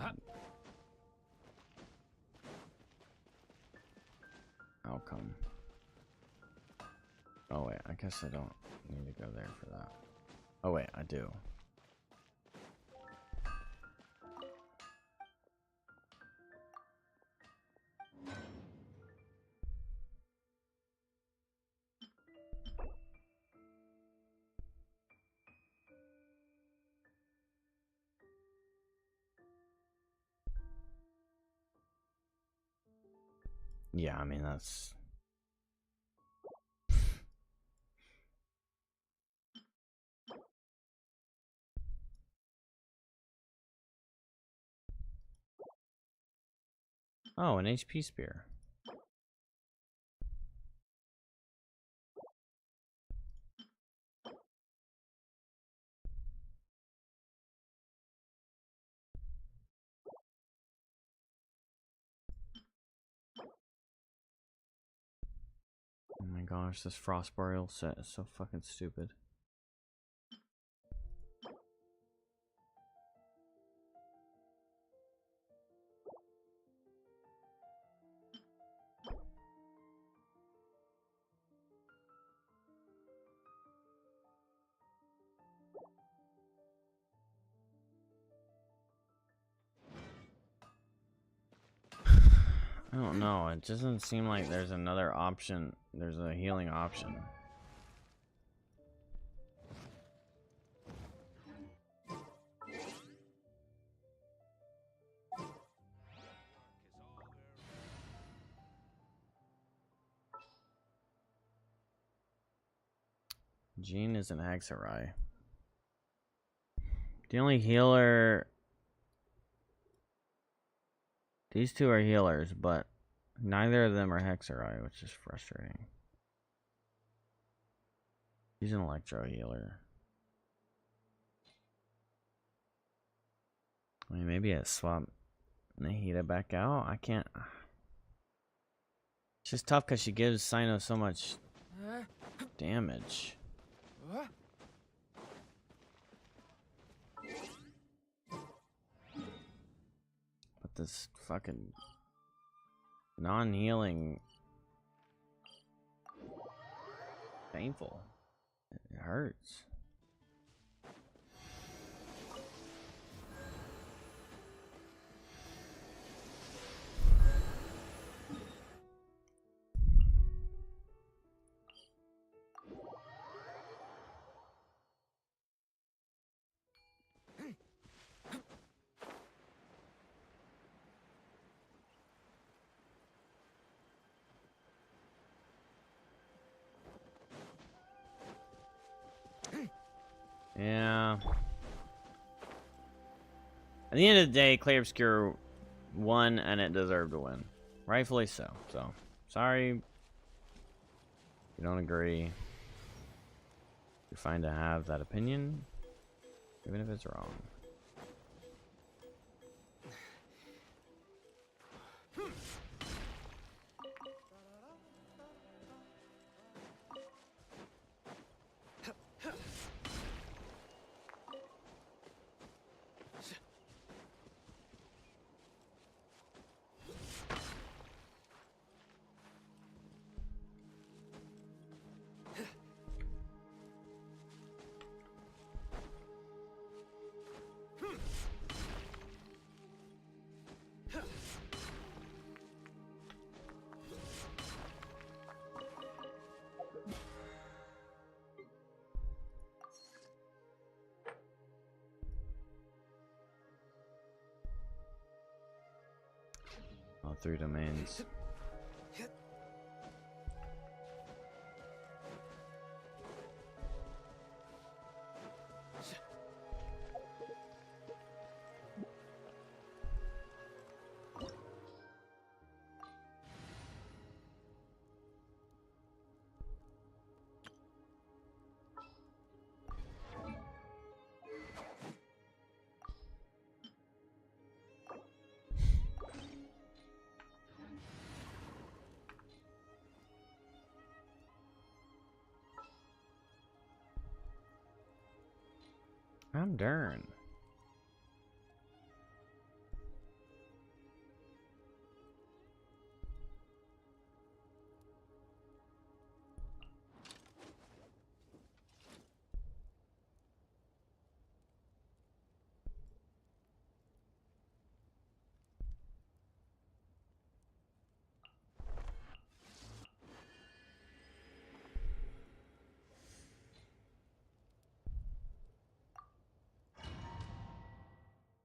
[SPEAKER 1] outcome. Oh wait, I guess I don't need to go there for that. Oh wait, I do. Yeah, I mean that's oh, an HP spear. Oh my gosh, this Frost Boreal set is so fucking stupid. I don't know, it doesn't seem like there's another option. There's a healing option. Jean is an Hexarai. The only healer... These two are healers, but neither of them are Hexarai, which is frustrating. He's an Electro healer. I mean, maybe I swap Nahida back out. I can't... It's just tough because she gives Sino so much damage. But this fucking non-healing painful. It hurts. Yeah. At the end of the day, Clear Obscure won, and it deserved to win. Rightfully so. So, sorry. You don't agree. You're fine to have that opinion, even if it's wrong. All 3 domains. I'm darn.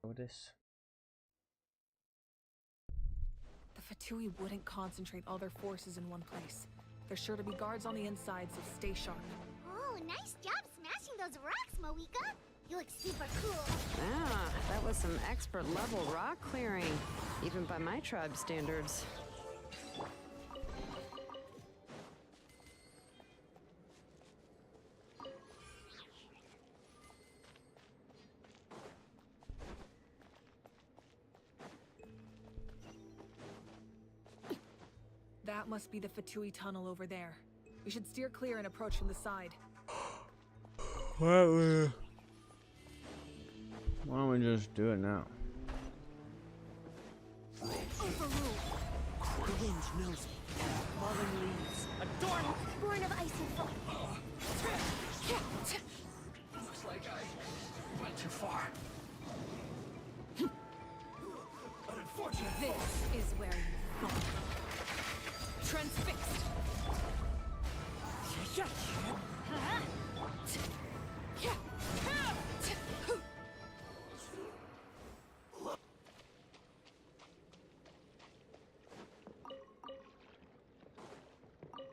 [SPEAKER 1] Notice.
[SPEAKER 4] The Fatui wouldn't concentrate all their forces in one place. There's sure to be guards on the inside, so stay sharp.
[SPEAKER 3] Oh, nice job smashing those rocks, Moika. You look super cool.
[SPEAKER 6] Ah, that was some expert level rock clearing, even by my tribe standards.
[SPEAKER 4] That must be the Fatui tunnel over there. We should steer clear and approach from the side.
[SPEAKER 1] Why don't we just do it now?
[SPEAKER 3] Overruled.
[SPEAKER 8] The wind knows me. Fallen leaves.
[SPEAKER 3] Adorn, born of ice and fire.
[SPEAKER 8] Looks like I went too far. But unfortunately,
[SPEAKER 4] This is where you fall. Transfixed.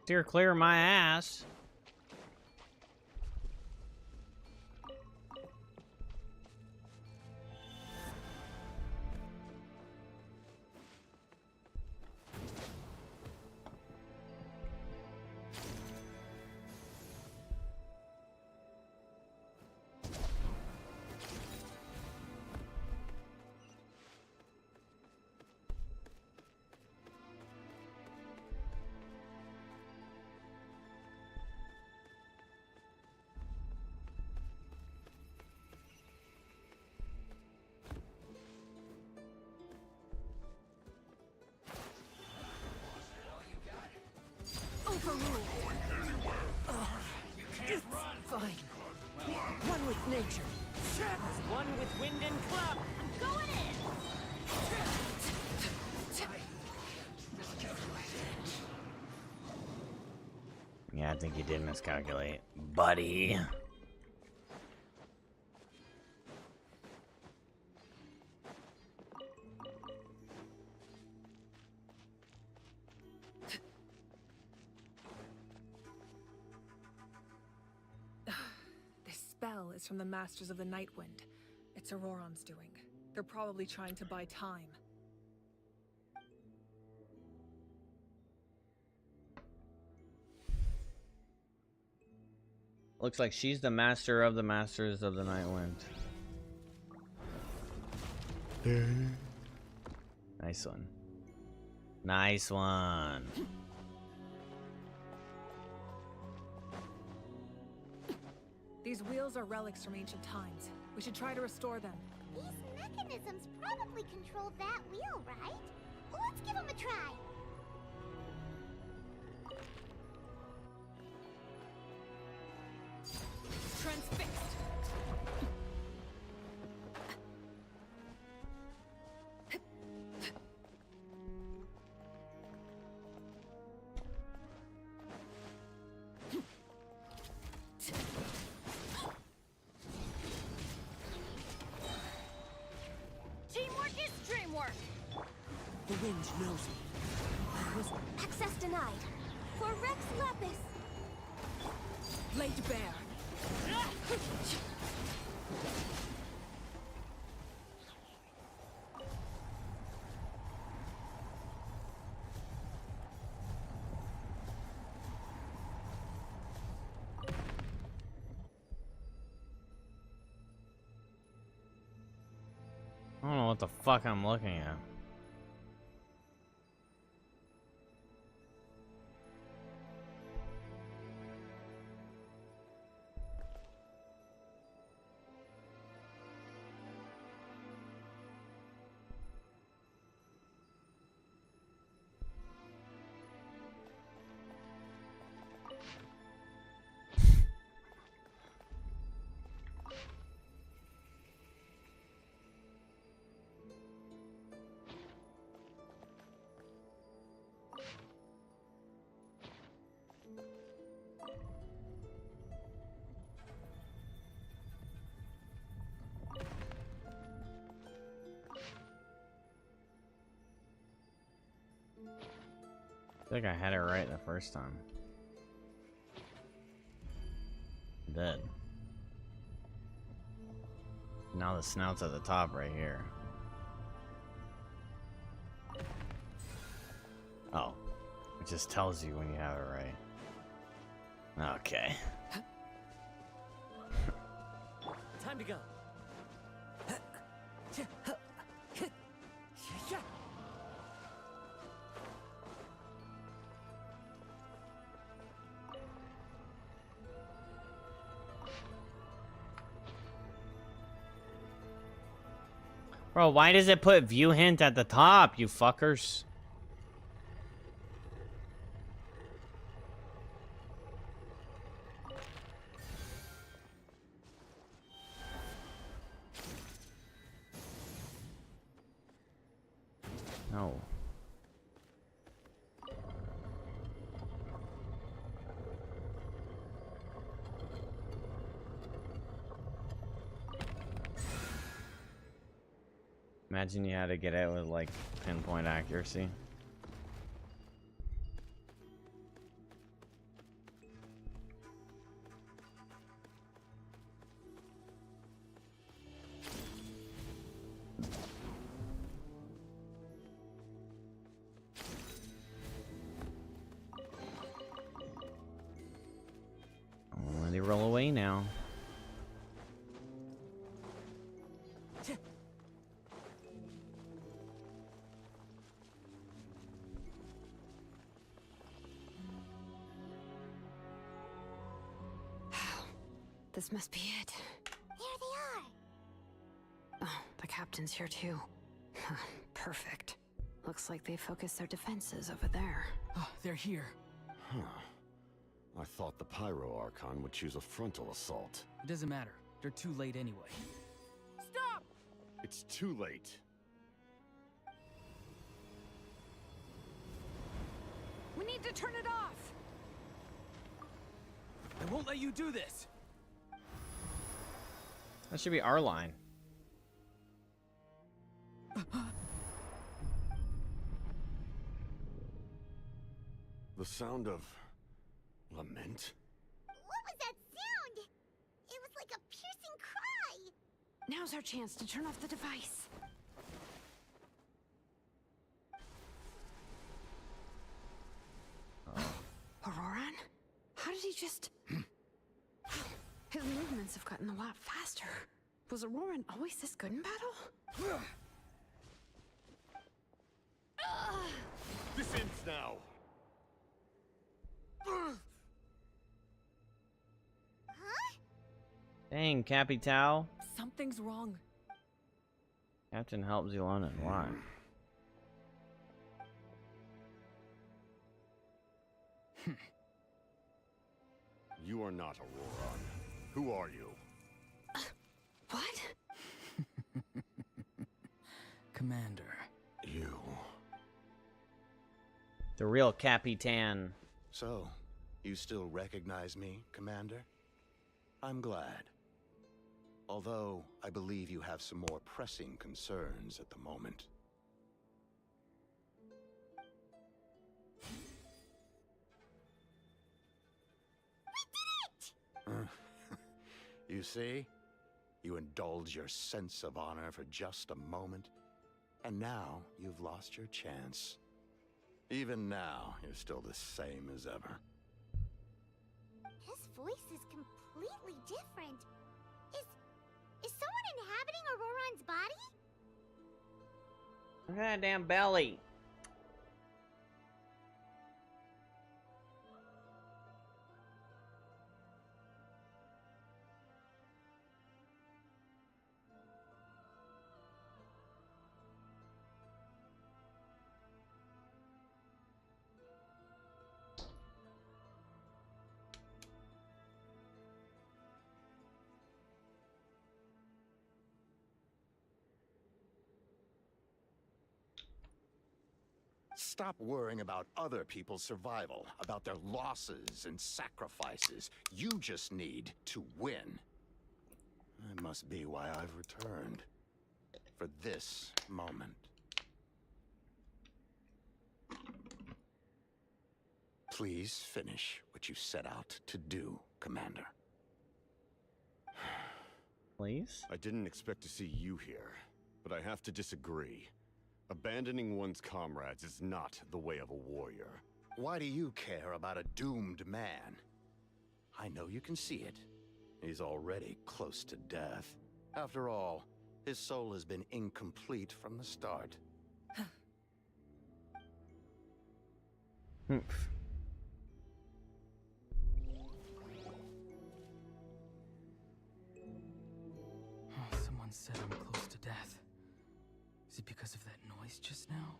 [SPEAKER 1] Steer clear my ass.
[SPEAKER 4] Overruled. It's fine. One with nature.
[SPEAKER 9] One with wind and cloud.
[SPEAKER 3] Going in.
[SPEAKER 1] Yeah, I think you did miscalculate, buddy.
[SPEAKER 4] This spell is from the Masters of the Night Wind. It's Auroron's doing. They're probably trying to buy time.
[SPEAKER 1] Looks like she's the master of the masters of the Night Wind. Nice one. Nice one.
[SPEAKER 4] These wheels are relics from ancient times. We should try to restore them.
[SPEAKER 3] These mechanisms probably control that wheel, right? Let's give them a try.
[SPEAKER 4] Transfixed.
[SPEAKER 3] Teamwork is dreamwork.
[SPEAKER 2] The wind knows me.
[SPEAKER 3] Access denied. For Rex Lapis.
[SPEAKER 4] Laid bare.
[SPEAKER 1] I don't know what the fuck I'm looking at. I think I had it right the first time. Dead. Now the snout's at the top right here. Oh. It just tells you when you have it right. Okay.
[SPEAKER 2] Time to go.
[SPEAKER 1] Bro, why does it put view hint at the top, you fuckers? No. Imagine you had to get it with like pinpoint accuracy. Let it roll away now.
[SPEAKER 6] This must be it.
[SPEAKER 3] Here they are.
[SPEAKER 6] Oh, the captain's here too. Perfect. Looks like they focused their defenses over there.
[SPEAKER 2] Oh, they're here.
[SPEAKER 10] Huh. I thought the Pyro Archon would choose a frontal assault.
[SPEAKER 2] It doesn't matter. They're too late anyway.
[SPEAKER 4] Stop!
[SPEAKER 10] It's too late.
[SPEAKER 4] We need to turn it off!
[SPEAKER 2] I won't let you do this!
[SPEAKER 1] That should be our line.
[SPEAKER 10] The sound of lament?
[SPEAKER 3] What was that sound? It was like a piercing cry.
[SPEAKER 6] Now's our chance to turn off the device. Auroran? How did he just... His movements have gotten a lot faster. Was Auroran always this good in battle?
[SPEAKER 10] This ends now.
[SPEAKER 1] Dang, Capital.
[SPEAKER 4] Something's wrong.
[SPEAKER 1] Captain helps Zelona. Why?
[SPEAKER 10] You are not Auroran. Who are you?
[SPEAKER 6] What?
[SPEAKER 8] Commander.
[SPEAKER 10] You.
[SPEAKER 1] The real Capitan.
[SPEAKER 11] So, you still recognize me, Commander? I'm glad. Although, I believe you have some more pressing concerns at the moment. You see? You indulge your sense of honor for just a moment, and now you've lost your chance. Even now, you're still the same as ever.
[SPEAKER 3] His voice is completely different. Is someone inhabiting Auroran's body?
[SPEAKER 1] Look at that damn belly.
[SPEAKER 11] Stop worrying about other people's survival, about their losses and sacrifices. You just need to win. That must be why I've returned. For this moment. Please finish what you set out to do, Commander.
[SPEAKER 1] Please?
[SPEAKER 10] I didn't expect to see you here, but I have to disagree. Abandoning one's comrades is not the way of a warrior.
[SPEAKER 11] Why do you care about a doomed man? I know you can see it. He's already close to death. After all, his soul has been incomplete from the start.
[SPEAKER 8] Someone said I'm close to death. Is it because of that noise just now?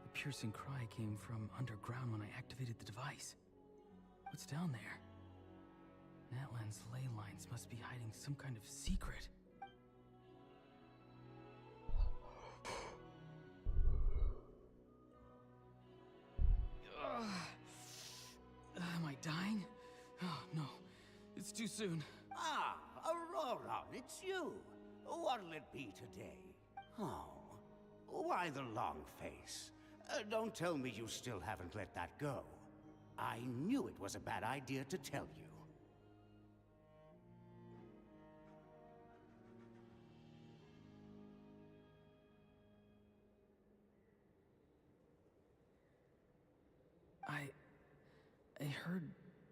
[SPEAKER 8] The piercing cry came from underground when I activated the device. What's down there? Natlan's ley lines must be hiding some kind of secret. Am I dying? Oh, no. It's too soon.
[SPEAKER 12] Ah, Auroran, it's you. What'll it be today? Oh, why the long face? Don't tell me you still haven't let that go. I knew it was a bad idea to tell you.
[SPEAKER 8] I heard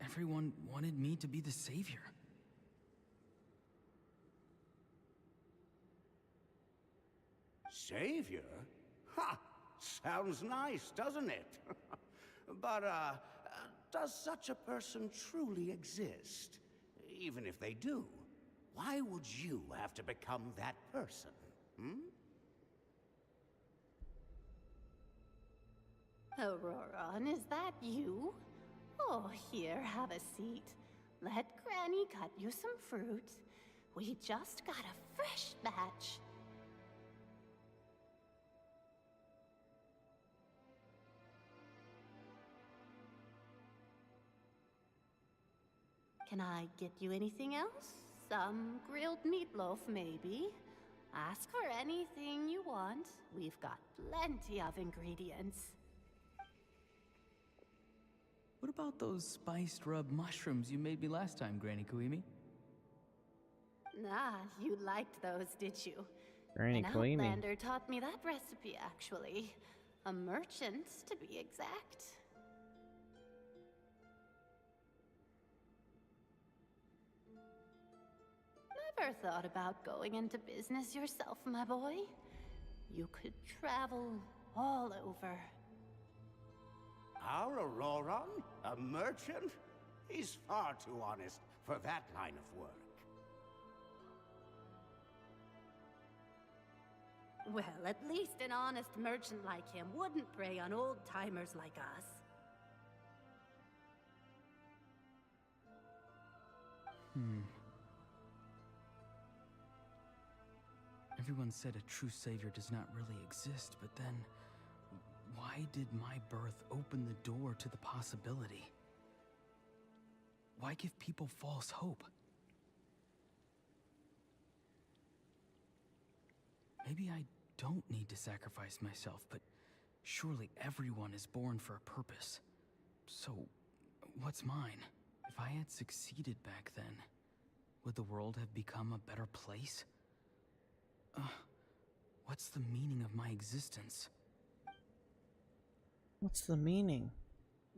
[SPEAKER 8] everyone wanted me to be the savior.
[SPEAKER 12] Savior? Ha! Sounds nice, doesn't it? But, does such a person truly exist? Even if they do, why would you have to become that person? Hmm?
[SPEAKER 13] Auroran, is that you? Oh, here, have a seat. Let Granny cut you some fruit. We just got a fresh batch. Can I get you anything else? Some grilled meatloaf, maybe? Ask for anything you want. We've got plenty of ingredients.
[SPEAKER 8] What about those spiced rub mushrooms you made me last time, Granny Koimi?
[SPEAKER 13] Ah, you liked those, did you?
[SPEAKER 1] Granny
[SPEAKER 13] An
[SPEAKER 1] Koimi.
[SPEAKER 13] Outlander taught me that recipe, actually. A merchant, to be exact. Ever thought about going into business yourself, my boy? You could travel all over.
[SPEAKER 12] Our Auroron? A merchant? He's far too honest for that line of work.
[SPEAKER 13] Well, at least an honest merchant like him wouldn't prey on old-timers like us.
[SPEAKER 8] Everyone said a true savior does not really exist, but then why did my birth open the door to the possibility? Why give people false hope? Maybe I don't need to sacrifice myself, but surely everyone is born for a purpose. So, what's mine? If I had succeeded back then, would the world have become a better place? What's the meaning of my existence?
[SPEAKER 1] What's the meaning?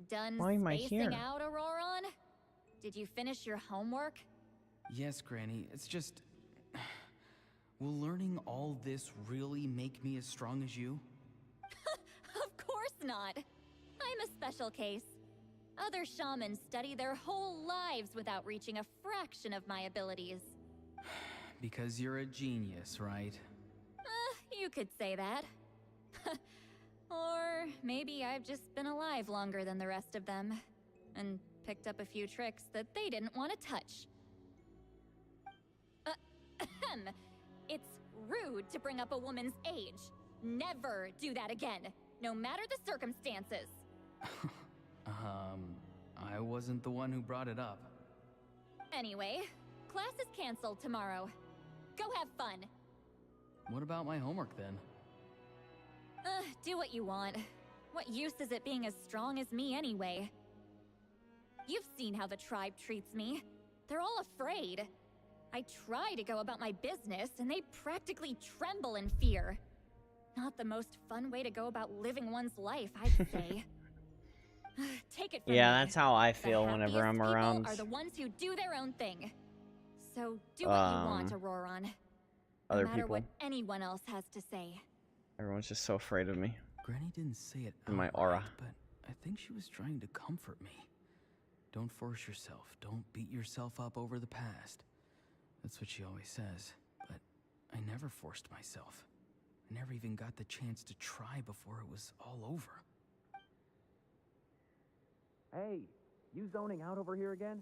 [SPEAKER 5] Done
[SPEAKER 1] Why am I
[SPEAKER 5] spacing
[SPEAKER 1] here?
[SPEAKER 5] out, Auroron? Did you finish your homework?
[SPEAKER 8] Yes, Granny, it's just... Will learning all this really make me as strong as you?
[SPEAKER 5] Of course not. I'm a special case. Other shamans study their whole lives without reaching a fraction of my abilities.
[SPEAKER 8] Because you're a genius, right?
[SPEAKER 5] You could say that. Or maybe I've just been alive longer than the rest of them, and picked up a few tricks that they didn't want to touch. It's rude to bring up a woman's age. Never do that again, no matter the circumstances.
[SPEAKER 8] I wasn't the one who brought it up.
[SPEAKER 5] Anyway, class is canceled tomorrow. Go have fun.
[SPEAKER 8] What about my homework then?
[SPEAKER 5] Do what you want. What use is it being as strong as me anyway? You've seen how the tribe treats me. They're all afraid. I try to go about my business, and they practically tremble in fear. Not the most fun way to go about living one's life, I'd say. Take it from me.
[SPEAKER 1] Yeah, that's how I feel
[SPEAKER 5] The
[SPEAKER 1] whenever
[SPEAKER 5] happiest
[SPEAKER 1] I'm
[SPEAKER 5] people
[SPEAKER 1] around.
[SPEAKER 5] are the ones who do their own thing. So do what you want, Auroron. No
[SPEAKER 1] Other
[SPEAKER 5] matter
[SPEAKER 1] people.
[SPEAKER 5] what anyone else has to say.
[SPEAKER 1] Everyone's just so afraid of me.
[SPEAKER 8] Granny didn't say it
[SPEAKER 1] In my
[SPEAKER 8] outright,
[SPEAKER 1] aura.
[SPEAKER 8] but I think she was trying to comfort me. Don't force yourself. Don't beat yourself up over the past. That's what she always says. But I never forced myself. I never even got the chance to try before it was all over.
[SPEAKER 14] Hey, you zoning out over here again?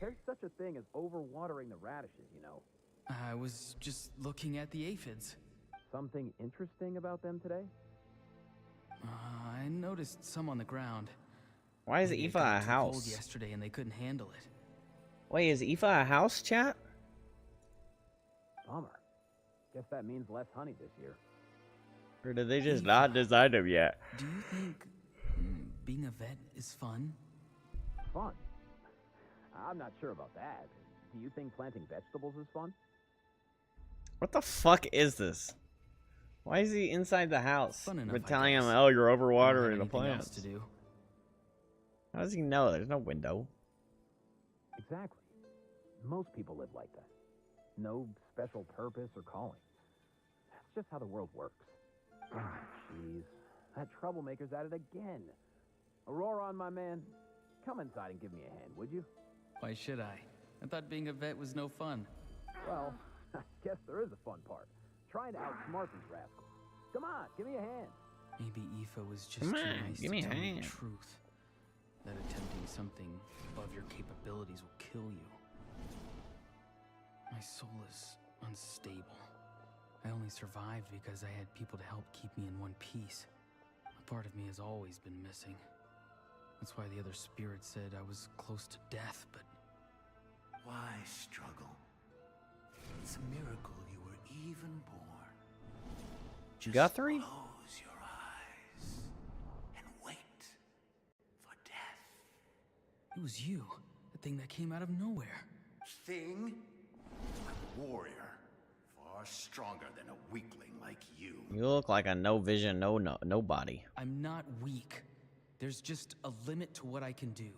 [SPEAKER 14] There's such a thing as overwatering the radishes, you know.
[SPEAKER 8] I was just looking at the aphids.
[SPEAKER 14] Something interesting about them today?
[SPEAKER 8] I noticed some on the ground.
[SPEAKER 1] Why is
[SPEAKER 8] Maybe it
[SPEAKER 1] Aoife
[SPEAKER 8] got
[SPEAKER 1] a
[SPEAKER 8] too
[SPEAKER 1] house?
[SPEAKER 8] cold yesterday and they couldn't handle it.
[SPEAKER 1] Wait, is Aoife a house, chat?
[SPEAKER 14] Bummer. Guess that means less honey this year.
[SPEAKER 1] Or did they just not decide them yet?
[SPEAKER 8] Do you think being a vet is fun?
[SPEAKER 14] Fun? I'm not sure about that. Do you think planting vegetables is fun?
[SPEAKER 1] What the fuck is this? Why is he inside the house?
[SPEAKER 8] Fun enough,
[SPEAKER 1] We're
[SPEAKER 8] I
[SPEAKER 1] telling him,
[SPEAKER 8] guess.
[SPEAKER 1] oh, you're
[SPEAKER 8] I don't have
[SPEAKER 1] overwatering the
[SPEAKER 8] anything else
[SPEAKER 1] plants.
[SPEAKER 8] to do.
[SPEAKER 1] How does he know? There's no window.
[SPEAKER 14] Exactly. Most people live like that. No special purpose or calling. That's just how the world works. Jeez. That troublemaker's at it again. Auroron, my man. Come inside and give me a hand, would you?
[SPEAKER 8] Why should I? I thought being a vet was no fun.
[SPEAKER 14] Well, I guess there is a fun part. Trying to outsmart these rascals. Come on, give me a hand.
[SPEAKER 8] Maybe Aoife was just
[SPEAKER 1] Come
[SPEAKER 8] too
[SPEAKER 1] on,
[SPEAKER 8] nice
[SPEAKER 1] give
[SPEAKER 8] to
[SPEAKER 1] me a
[SPEAKER 8] tell me
[SPEAKER 1] hand.
[SPEAKER 8] the truth. That attempting something above your capabilities will kill you. My soul is unstable. I only survived because I had people to help keep me in one piece. A part of me has always been missing. That's why the other spirits said I was close to death, but...
[SPEAKER 12] Why struggle? It's a miracle you were even born.
[SPEAKER 1] You got three?
[SPEAKER 12] Close your eyes and wait for death.
[SPEAKER 8] It was you, the thing that came out of nowhere.
[SPEAKER 12] Thing? I'm a warrior. Far stronger than a weakling like you.
[SPEAKER 1] You look like a no vision, nobody.
[SPEAKER 8] I'm not weak. There's just a limit to what I can do.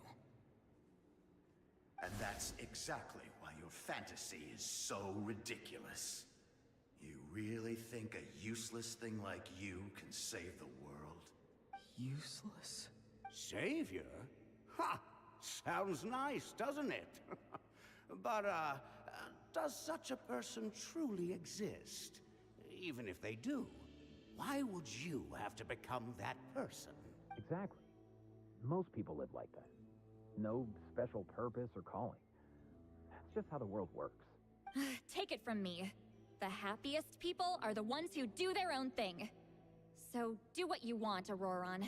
[SPEAKER 12] And that's exactly why
[SPEAKER 11] your fantasy is so ridiculous. You really think a useless thing like you can save the world?
[SPEAKER 8] Useless?
[SPEAKER 12] Savior? Ha! Sounds nice, doesn't it? But, does such a person truly exist? Even if they do, why would you have to become that person?
[SPEAKER 14] Exactly. Most people live like that. No special purpose or calling. That's just how the world works.
[SPEAKER 5] Take it from me. The happiest people are the ones who do their own thing. So do what you want, Auroron.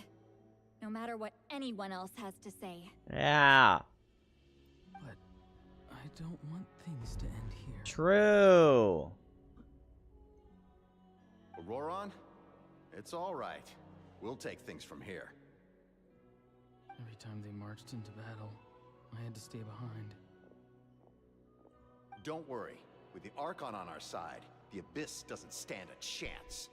[SPEAKER 5] No matter what anyone else has to say.
[SPEAKER 1] Yeah.
[SPEAKER 8] But I don't want things to end here.
[SPEAKER 1] True.
[SPEAKER 11] Auroron? It's all right. We'll take things from here.
[SPEAKER 8] Every time they marched into battle, I had to stay behind.
[SPEAKER 11] Don't worry. With the Archon on our side, the Abyss doesn't stand a chance.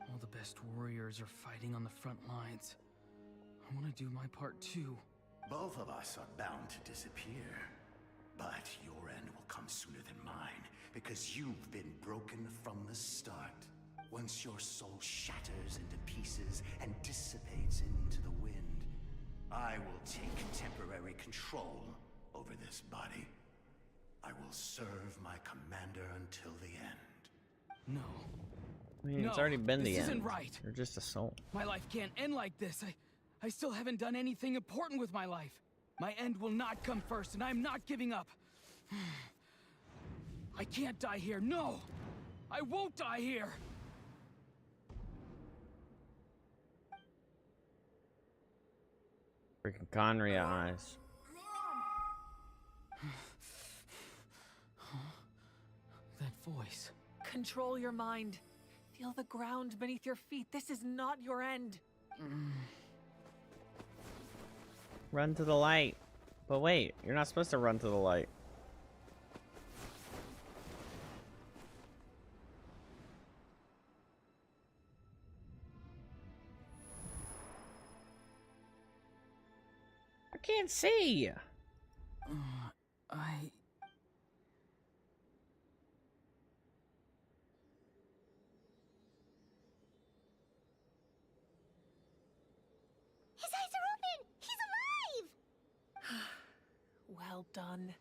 [SPEAKER 8] All the best warriors are fighting on the front lines. I want to do my part too.
[SPEAKER 11] Both of us are bound to disappear. But your end will come sooner than mine, because you've been broken from the start. Once your soul shatters into pieces and dissipates into the wind, I will take contemporary control over this body. I will serve my commander until the end.
[SPEAKER 8] No.
[SPEAKER 1] I mean,
[SPEAKER 8] No,
[SPEAKER 1] it's already been the
[SPEAKER 8] this
[SPEAKER 1] end.
[SPEAKER 8] isn't right.
[SPEAKER 1] You're just a soul.
[SPEAKER 8] My life can't end like this. I still haven't done anything important with my life. My end will not come first, and I'm not giving up. I can't die here. No! I won't die here!
[SPEAKER 1] Freaking Conria eyes.
[SPEAKER 8] That voice.
[SPEAKER 4] Control your mind. Feel the ground beneath your feet. This is not your end.
[SPEAKER 1] Run to the light. But wait, you're not supposed to run to the light. I can't see.
[SPEAKER 3] His eyes are open! He's alive!
[SPEAKER 4] Well done.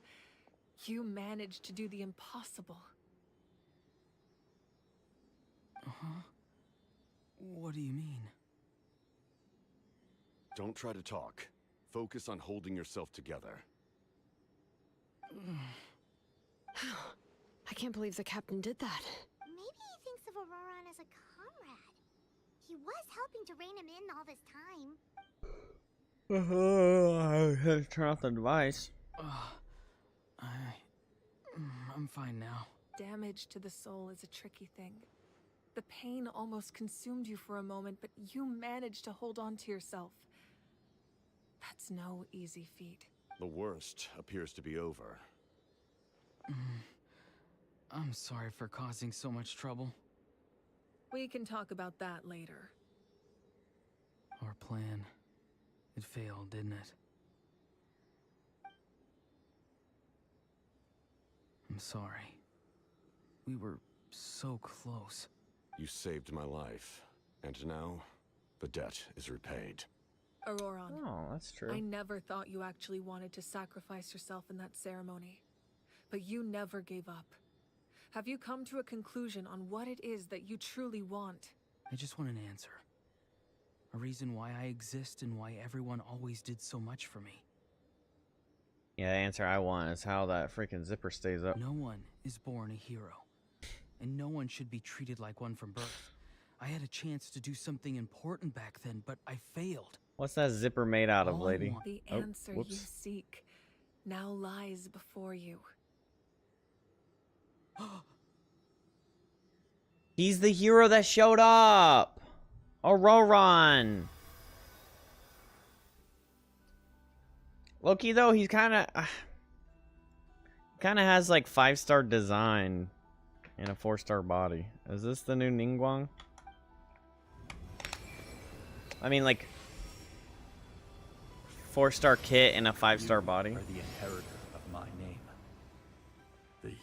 [SPEAKER 4] You managed to do the impossible.
[SPEAKER 8] Uh-huh. What do you mean?
[SPEAKER 10] Don't try to talk. Focus on holding yourself together.
[SPEAKER 6] I can't believe the captain did that.
[SPEAKER 3] Maybe he thinks of Auroron as a comrade. He was helping to rein him in all this time.
[SPEAKER 1] I had to turn off the device.
[SPEAKER 8] I'm fine now.
[SPEAKER 4] Damage to the soul is a tricky thing. The pain almost consumed you for a moment, but you managed to hold on to yourself. That's no easy feat.
[SPEAKER 10] The worst appears to be over.
[SPEAKER 8] I'm sorry for causing so much trouble.
[SPEAKER 4] We can talk about that later.
[SPEAKER 8] Our plan, it failed, didn't it? I'm sorry. We were so close.
[SPEAKER 10] You saved my life, and now the debt is repaid.
[SPEAKER 4] Auroron.
[SPEAKER 1] Oh, that's true.
[SPEAKER 4] I never thought you actually wanted to sacrifice yourself in that ceremony. But you never gave up. Have you come to a conclusion on what it is that you truly want?
[SPEAKER 8] I just want an answer. A reason why I exist and why everyone always did so much for me.
[SPEAKER 1] Yeah, the answer I want is how that freaking zipper stays up.
[SPEAKER 8] No one is born a hero. And no one should be treated like one from birth. I had a chance to do something important back then, but I failed.
[SPEAKER 1] What's that zipper made out of,
[SPEAKER 8] All I
[SPEAKER 1] lady?
[SPEAKER 8] want-
[SPEAKER 4] The
[SPEAKER 1] Oh,
[SPEAKER 4] answer you
[SPEAKER 1] whoops.
[SPEAKER 4] seek now lies before you.
[SPEAKER 1] He's the hero that showed up! Auroron! Loki, though, he's kind of has like 5-star design and a 4-star body. Is this the new Ningguang? I mean, like 4-star kit and a 5-star body.
[SPEAKER 15] Are the inheritor of my name.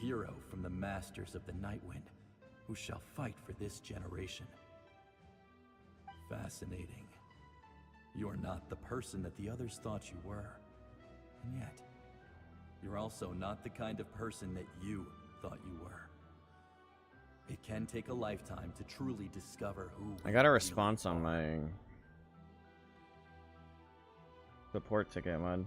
[SPEAKER 15] hero from the masters of the Nightwind, who shall fight for this generation. Fascinating. You're not the person that the others thought you were. And yet, you're also not the kind of person that you thought you were. It can take a lifetime to truly discover who
[SPEAKER 1] I got a response on my support ticket, man.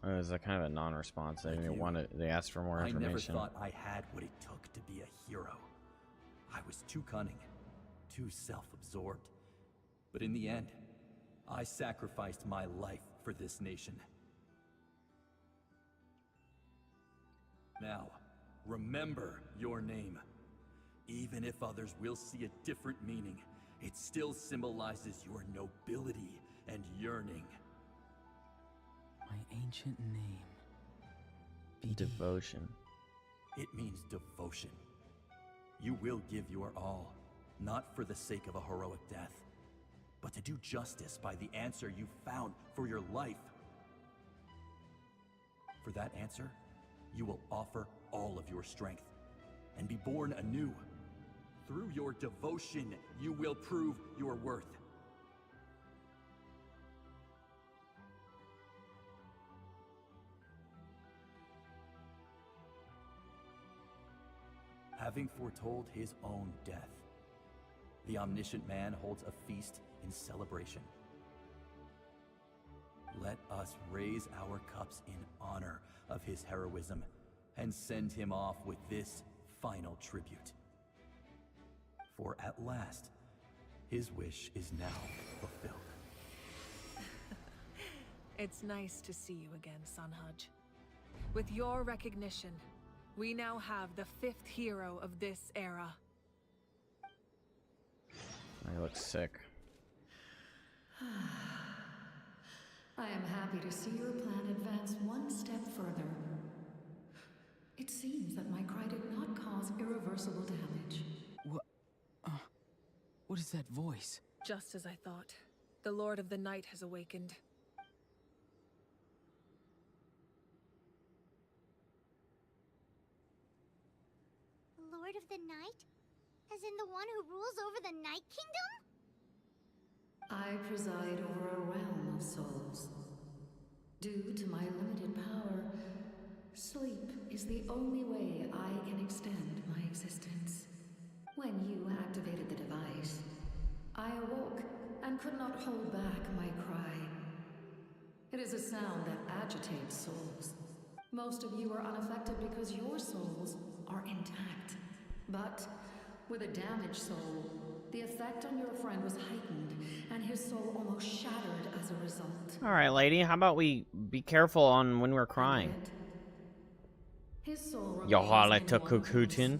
[SPEAKER 1] It was a kind of a non-response. They didn't want it. They asked for more information.
[SPEAKER 15] I never thought I had what it took to be a hero. I was too cunning, too self-absorbed. But in the end, I sacrificed my life for this nation. Now, remember your name. Even if others will see a different meaning, it still symbolizes your nobility and yearning.
[SPEAKER 8] My ancient name.
[SPEAKER 1] Devotion.
[SPEAKER 15] It means devotion. You will give your all, not for the sake of a heroic death, but to do justice by the answer you found for your life. For that answer, you will offer all of your strength and be born anew. Through your devotion, you will prove your worth. Having foretold his own death, the omniscient man holds a feast in celebration. Let us raise our cups in honor of his heroism and send him off with this final tribute. For at last, his wish is now fulfilled.
[SPEAKER 4] It's nice to see you again, Sunhudge. With your recognition, we now have the 5th hero of this era.
[SPEAKER 1] I look sick.
[SPEAKER 16] I am happy to see your plan advance one step further. It seems that my cry did not cause irreversible damage.
[SPEAKER 8] What is that voice?
[SPEAKER 4] Just as I thought. The Lord of the Night has awakened.
[SPEAKER 3] Lord of the Night? As in the one who rules over the Night Kingdom?
[SPEAKER 16] I preside over a realm of souls. Due to my limited power, sleep is the only way I can extend my existence. When you activated the device, I awoke and could not hold back my cry. It is a sound that agitates souls. Most of you are unaffected because your souls are intact. But with a damaged soul, the effect on your friend was heightened, and his soul almost shattered as a result.
[SPEAKER 1] All right, lady. How about we be careful on when we're crying?
[SPEAKER 16] His soul remains
[SPEAKER 1] Yohala
[SPEAKER 16] in one place.
[SPEAKER 1] Tokukutin.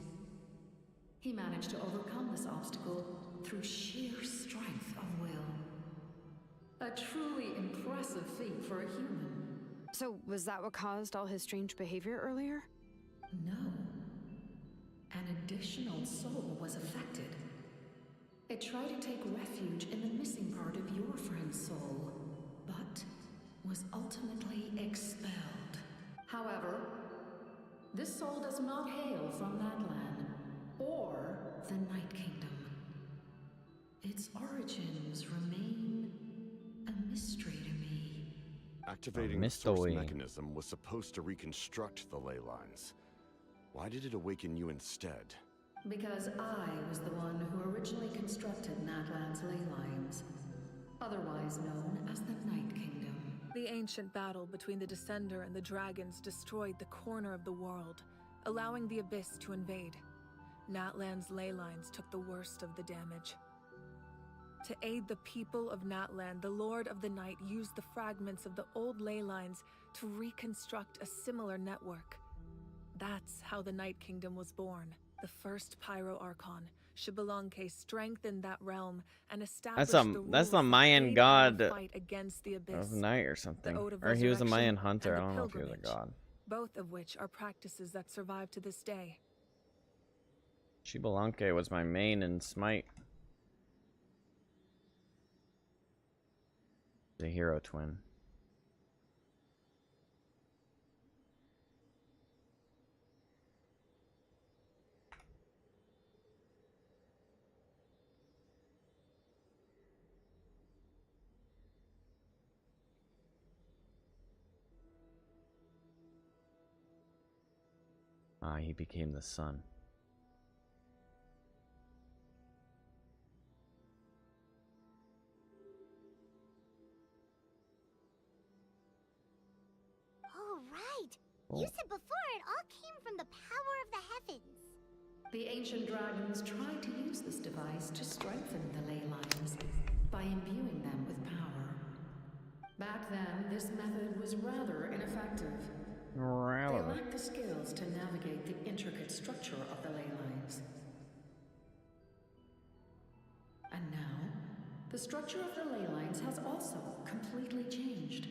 [SPEAKER 16] He managed to overcome this obstacle through sheer strength of will. A truly impressive feat for a human.
[SPEAKER 6] So, was that what caused all his strange behavior earlier?
[SPEAKER 16] No. An additional soul was affected. It tried to take refuge in the missing part of your friend's soul, but was ultimately expelled. However, this soul does not hail from that land, or the Night Kingdom. Its origins remain a mystery to me.
[SPEAKER 10] Activating the source mechanism was supposed to reconstruct the ley lines. Why did it awaken you instead?
[SPEAKER 16] Because I was the one who originally constructed Natlan's ley lines, otherwise known as the Night Kingdom.
[SPEAKER 4] The ancient battle between the Descender and the dragons destroyed the corner of the world, allowing the Abyss to invade. Natlan's ley lines took the worst of the damage. To aid the people of Natlan, the Lord of the Night used the fragments of the old ley lines to reconstruct a similar network. That's how the Night Kingdom was born, the first Pyro Archon, Xbalanque strengthened that realm and established
[SPEAKER 1] That's the
[SPEAKER 4] the
[SPEAKER 1] Mayan god
[SPEAKER 4] fight against the abyss,
[SPEAKER 1] of night or something.
[SPEAKER 4] the Ode of
[SPEAKER 1] Or he was a Mayan
[SPEAKER 4] Resurrection,
[SPEAKER 1] hunter. I
[SPEAKER 4] and the
[SPEAKER 1] don't know if he was a
[SPEAKER 4] pilgrimage,
[SPEAKER 1] god.
[SPEAKER 4] both of which are practices that survive to this day.
[SPEAKER 1] Xbalanque was my main in Smite. The hero twin. Ah, he became the sun.
[SPEAKER 3] Oh, right.
[SPEAKER 1] Oh.
[SPEAKER 3] You said before it all came from the power of the heavens.
[SPEAKER 16] The ancient dragons tried to use this device to strengthen the ley lines by imbuing them with power. Back then, this method was rather ineffective. They lacked the skills to navigate the intricate structure of the ley lines. And now, the structure of the ley lines has also completely changed.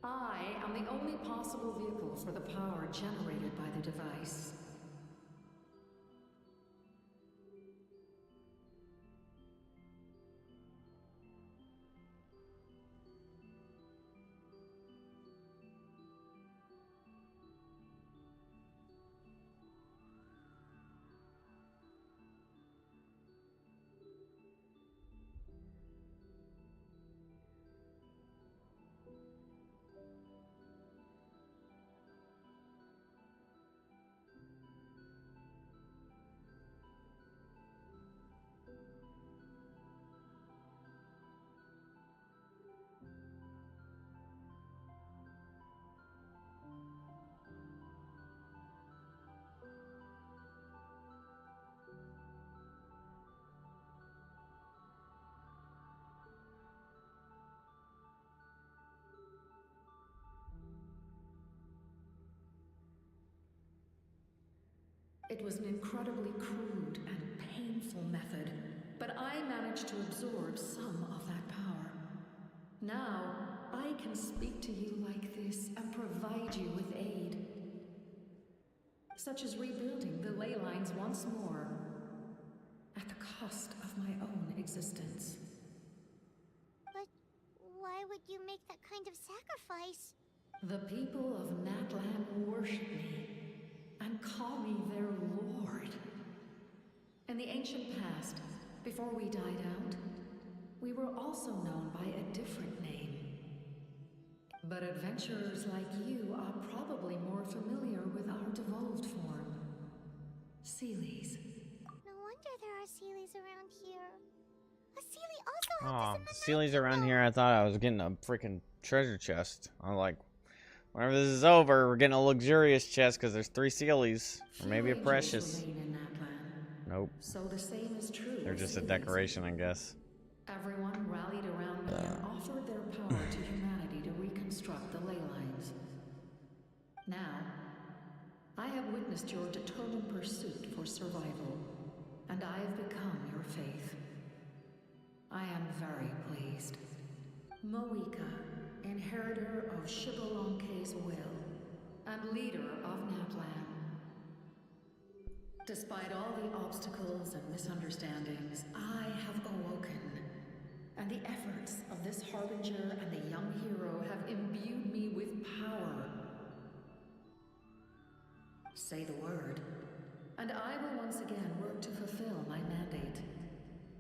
[SPEAKER 16] I am the only possible vehicle for the power generated by the device. It was an incredibly crude and painful method, but I managed to absorb some of that power. Now, I can speak to you like this and provide you with aid, such as rebuilding the ley lines once more, at the cost of my own existence.
[SPEAKER 3] But why would you make that kind of sacrifice?
[SPEAKER 16] The people of Natlan worship me and call me their lord. In the ancient past, before we died out, we were also known by a different name. But adventurers like you are probably more familiar with our devolved form. Seelies.
[SPEAKER 3] No wonder there are Seelies around here. A Seelie also
[SPEAKER 1] Oh,
[SPEAKER 3] helped us
[SPEAKER 1] the
[SPEAKER 3] in the
[SPEAKER 1] Seelies around here, I thought I was getting a freaking treasure chest. I'm like, whenever this is over, we're getting a luxurious chest because there's 3 Seelies. Or maybe a precious. Nope.
[SPEAKER 16] So the same is true.
[SPEAKER 1] They're just a decoration, I guess.
[SPEAKER 16] Everyone rallied around me and offered their power to humanity to reconstruct the ley lines. Now, I have witnessed your determined pursuit for survival, and I have become your faith. I am very pleased. Moika, inheritor of Xbalanque's will, and leader of Natlan. Despite all the obstacles and misunderstandings, I have awoken, and the efforts of this harbinger and the young hero have imbued me with power. Say the word, and I will once again work to fulfill my mandate,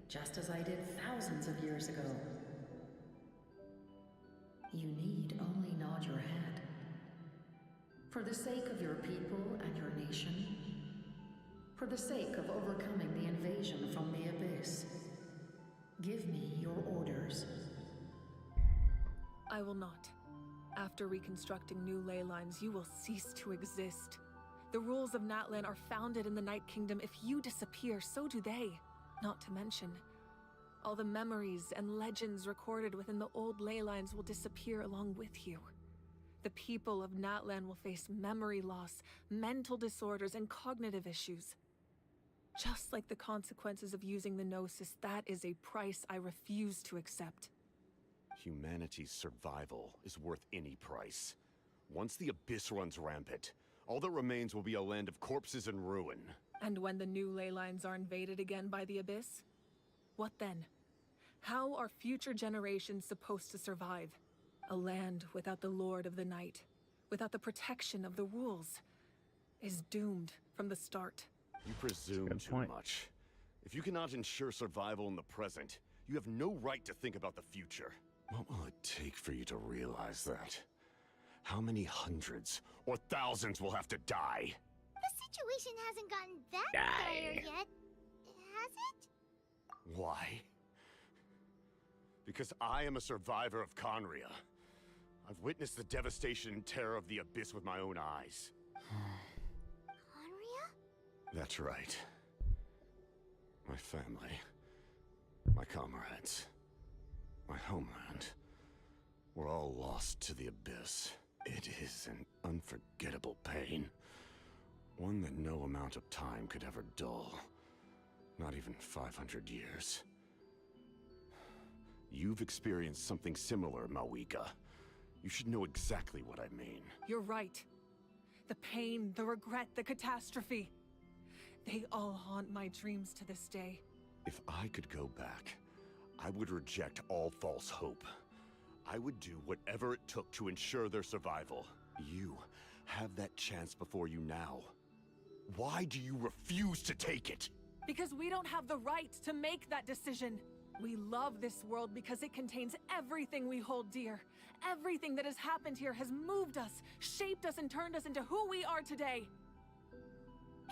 [SPEAKER 16] just as I did thousands of years ago. You need only nod your head. For the sake of your people and your nation, for the sake of overcoming the invasion from the Abyss, give me your orders.
[SPEAKER 4] I will not. After reconstructing new ley lines, you will cease to exist. The rules of Natlan are founded in the Night Kingdom. If you disappear, so do they. Not to mention, all the memories and legends recorded within the old ley lines will disappear along with you. The people of Natlan will face memory loss, mental disorders, and cognitive issues. Just like the consequences of using the Gnosis, that is a price I refuse to accept.
[SPEAKER 10] Humanity's survival is worth any price. Once the Abyss runs rampant, all that remains will be a land of corpses and ruin.
[SPEAKER 4] And when the new ley lines are invaded again by the Abyss? What then? How are future generations supposed to survive? A land without the Lord of the Night, without the protection of the rules, is doomed from the start.
[SPEAKER 10] You presume too much. If you cannot ensure survival in the present, you have no right to think about the future. What will it take for you to realize that? How many hundreds or thousands will have to die?
[SPEAKER 3] The situation hasn't gotten that dire yet, has it?
[SPEAKER 10] Why? Because I am a survivor of Conria. I've witnessed the devastation and terror of the Abyss with my own eyes.
[SPEAKER 3] Conria?
[SPEAKER 10] That's right. My family, my comrades, my homeland, were all lost to the Abyss. It is an unforgettable pain. One that no amount of time could ever dull. Not even 500 years. You've experienced something similar, Mawika. You should know exactly what I mean.
[SPEAKER 4] You're right. The pain, the regret, the catastrophe. They all haunt my dreams to this day.
[SPEAKER 10] If I could go back, I would reject all false hope. I would do whatever it took to ensure their survival. You have that chance before you now. Why do you refuse to take it?
[SPEAKER 4] Because we don't have the right to make that decision. We love this world because it contains everything we hold dear. Everything that has happened here has moved us, shaped us, and turned us into who we are today.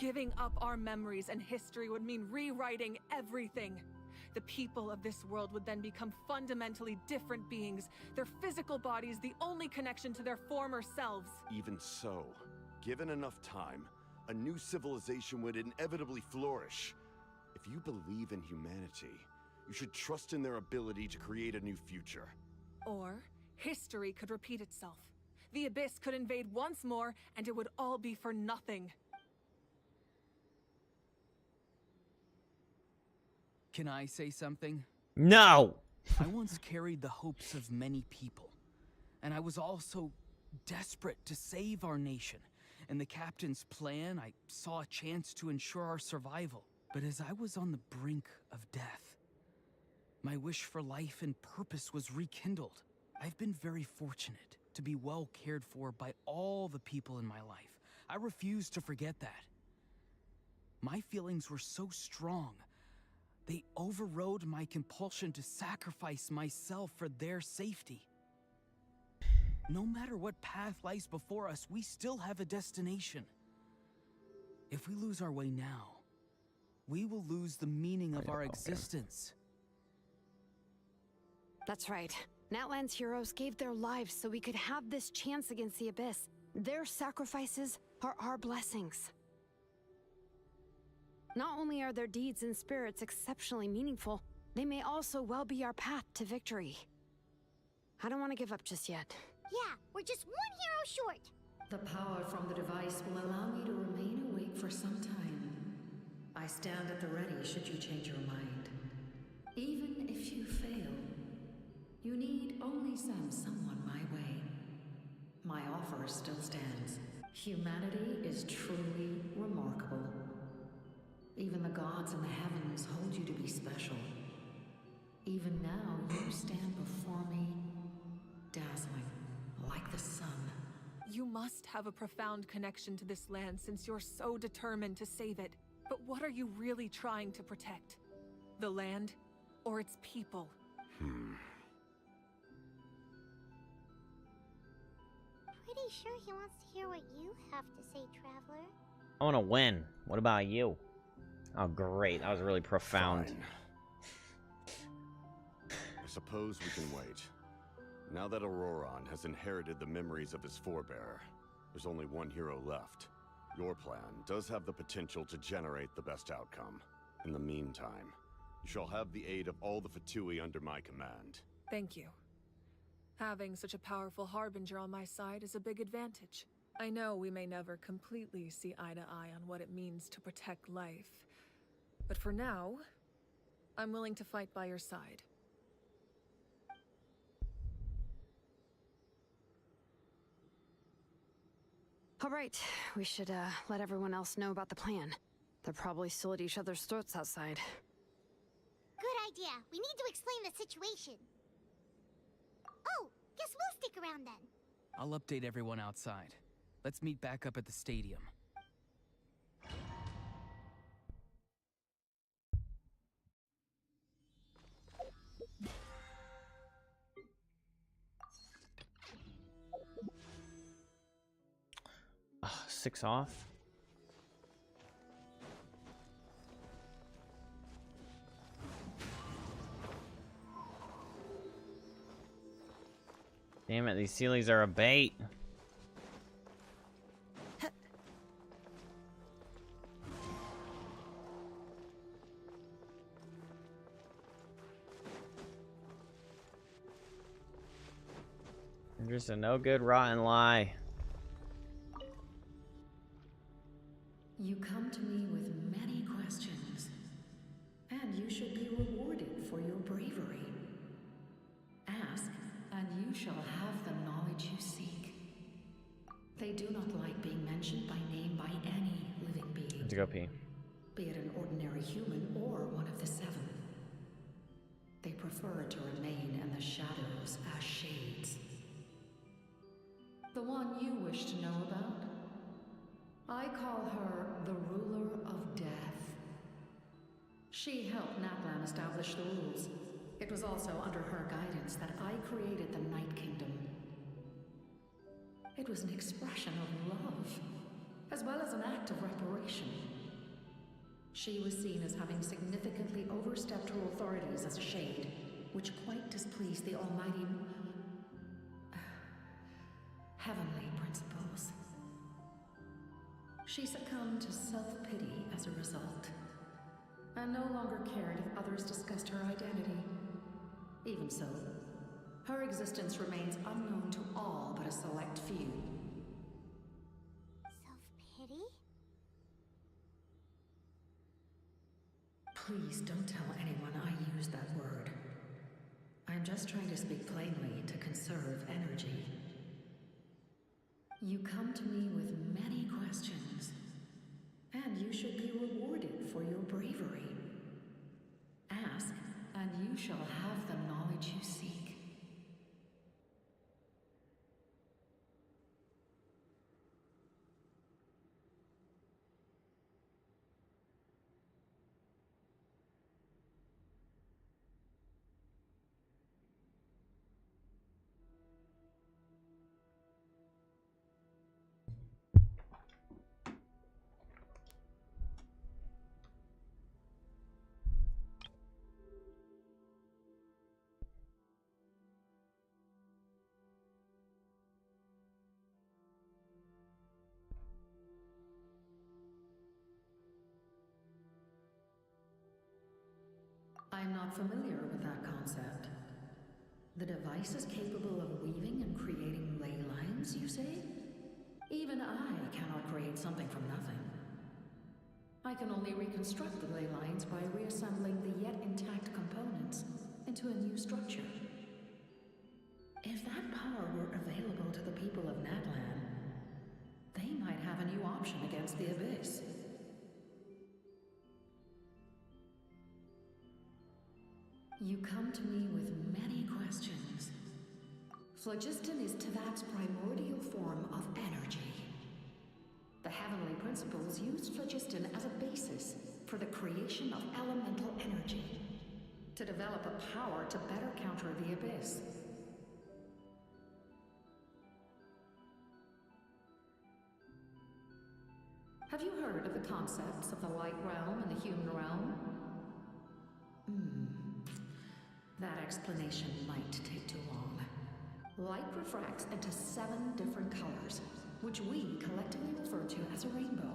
[SPEAKER 4] Giving up our memories and history would mean rewriting everything. The people of this world would then become fundamentally different beings, their physical bodies the only connection to their former selves.
[SPEAKER 10] Even so, given enough time, a new civilization would inevitably flourish. If you believe in humanity, you should trust in their ability to create a new future.
[SPEAKER 4] Or, history could repeat itself. The Abyss could invade once more, and it would all be for nothing.
[SPEAKER 8] Can I say something?
[SPEAKER 1] No!
[SPEAKER 8] I once carried the hopes of many people, and I was also desperate to save our nation. In the captain's plan, I saw a chance to ensure our survival. But as I was on the brink of death, my wish for life and purpose was rekindled. I've been very fortunate to be well cared for by all the people in my life. I refuse to forget that. My feelings were so strong, they overrode my compulsion to sacrifice myself for their safety. No matter what path lies before us, we still have a destination. If we lose our way now, we will lose the meaning of our existence.
[SPEAKER 6] That's right. Natlan's heroes gave their lives so we could have this chance against the Abyss. Their sacrifices are our blessings. Not only are their deeds and spirits exceptionally meaningful, they may also well be our path to victory. I don't want to give up just yet.
[SPEAKER 3] Yeah, we're just one hero short.
[SPEAKER 16] The power from the device will allow me to remain awake for some time. I stand at the ready should you change your mind. Even if you fail, you need only send someone my way. My offer still stands. Humanity is truly remarkable. Even the gods in the heavens hold you to be special. Even now, you stand before me, dazzling, like the sun.
[SPEAKER 4] You must have a profound connection to this land since you're so determined to save it. But what are you really trying to protect? The land, or its people?
[SPEAKER 3] Pretty sure he wants to hear what you have to say, Traveler.
[SPEAKER 1] I want to win. What about you? Oh, great. That was really profound.
[SPEAKER 10] Fine. I suppose we can wait. Now that Auroron has inherited the memories of his forebearer, there's only one hero left. Your plan does have the potential to generate the best outcome. In the meantime, you shall have the aid of all the Fatui under my command.
[SPEAKER 4] Thank you. Having such a powerful harbinger on my side is a big advantage. I know we may never completely see eye to eye on what it means to protect life, But for now, I'm willing to fight by your side.
[SPEAKER 6] All right, we should let everyone else know about the plan. They're probably still at each other's throats outside.
[SPEAKER 3] Good idea. We need to explain the situation. Oh, guess we'll stick around then.
[SPEAKER 8] I'll update everyone outside. Let's meet back up at the stadium.
[SPEAKER 1] Ugh, 6 off. Damn it, these Sealies are a bait. They're just a no good, rotten lie.
[SPEAKER 16] You come to me with many questions, and you should be rewarded for your bravery. Ask, and you shall have the knowledge you seek. They do not like being mentioned by name by any living being.
[SPEAKER 1] Let's go pee.
[SPEAKER 16] Be it an ordinary human or one of the seven. They prefer to remain in the shadows as shades. The one you wish to know about? I call her the Ruler of Death. She helped Natlan establish the rules. It was also under her guidance that I created the Night Kingdom. It was an expression of love, as well as an act of reparation. She was seen as having significantly overstepped her authorities as a shade, which quite displeased the almighty heavenly principles. She succumbed to self-pity as a result, and no longer cared if others discussed her identity. Even so, her existence remains unknown to all but a select few.
[SPEAKER 3] Self-pity?
[SPEAKER 16] Please don't tell anyone I used that word. I'm just trying to speak plainly to conserve energy. You come to me with many questions, and you should be rewarded for your bravery. Ask, and you shall have the knowledge you seek. I'm not familiar with that concept. The device is capable of weaving and creating ley lines, you say? Even I cannot create something from nothing. I can only reconstruct the ley lines by reassembling the yet intact components into a new structure. If that power were available to the people of Natlan, they might have a new option against the Abyss. You come to me with many questions. Phlogiston is Teyvat's primordial form of energy. The heavenly principles used phlogiston as a basis for the creation of elemental energy, to develop a power to better counter the Abyss. Have you heard of the concepts of the light realm and the human realm? That explanation might take too long. Light refracts into 7 different colors, which we collectively refer to as a rainbow.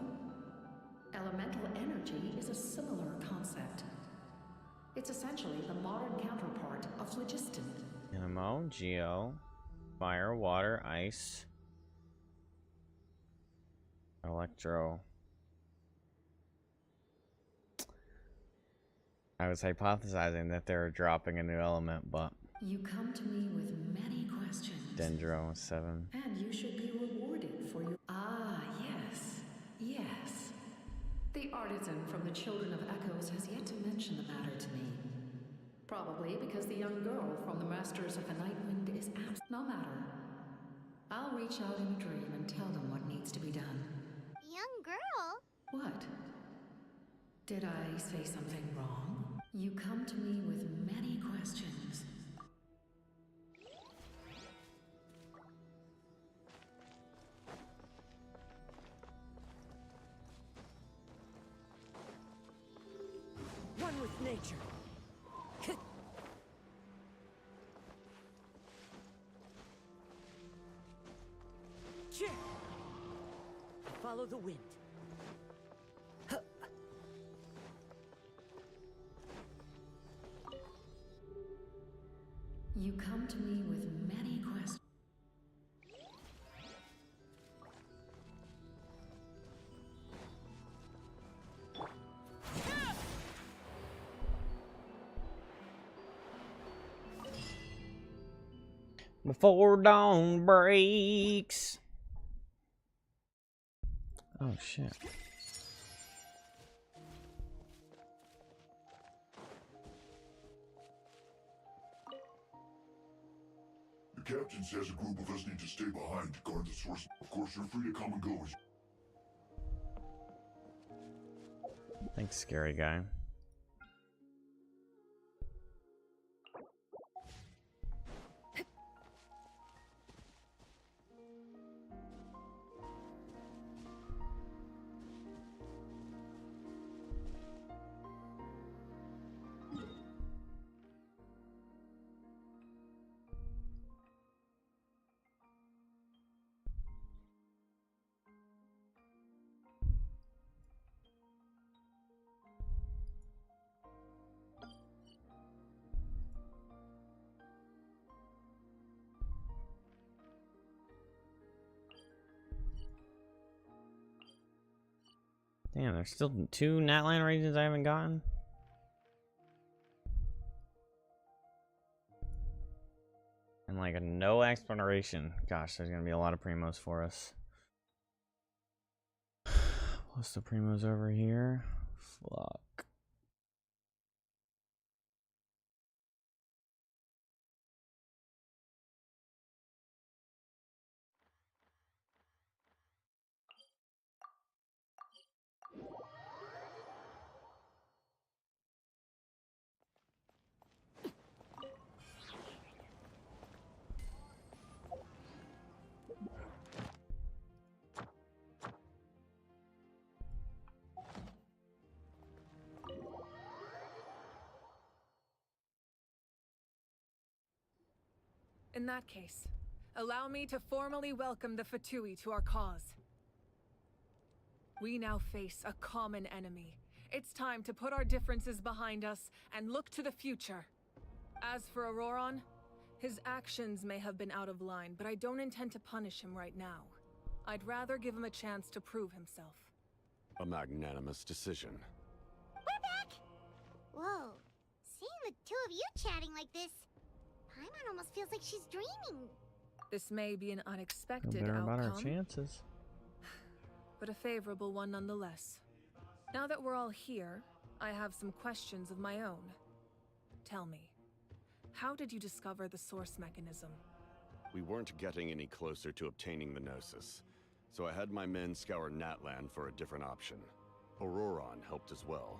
[SPEAKER 16] Elemental energy is a similar concept. It's essentially the modern counterpart of phlogiston.
[SPEAKER 1] Dynamo, Geo, fire, water, ice, electro. I was hypothesizing that they were dropping a new element, but
[SPEAKER 16] You come to me with many questions.
[SPEAKER 1] Dendro 7.
[SPEAKER 16] And you should be rewarded for your... Ah, yes. Yes. The artisan from the Children of Echoes has yet to mention the matter to me. Probably because the young girl from the Masters of the Nightwind is absent. No matter. I'll reach out in a dream and tell them what needs to be done.
[SPEAKER 3] Young girl?
[SPEAKER 16] What? Did I say something wrong? You come to me with many questions.
[SPEAKER 17] One with nature. Follow the wind.
[SPEAKER 16] You come to me with many questions.
[SPEAKER 1] Before dawn breaks. Oh shit.
[SPEAKER 18] The captain says a group of us need to stay behind to guard the source. Of course, you're free to come and go as...
[SPEAKER 1] Thanks, scary guy. Damn, there's still 2 Natlan regions I haven't gotten. And like a no exploration. Gosh, there's gonna be a lot of primos for us. Plus the primos over here. Fuck.
[SPEAKER 4] In that case, allow me to formally welcome the VENTIIII to our cause. We now face a common enemy. It's time to put our differences behind us and look to the future. As for Auroron, his actions may have been out of line, but I don't intend to punish him right now. I'd rather give him a chance to prove himself.
[SPEAKER 10] A magnanimous decision.
[SPEAKER 3] We're back! Whoa, seeing the two of you chatting like this, Paimon almost feels like she's dreaming.
[SPEAKER 4] This may be an
[SPEAKER 1] Feel
[SPEAKER 4] unexpected
[SPEAKER 1] better about our
[SPEAKER 4] outcome,
[SPEAKER 1] chances.
[SPEAKER 4] but a favorable one nonetheless. Now that we're all here, I have some questions of my own. Tell me, how did you discover the source mechanism?
[SPEAKER 10] We weren't getting any closer to obtaining the Gnosis, so I had my men scour Natlan for a different option. Auroron helped as well.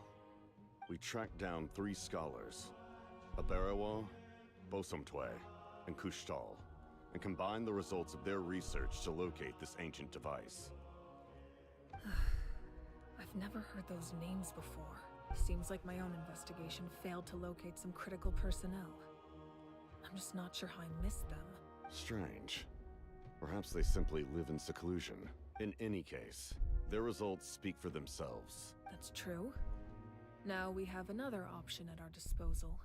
[SPEAKER 10] We tracked down 3 scholars, Aberawa, Bosomtwe, and Kushtal, and combined the results of their research to locate this ancient device.
[SPEAKER 4] I've never heard those names before. Seems like my own investigation failed to locate some critical personnel. I'm just not sure how I missed them.
[SPEAKER 10] Strange. Perhaps they simply live in seclusion. In any case, their results speak for themselves.
[SPEAKER 4] That's true. Now we have another option at our disposal.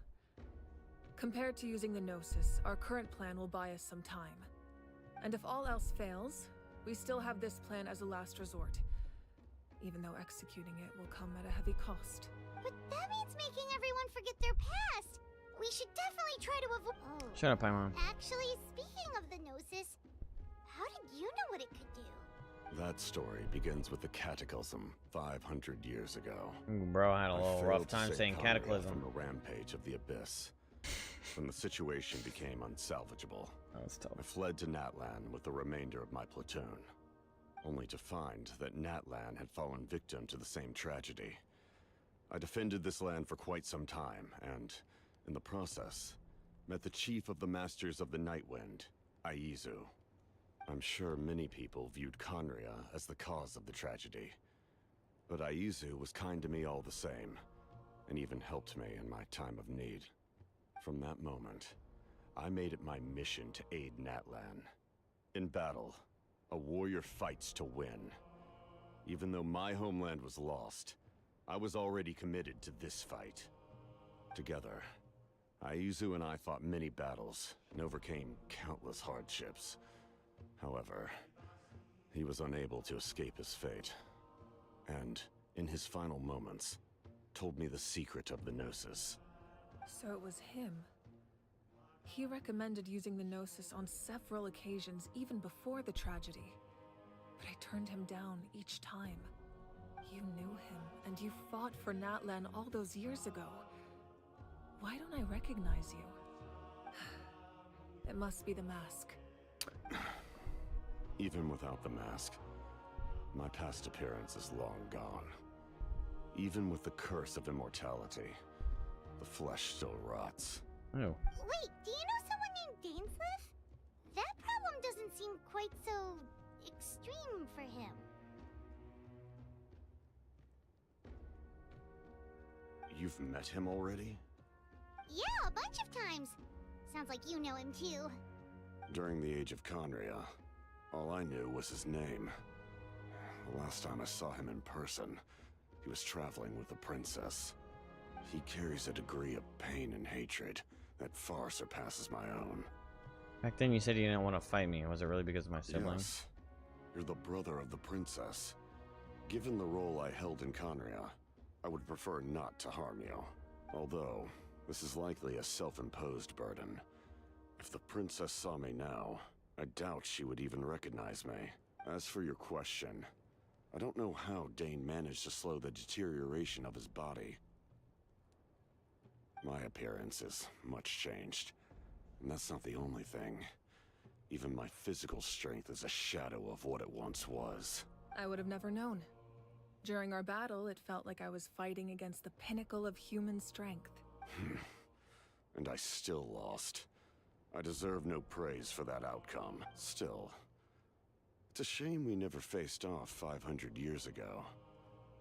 [SPEAKER 4] Compared to using the Gnosis, our current plan will buy us some time. And if all else fails, we still have this plan as a last resort. even though executing it will come at a heavy cost.
[SPEAKER 3] But that means making everyone forget their past. We should definitely try to avoid. Oh.
[SPEAKER 1] Shut up, Paimon.
[SPEAKER 3] Actually, speaking of the Gnosis, how did you know what it could do?
[SPEAKER 10] That story begins with the Cataclysm 500 years ago.
[SPEAKER 1] Ooh, bro, I had a
[SPEAKER 10] I
[SPEAKER 1] little
[SPEAKER 10] failed
[SPEAKER 1] rough
[SPEAKER 10] to
[SPEAKER 1] time
[SPEAKER 10] save
[SPEAKER 1] saying
[SPEAKER 10] Conria
[SPEAKER 1] Cataclysm.
[SPEAKER 10] from the rampage of the Abyss. When the situation became unsalvageable, I fled to Natlan with the remainder of my platoon, only to find that Natlan had fallen victim to the same tragedy. I defended this land for quite some time, and, in the process, met the chief of the Masters of the Nightwind, Aizu. I'm sure many people viewed Conria as the cause of the tragedy, but Aizu was kind to me all the same, and even helped me in my time of need. From that moment, I made it my mission to aid Natlan. In battle, a warrior fights to win. Even though my homeland was lost, I was already committed to this fight. Together, Aizu and I fought many battles and overcame countless hardships. However, he was unable to escape his fate, and, in his final moments, told me the secret of the Gnosis.
[SPEAKER 4] So it was him. He recommended using the Gnosis on several occasions, even before the tragedy. But I turned him down each time. You knew him, and you fought for Natlan all those years ago. Why don't I recognize you? It must be the mask.
[SPEAKER 10] Even without the mask, my past appearance is long gone. Even with the curse of immortality, the flesh still rots.
[SPEAKER 1] Oh.
[SPEAKER 3] Wait, do you know someone named Dainsleif? That problem doesn't seem quite so extreme for him.
[SPEAKER 10] You've met him already?
[SPEAKER 3] Yeah, a bunch of times. Sounds like you know him too.
[SPEAKER 10] During the Age of Conria, all I knew was his name. The last time I saw him in person, he was traveling with the princess. He carries a degree of pain and hatred that far surpasses my own.
[SPEAKER 1] Back then you said you didn't want to fight me. Was it really because of my siblings?
[SPEAKER 10] Yes. You're the brother of the princess. Given the role I held in Conria, I would prefer not to harm you. Although, this is likely a self-imposed burden. If the princess saw me now, I doubt she would even recognize me. As for your question, I don't know how Dane managed to slow the deterioration of his body. My appearance is much changed, and that's not the only thing. Even my physical strength is a shadow of what it once was.
[SPEAKER 4] I would have never known. During our battle, it felt like I was fighting against the pinnacle of human strength.
[SPEAKER 10] And I still lost. I deserve no praise for that outcome. Still, it's a shame we never faced off 500 years ago.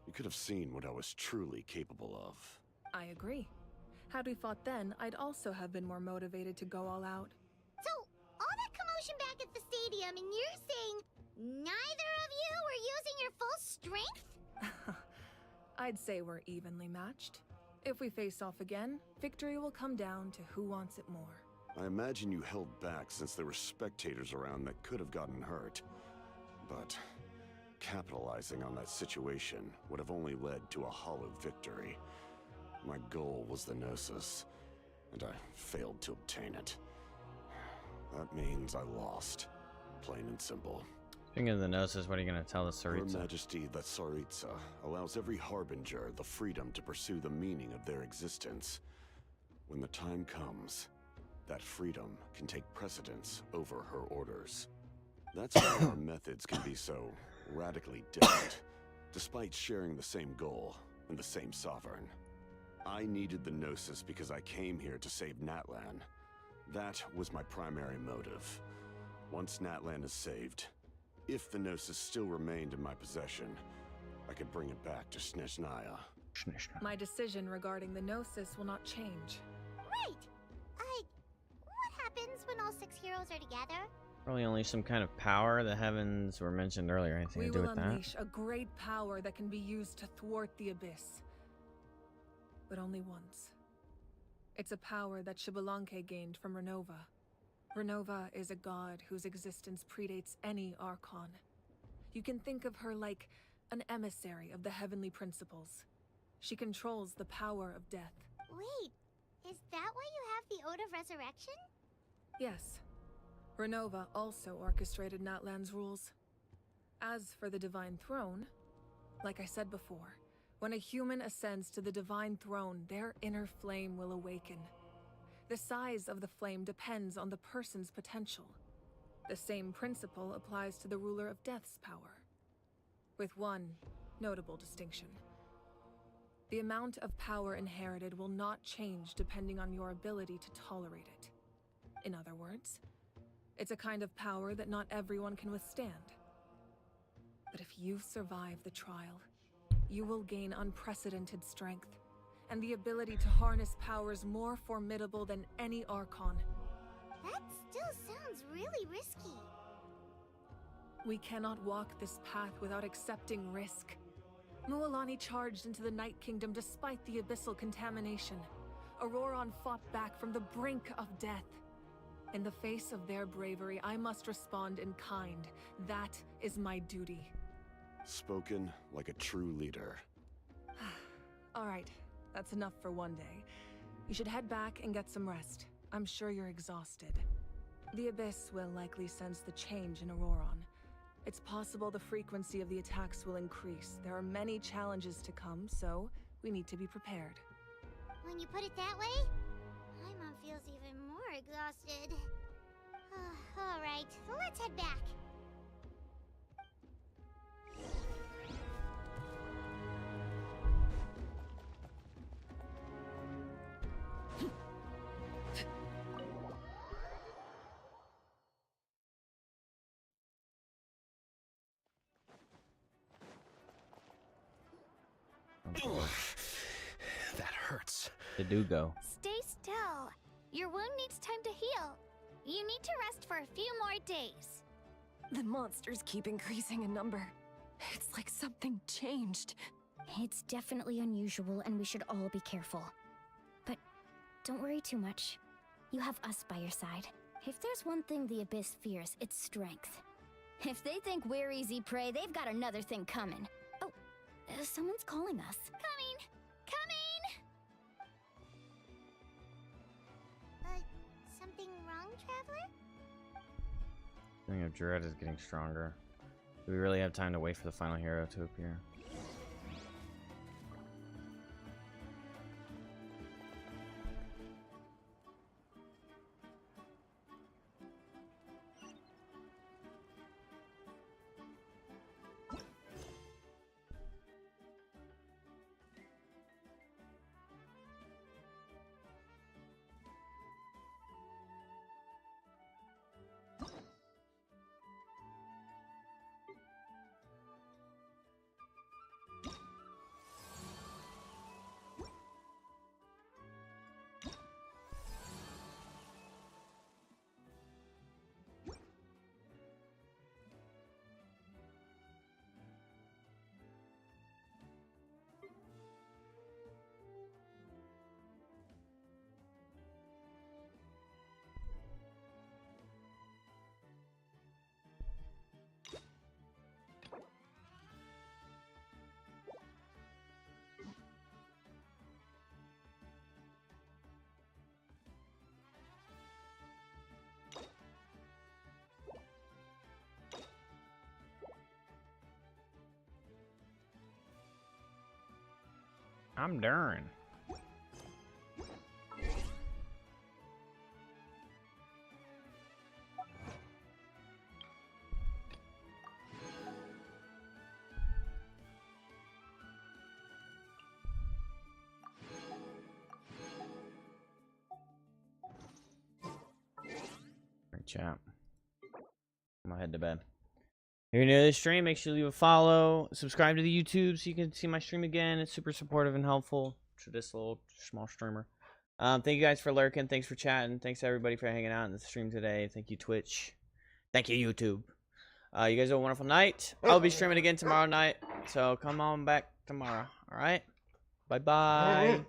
[SPEAKER 10] You could have seen what I was truly capable of.
[SPEAKER 4] I agree. Had we fought then, I'd also have been more motivated to go all out.
[SPEAKER 3] So, all that commotion back at the stadium, and you're saying neither of you were using your full strength?
[SPEAKER 4] I'd say we're evenly matched. If we face off again, victory will come down to who wants it more.
[SPEAKER 10] I imagine you held back since there were spectators around that could have gotten hurt. But capitalizing on that situation would have only led to a hollow victory. My goal was the Gnosis, and I failed to obtain it. That means I lost. Plain and simple.
[SPEAKER 1] Speaking of the Gnosis, what are you going to tell the
[SPEAKER 10] Her
[SPEAKER 1] Tsaritsa?
[SPEAKER 10] Majesty, the Tsaritsa, allows every Harbinger the freedom to pursue the meaning of their existence. When the time comes, that freedom can take precedence over her orders. That's why our methods can be so radically different, despite sharing the same goal and the same sovereign. I needed the Gnosis because I came here to save Natlan. That was my primary motive. Once Natlan is saved, if the Gnosis still remained in my possession, I could bring it back to Snezhnaya.
[SPEAKER 4] My decision regarding the Gnosis will not change.
[SPEAKER 3] Right! What happens when all 6 heroes are together?
[SPEAKER 1] Probably only some kind of power. The heavens were mentioned earlier. Anything
[SPEAKER 4] We
[SPEAKER 1] to do
[SPEAKER 4] will
[SPEAKER 1] with that?
[SPEAKER 4] unleash a great power that can be used to thwart the Abyss. But only once. It's a power that Xbalanque gained from Renova. Renova is a god whose existence predates any Archon. You can think of her like an emissary of the heavenly principles. She controls the power of death.
[SPEAKER 3] Wait, is that why you have the Ode of Resurrection?
[SPEAKER 4] Yes. Renova also orchestrated Natlan's rules. As for the Divine Throne, like I said before, when a human ascends to the Divine Throne, their inner flame will awaken. The size of the flame depends on the person's potential. The same principle applies to the ruler of Death's power, with one notable distinction. The amount of power inherited will not change depending on your ability to tolerate it. In other words, it's a kind of power that not everyone can withstand. But if you survive the trial, you will gain unprecedented strength, and the ability to harness powers more formidable than any Archon.
[SPEAKER 3] That still sounds really risky.
[SPEAKER 4] We cannot walk this path without accepting risk. Mualani charged into the Night Kingdom despite the abyssal contamination. Auroron fought back from the brink of death. In the face of their bravery, I must respond in kind. That is my duty.
[SPEAKER 10] Spoken like a true leader.
[SPEAKER 4] All right, that's enough for one day. You should head back and get some rest. I'm sure you're exhausted. The Abyss will likely sense the change in Auroron. It's possible the frequency of the attacks will increase. There are many challenges to come, so we need to be prepared.
[SPEAKER 3] When you put it that way, my mom feels even more exhausted. Alright, let's head back.
[SPEAKER 7] That hurts.
[SPEAKER 1] The do go.
[SPEAKER 3] Stay still. Your wound needs time to heal. You need to rest for a few more days.
[SPEAKER 6] The monsters keep increasing in number. It's like something changed.
[SPEAKER 19] It's definitely unusual, and we should all be careful. But don't worry too much. You have us by your side. If there's one thing the Abyss fears, it's strength. If they think we're easy prey, they've got another thing coming. Oh, someone's calling us.
[SPEAKER 3] Coming! Something wrong, Traveler?
[SPEAKER 1] Feeling of dread is getting stronger. Do we really have time to wait for the final hero to appear? I'm Durin. Alright, chat. I'm gonna head to bed. If you're new to this stream, make sure to leave a follow, subscribe to the YouTube so you can see my stream again. It's super supportive and helpful to this little small streamer. Thank you guys for lurking. Thanks for chatting. Thanks everybody for hanging out in the stream today. Thank you, Twitch. Thank you, YouTube. You guys have a wonderful night. I'll be streaming again tomorrow night, so come on back tomorrow. All right? Bye-bye.